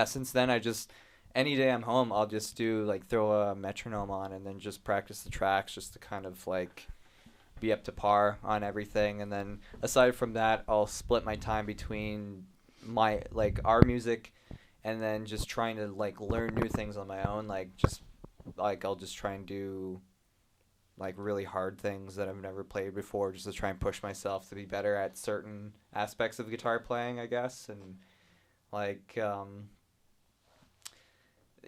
since then I just any day I'm home I'll just do like throw a metronome on and then just practice the tracks just to kind of like be up to par on everything. And then aside from that, I'll split my time between my like our music and then just trying to like learn new things on my own, like just like I'll just try and do like really hard things that I've never played before just to try and push myself to be better at certain aspects of guitar playing, I guess. And like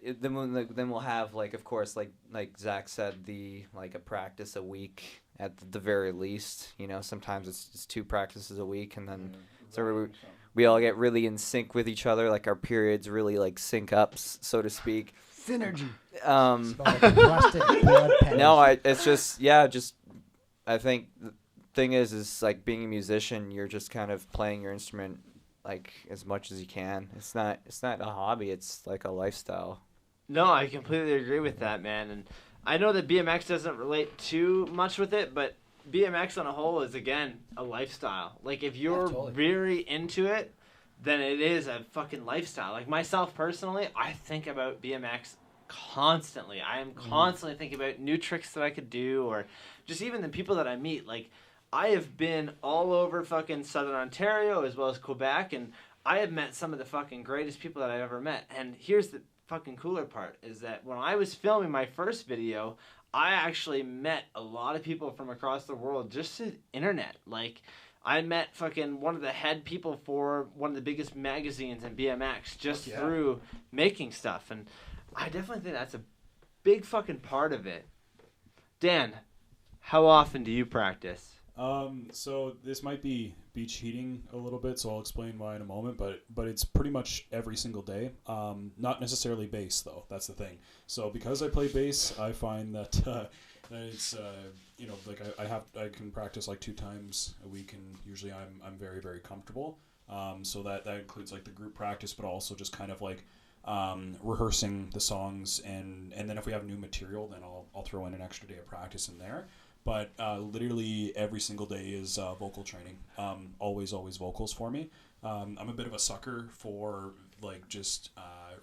then we'll have like of course like Zach said, the like a practice a week at the very least, you know. Sometimes it's 2 practices a week, and then so we all get really in sync with each other, like our periods really like sync up, so to speak. Synergy. No, it's just I think the thing is like being a musician, you're just kind of playing your instrument like as much as you can. It's not a hobby, it's like a lifestyle. No, I completely agree with that, man. And I know that BMX doesn't relate too much with it, but BMX on a whole is, again, a lifestyle. Like, if you're very into it, then it is a fucking lifestyle. Like, myself personally, I think about BMX constantly. I am constantly thinking about new tricks that I could do, or just even the people that I meet. Like, I have been all over fucking Southern Ontario as well as Quebec, and I have met some of the fucking greatest people that I've ever met. And here's the fucking cooler part, is that when I was filming my first video, I actually met a lot of people from across the world just through the internet. Like, I met fucking one of the head people for one of the biggest magazines in BMX just through making stuff. And I definitely think that's a big fucking part of it. Dan, how often do you practice? So this might be cheating a little bit, so I'll explain why in a moment, but it's pretty much every single day. Not necessarily bass though, that's the thing. So because I play bass, I find that it's you know, like I can practice like 2 times a week, and usually I'm very, very comfortable. So that includes like the group practice, but also just kind of like rehearsing the songs, and then if we have new material, then I'll throw in an extra day of practice in there. But literally every single day is vocal training. Always vocals for me. I'm a bit of a sucker for like just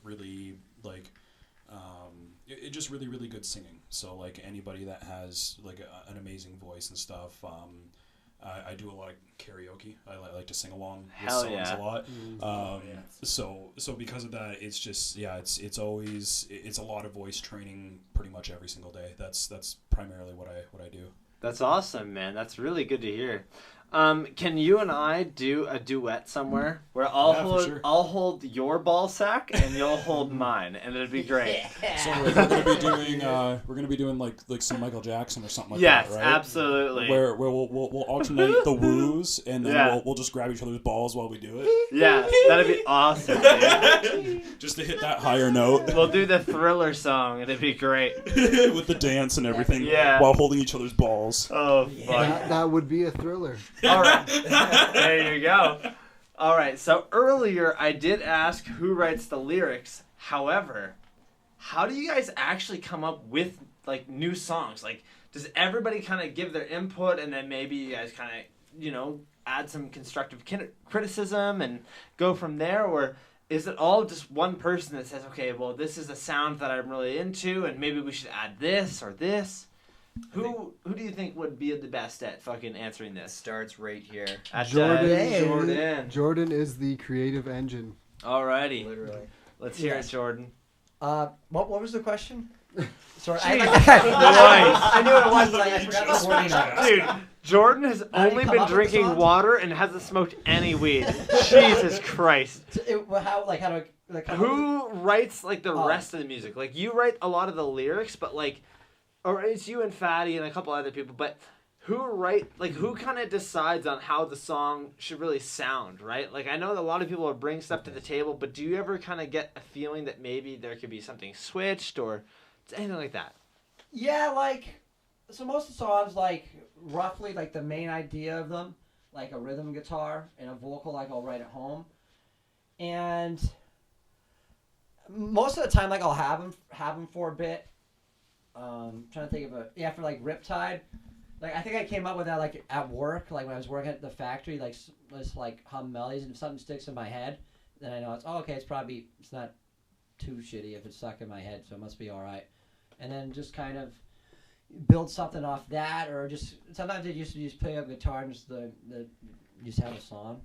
really like it just really, really good singing. So like anybody that has like an amazing voice and stuff. I do a lot of karaoke. I like to sing along with songs a lot. So because of that, it's just it's always a lot of voice training pretty much every single day. That's primarily what I do. That's awesome, man. That's really good to hear. Can you and I do a duet somewhere where I'll hold your ball sack and you'll hold mine, and it'd be great. So we're gonna be doing like some Michael Jackson or something like that, right? Yes, absolutely. Where we'll alternate the woos, and then we'll just grab each other's balls while we do it. Yeah, that'd be awesome, dude. Just to hit that higher note. We'll do the Thriller song, and it'd be great. With the dance and everything, while holding each other's balls. Oh, fuck. That would be a thriller. All right. There you go. All right. So earlier I did ask who writes the lyrics. However, how do you guys actually come up with like new songs? Like, does everybody kind of give their input, and then maybe you guys kind of, you know, add some constructive criticism and go from there? Or is it all just one person that says, okay, well, this is a sound that I'm really into, and maybe we should add this or this? Who do you think would be the best at fucking answering this? Starts right here. Jordan is the creative engine. Alrighty. Literally. Let's hear it, Jordan. What was the question? Sorry, I knew what it was, but I forgot the wording of it. Dude, Jordan has How do you only come been up with the drinking songs? water and hasn't smoked any weed. Jesus Christ. How do I come up with Who writes like the Oh. rest of the music? Like you write a lot of the lyrics, but like, or it's you and Fatty and a couple other people. But who kind of decides on how the song should really sound, right? Like I know that a lot of people are bringing stuff to the table, but do you ever kind of get a feeling that maybe there could be something switched or anything like that? Yeah, like, so most of the songs, like, roughly, like, the main idea of them, like a rhythm guitar and a vocal, like, I'll write at home. And most of the time, like, I'll have them for a bit. Trying to think of for, like, Riptide. Like, I think I came up with that, like, at work, like, when I was working at the factory, like, just, like, hum melodies, and if something sticks in my head, then I know it's not too shitty if it's stuck in my head, so it must be all right. And then just kind of build something off that, or just sometimes I used to just play up guitar and just have a song,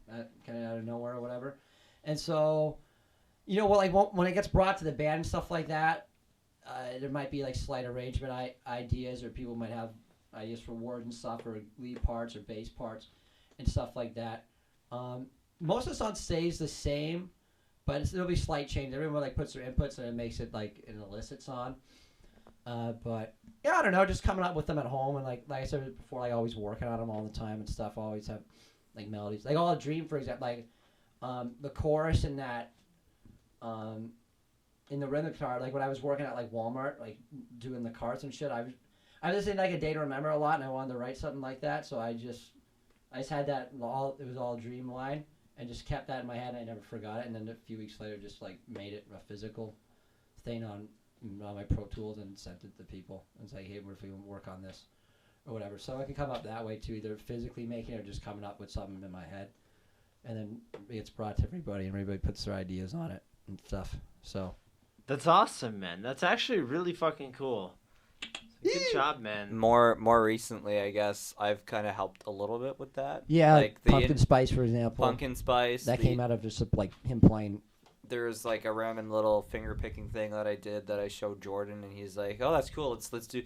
kind of out of nowhere or whatever. And so, when it gets brought to the band and stuff like that, there might be like slight arrangement ideas, or people might have ideas for words and stuff, or lead parts or bass parts and stuff like that. Most of the song stays the same, but there'll be slight change. Everyone like puts their inputs and it makes it like an Illicit song. But yeah, I don't know, just coming up with them at home, and like I said before, like always working on them all the time and stuff. I always have like melodies, like All a Dream, for example, like the chorus in that in the rhythm guitar, like when I was working at like Walmart, like doing the carts and shit, I was listening like A Day to Remember a lot, and I wanted to write something like that, so I just had that it was all a dream line, and just kept that in my head, and I never forgot it. And then a few weeks later, just like made it a physical thing on my Pro Tools and sent it to people and say, hey, what if we work on this or whatever. So I can come up that way too, either physically making it or just coming up with something in my head, and then it gets brought to everybody, and everybody puts their ideas on it and stuff. So That's awesome, man. That's actually really fucking cool. Good job, man. More recently, I guess I've kind of helped a little bit with that. yeah, like Pumpkin Spice, for example. Pumpkin Spice. That came out of just like him playing. There's like a random little finger picking thing that I did that I showed Jordan, and he's like, "Oh, that's cool. Let's do."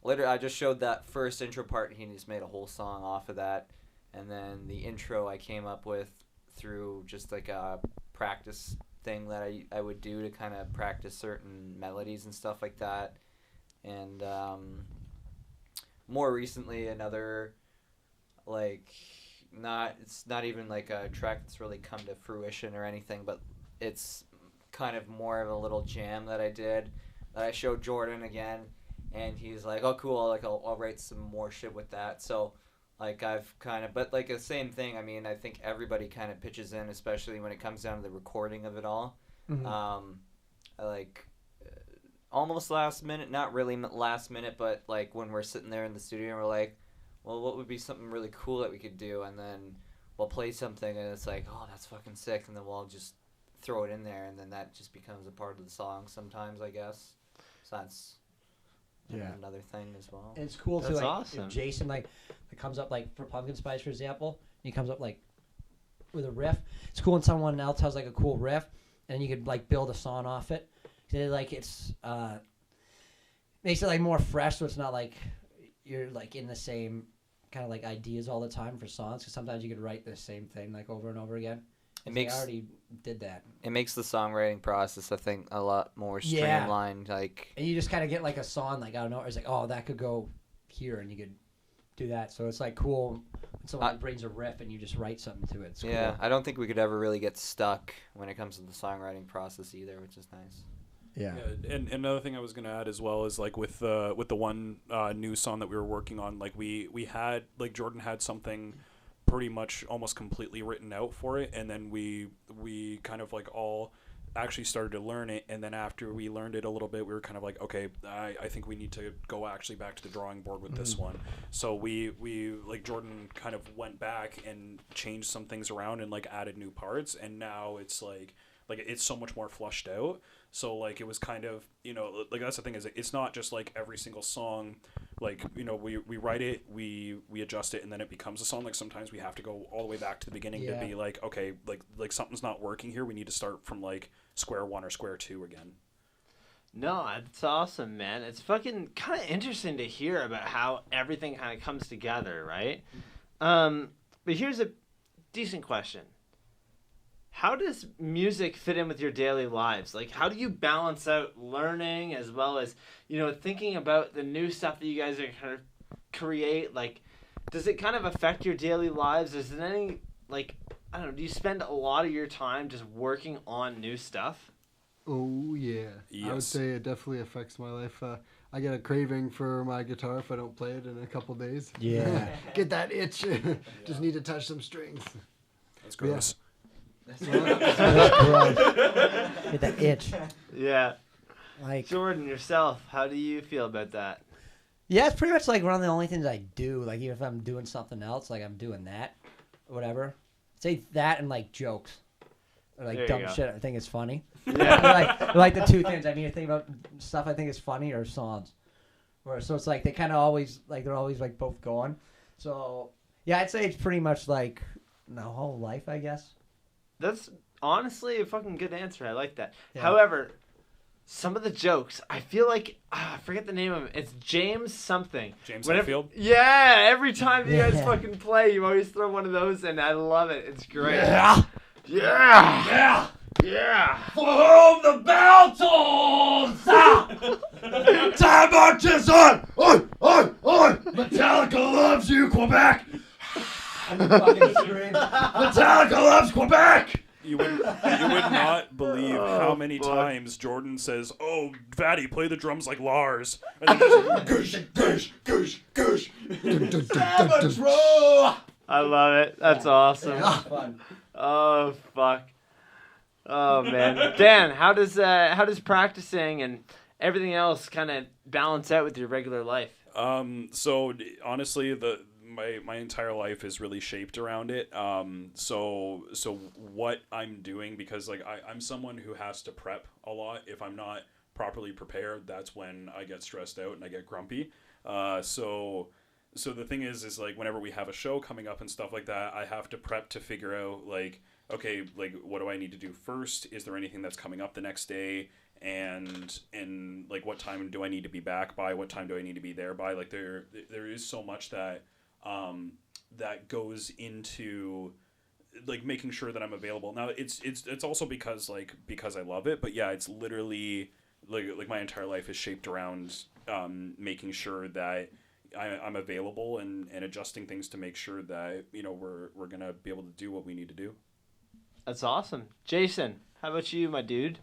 Later, I just showed that first intro part, and he just made a whole song off of that. And then the intro I came up with through just like a practice thing that I would do to kind of practice certain melodies and stuff like that. And more recently, another it's not even like a track that's really come to fruition or anything, but it's kind of more of a little jam that I did that I showed Jordan again, and he's like, "Oh, cool! Like I'll write some more shit with that." So like I've kind of, but like the same thing. I mean, I think everybody kind of pitches in, especially when it comes down to the recording of it all. Mm-hmm. I like almost last minute, not really last minute, but like when we're sitting there in the studio and we're like, well, what would be something really cool that we could do? And then we'll play something and it's like, oh, that's fucking sick. And then we'll just throw it in there, and then that just becomes a part of the song sometimes, I guess. So that's another thing as well. And it's cool too. That's Like, awesome. if Jason like it comes up like for Pumpkin Spice, for example, he comes up like with a riff. It's cool when someone else has like a cool riff, and you could like build a song off it. Like it's makes it like more fresh, so it's not like you're like in the same kind of like ideas all the time for songs. Because sometimes you could write the same thing like over and over again. I already did that. It makes the songwriting process, I think, a lot more streamlined. Like, and you just kind of get like a song like I don't know, it's like, oh, that could go here, and you could do that. So it's like cool when someone brings a riff and you just write something to it. It's yeah, cool. I don't think we could ever really get stuck when it comes to the songwriting process either, which is nice. Yeah. And another thing I was gonna add as well is like with the one new song that we were working on, like we had like Jordan had something pretty much almost completely written out for it, and then we kind of like all actually started to learn it, and then after we learned it a little bit, we were kind of like, okay, I think we need to go actually back to the drawing board with this one. So we like Jordan kind of went back and changed some things around and like added new parts, and now it's like it's so much more flushed out. So like it was kind of, like that's the thing, is it's not just like every single song, like, we write it, we adjust it, and then it becomes a song. Like sometimes we have to go all the way back to the beginning to be like, okay, like something's not working here, we need to start from like square one or square two again. No, it's awesome, man. It's fucking kind of interesting to hear about how everything kind of comes together, right? But here's a decent question. How does music fit in with your daily lives? Like, how do you balance out learning as well as, thinking about the new stuff that you guys are kind of create? Like, does it kind of affect your daily lives? Is there any, like, I don't know, do you spend a lot of your time just working on new stuff? Oh, yeah. Yes. I would say it definitely affects my life. I get a craving for my guitar if I don't play it in a couple days. Yeah. Get that itch. Just need to touch some strings. That's gross. Get that itch. Yeah. Like, Jordan, yourself, how do you feel about that? yeah, it's pretty much like one of the only things I do. Like, even if I'm doing something else, like I'm doing that, or whatever. Say that and like jokes, or like There you dumb go. shit I think is funny. Yeah. like the two things. I mean, I think about stuff I think is funny or songs. So it's like they kind of always like they're always like both going. So yeah, I'd say it's pretty much like the whole life, I guess. That's honestly a fucking good answer. I like that. Yeah. However, some of the jokes, I feel like, I forget the name of it. It's James something. James Whenever- Hetfield? Yeah, every time you guys Yeah. fucking play, you always throw one of those in. I love it. It's great. Yeah. Yeah. Yeah. Yeah. For whom the bell tolls! Time marches on! On! Metallica loves you, Quebec! Metallica loves Quebec! You would not believe how many times Jordan says, "Oh, Fatty, play the drums like Lars," and then just Gush, gush, gush, gush! I love it. That's awesome. Fun. Oh, fuck. Oh, man. Dan, how does practicing and everything else kind of balance out with your regular life? So honestly, my entire life is really shaped around it. So what I'm doing, because like I'm someone who has to prep a lot. If I'm not properly prepared, that's when I get stressed out and I get grumpy. So the thing is like whenever we have a show coming up and stuff like that, I have to prep to figure out like, okay, like what do I need to do first? Is there anything that's coming up the next day? And like what time do I need to be back by? What time do I need to be there by? Like there is so much that that goes into like making sure that I'm available. Now it's also because I love it, but yeah, it's literally like my entire life is shaped around making sure that I'm available and adjusting things to make sure that we're gonna be able to do what we need to do. That's awesome. Jason, how about you, my dude?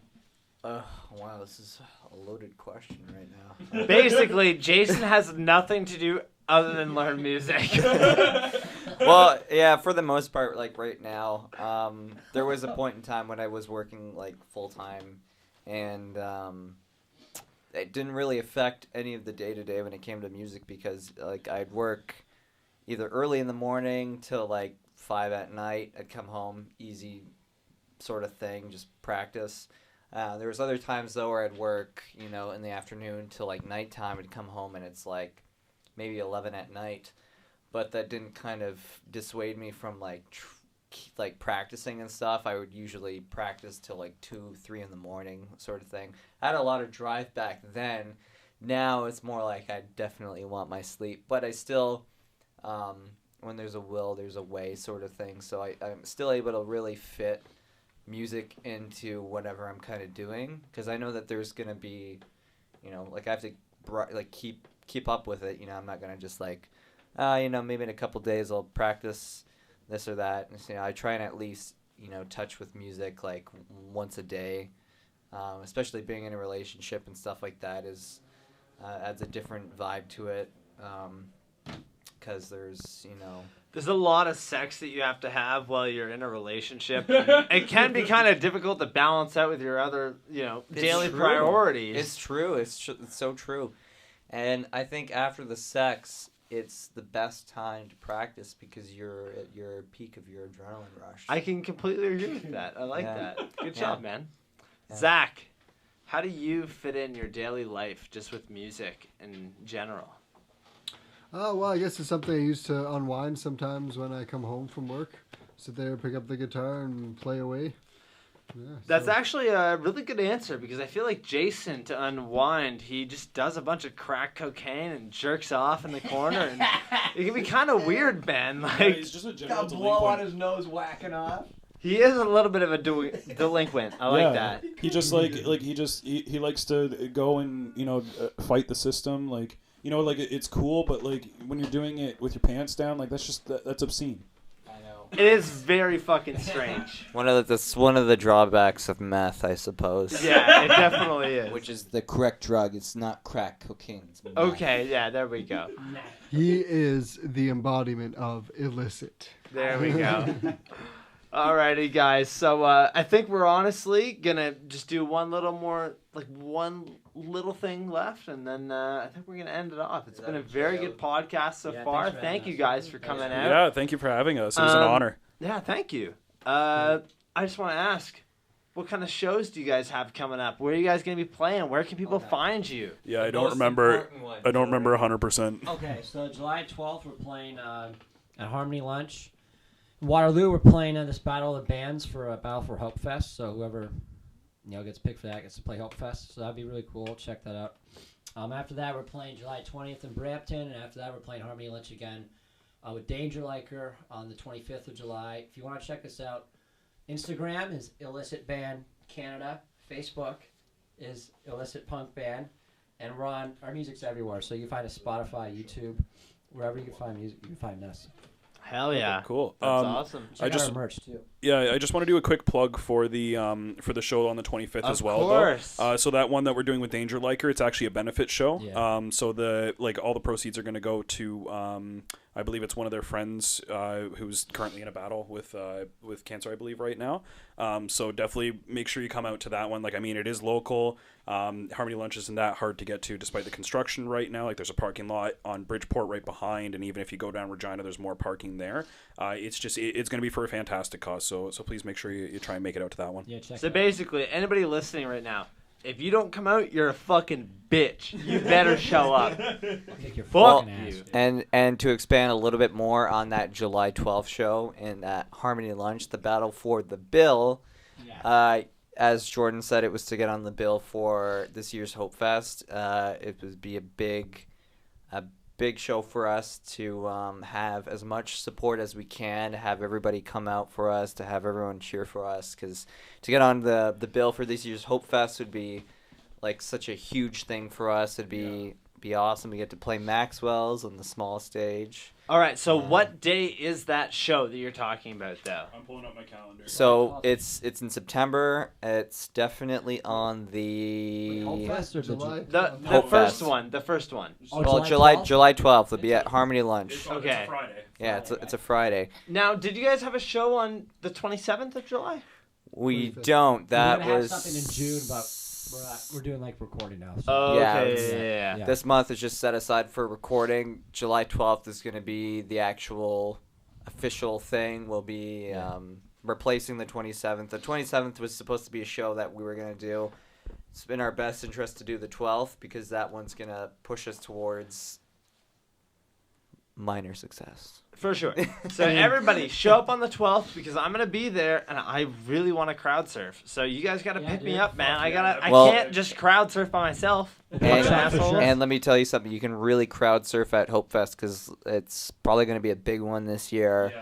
Wow, this is a loaded question right now. Basically, Jason has nothing to do other than learn music. Well, yeah, for the most part, like right now, there was a point in time when I was working like full time, and it didn't really affect any of the day to day when it came to music because like I'd work either early in the morning till like 5 at night. I'd come home, easy sort of thing, just practice. There was other times though where I'd work, in the afternoon till like nighttime. I'd come home and it's like maybe 11 at night, but that didn't kind of dissuade me from like practicing and stuff. I would usually practice till like 2-3 in the morning, sort of thing. I had a lot of drive back then. Now it's more like I definitely want my sleep, but I still, when there's a will, there's a way, sort of thing. So I'm still able to really fit music into whatever I'm kind of doing, because I know that there's gonna be, like I have to keep up with it. I'm not gonna just like, maybe in a couple days I'll practice this or that. And, I try and at least touch with music like once a day, especially being in a relationship and stuff like that is adds a different vibe to it, because there's There's a lot of sex that you have to have while you're in a relationship. It can be kind of difficult to balance out with your other, daily true. priorities. It's true. It's so true. And I think after the sex, it's the best time to practice because you're at your peak of your adrenaline rush. I can completely agree with that. I like Yeah. that. Good Yeah. job, man. Yeah. Zach, how do you fit in your daily life just with music in general? Oh, well, I guess it's something I use to unwind sometimes when I come home from work. Sit there, pick up the guitar, and play away. Yeah, That's so- actually a really good answer because I feel like Jason, to unwind, he just does a bunch of crack cocaine and jerks off in the corner, and it can be kind of weird, man. Yeah, Like he's just a general Got blow on delinquent. his nose, whacking off. he is a little bit of a delinquent. I like that. He just he likes to go and fight the system. Like it's cool, but like when you're doing it with your pants down, like that's obscene. I know. It is very fucking strange. That's one of the drawbacks of meth, I suppose. Yeah, it definitely is. Which is the correct drug. It's not crack cocaine. It's meth. Okay, yeah, there we go. He is the embodiment of illicit. There we go. Alrighty, guys. So I think we're honestly gonna just do one little thing left, and then I think we're gonna end it off. It's been a very good podcast so Yeah, far. thanks for Thank having you us. guys for coming out. Yeah, thank you for having us. It was an honor. Yeah, thank you. I just want to ask, what kind of shows do you guys have coming up? Where are you guys gonna be playing? Where can people find you? Yeah, I don't remember 100%. Okay, so July 12th, we're playing at Harmony Lunch. Waterloo, we're playing this Battle of the Bands for Battle for Hope Fest. So whoever gets picked for that gets to play Hope Fest. So that'd be really cool. Check that out. After that, we're playing July 20th in Brampton, and after that, we're playing Harmony Lunch again with Danger Liker on the 25th of July. If you want to check us out, Instagram is Illicit Band Canada. Facebook is Illicit Punk Band, and our music's everywhere. So you find us Spotify, YouTube, wherever you can find music, you can find us. Hell yeah. Cool. That's awesome. Check out our merch too. I just want to do a quick plug for the show on the 25th as well. Of course. So that one that we're doing with Danger Liker, it's actually a benefit show. Yeah. So all the proceeds are going to go to I believe it's one of their friends who's currently in a battle with cancer, I believe, right now. So definitely make sure you come out to that one. It is local. Harmony Lunch isn't that hard to get to despite the construction right now. There's a parking lot on Bridgeport right behind, and even if you go down Regina, there's more parking there. It's going to be for a fantastic cause, so please make sure you try and make it out to that one. Yeah, check So it out. basically, anybody listening right now, if you don't come out, you're a fucking bitch. You better show up. Kick your Fuck fucking ass. you. And to expand a little bit more on that July 12th show and that Harmony Lunch, the battle for the bill, as Jordan said, it was to get on the bill for this year's Hope Fest. It would be a big show for us to have as much support as we can, to have everybody come out for us, to have everyone cheer for us, because to get on the bill for this year's Hope Fest would be such a huge thing for us. It'd be awesome. We get to play Maxwell's on the small stage. All right, so what day is that show that you're talking about, though? I'm pulling up my calendar. So it's in September. It's definitely on the Hope Fest or July. The Hope first Fest. one. The first one. well, July July 12th? 12th. It'll be at Harmony Lunch. It's Okay. a Friday. Yeah, it's a Friday. Now, did you guys have a show on the 27th of July? We 25th. don't. That We're gonna was have something in June, but we're doing recording now. So. Oh, Yeah, okay. it's- Yeah. This month is just set aside for recording. July 12th is going to be the actual official thing. We'll be replacing the 27th. The 27th was supposed to be a show that we were going to do. It's in our best interest to do the 12th because that one's going to push us towards minor success. For sure. So everybody, show up on the 12th because I'm gonna be there, and I really want to crowd surf. So you guys gotta pick me dude. up, man. I Well- can't just crowd surf by myself. And, assholes. and let me tell you something. You can really crowd surf at Hope Fest because it's probably going to be a big one this year.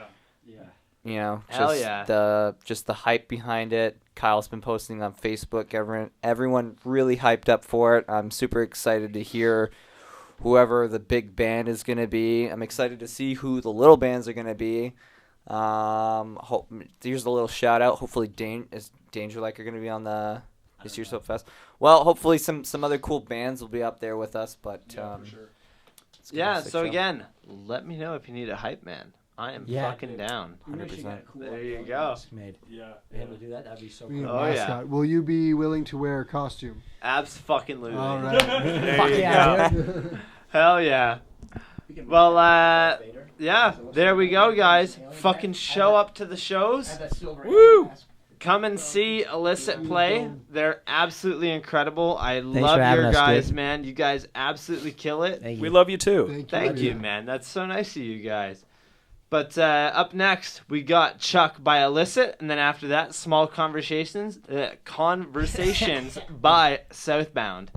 Yeah. Hell Just yeah. the hype behind it. Kyle's been posting on Facebook. Everyone really hyped up for it. I'm super excited to hear whoever the big band is going to be. I'm excited to see who the little bands are going to be. Here's a little shout out. Hopefully Danger Like are going to be on this year's Hope Fest. Well, hopefully some other cool bands will be up there with us, but For sure. it's gonna be Yeah. a sick So show. again, let me know if you need a hype man. I am fucking down. 100%. There you go. Made. Yeah. Able to do that? That'd be so We need cool. a Oh, yeah. mascot. Will you be willing to wear a costume? Abs-fucking-lutely. All right. There Fuck you yeah, go. Hell yeah. Well, yeah, there we go, guys. Fucking show up to the shows. Woo! Come and see Illicit play. They're absolutely incredible. I for love having your us, guys, dude. man. You guys absolutely kill it. Thank you. We love you too. Thank you, man. That's so nice of you guys. But up next, we got Chuck by Illicit, and then after that, Small Conversations by SouthBound.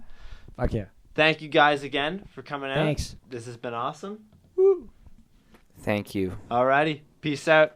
Fuck yeah. Thank you guys again for coming out. Thanks. This has been awesome. Thank you. Alrighty, peace out.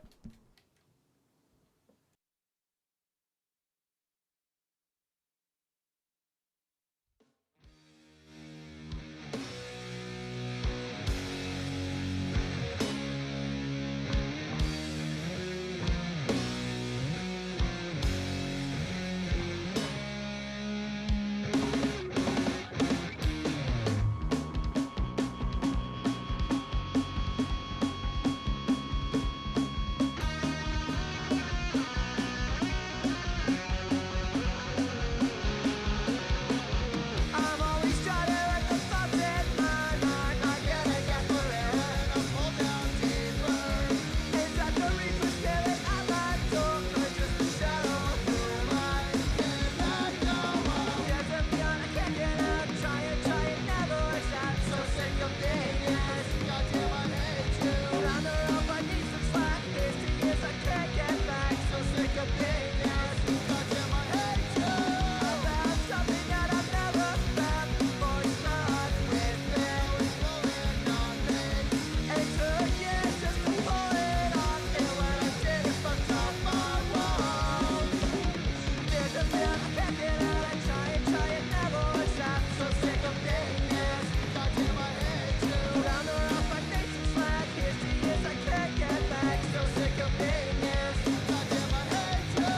I'm always trying to let the thoughts in my mind. I gotta get forever and I fall down deeper. Is that the reason staring at my door? Or just a shadow of who am I? Can I go on? There's a feeling I can't get out. Try it, never works out. So sick of being yes. Goddamn, I hate you. Down the road, I need some slack. Here's 2 years I can't get back. So sick of being yes. Goddamn, I hate you. I found something that I've never found before. It's not with me. Pulling on me. It took years just to pull it off. And when I did it, fucked up my walls. There's a feeling I can't get out. I try it, never works out. So sick of being yes. Goddamn, I hate you. Down the road, I need some slack. Here's 2 years I can't get back. So sick of being yes. Goddamn, I hate you.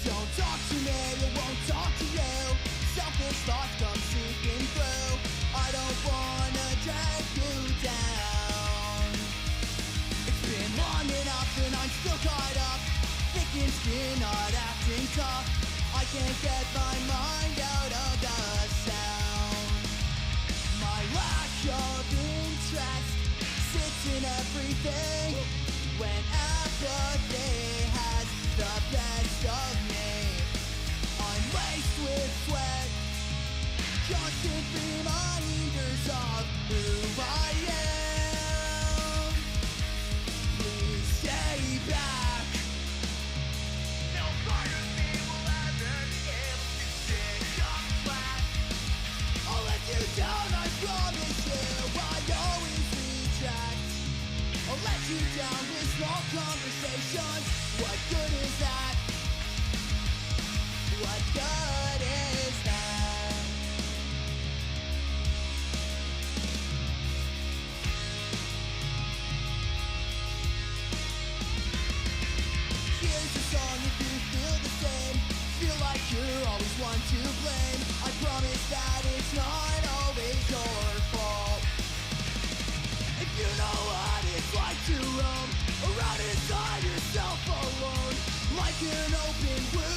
Don't talk to me, I won't talk to you. Selfish thoughts come seeping through. I don't wanna drag you down. It's been long enough and I'm still caught up. Thick and skin, not acting tough. I can't get my mind out of the sound. My lack of interest sits in everything. When apathy has the best of me, I'm laced with sweat, constant reminders of who I am. Please stay back. No part of me will ever be able to stick up flat. I'll let you down, I promise you. I always retract. I'll let you down with small conversations. What good is that? always one to blame. I promise that it's not always your fault. If you know what it's like to roam around inside yourself alone, like an open wound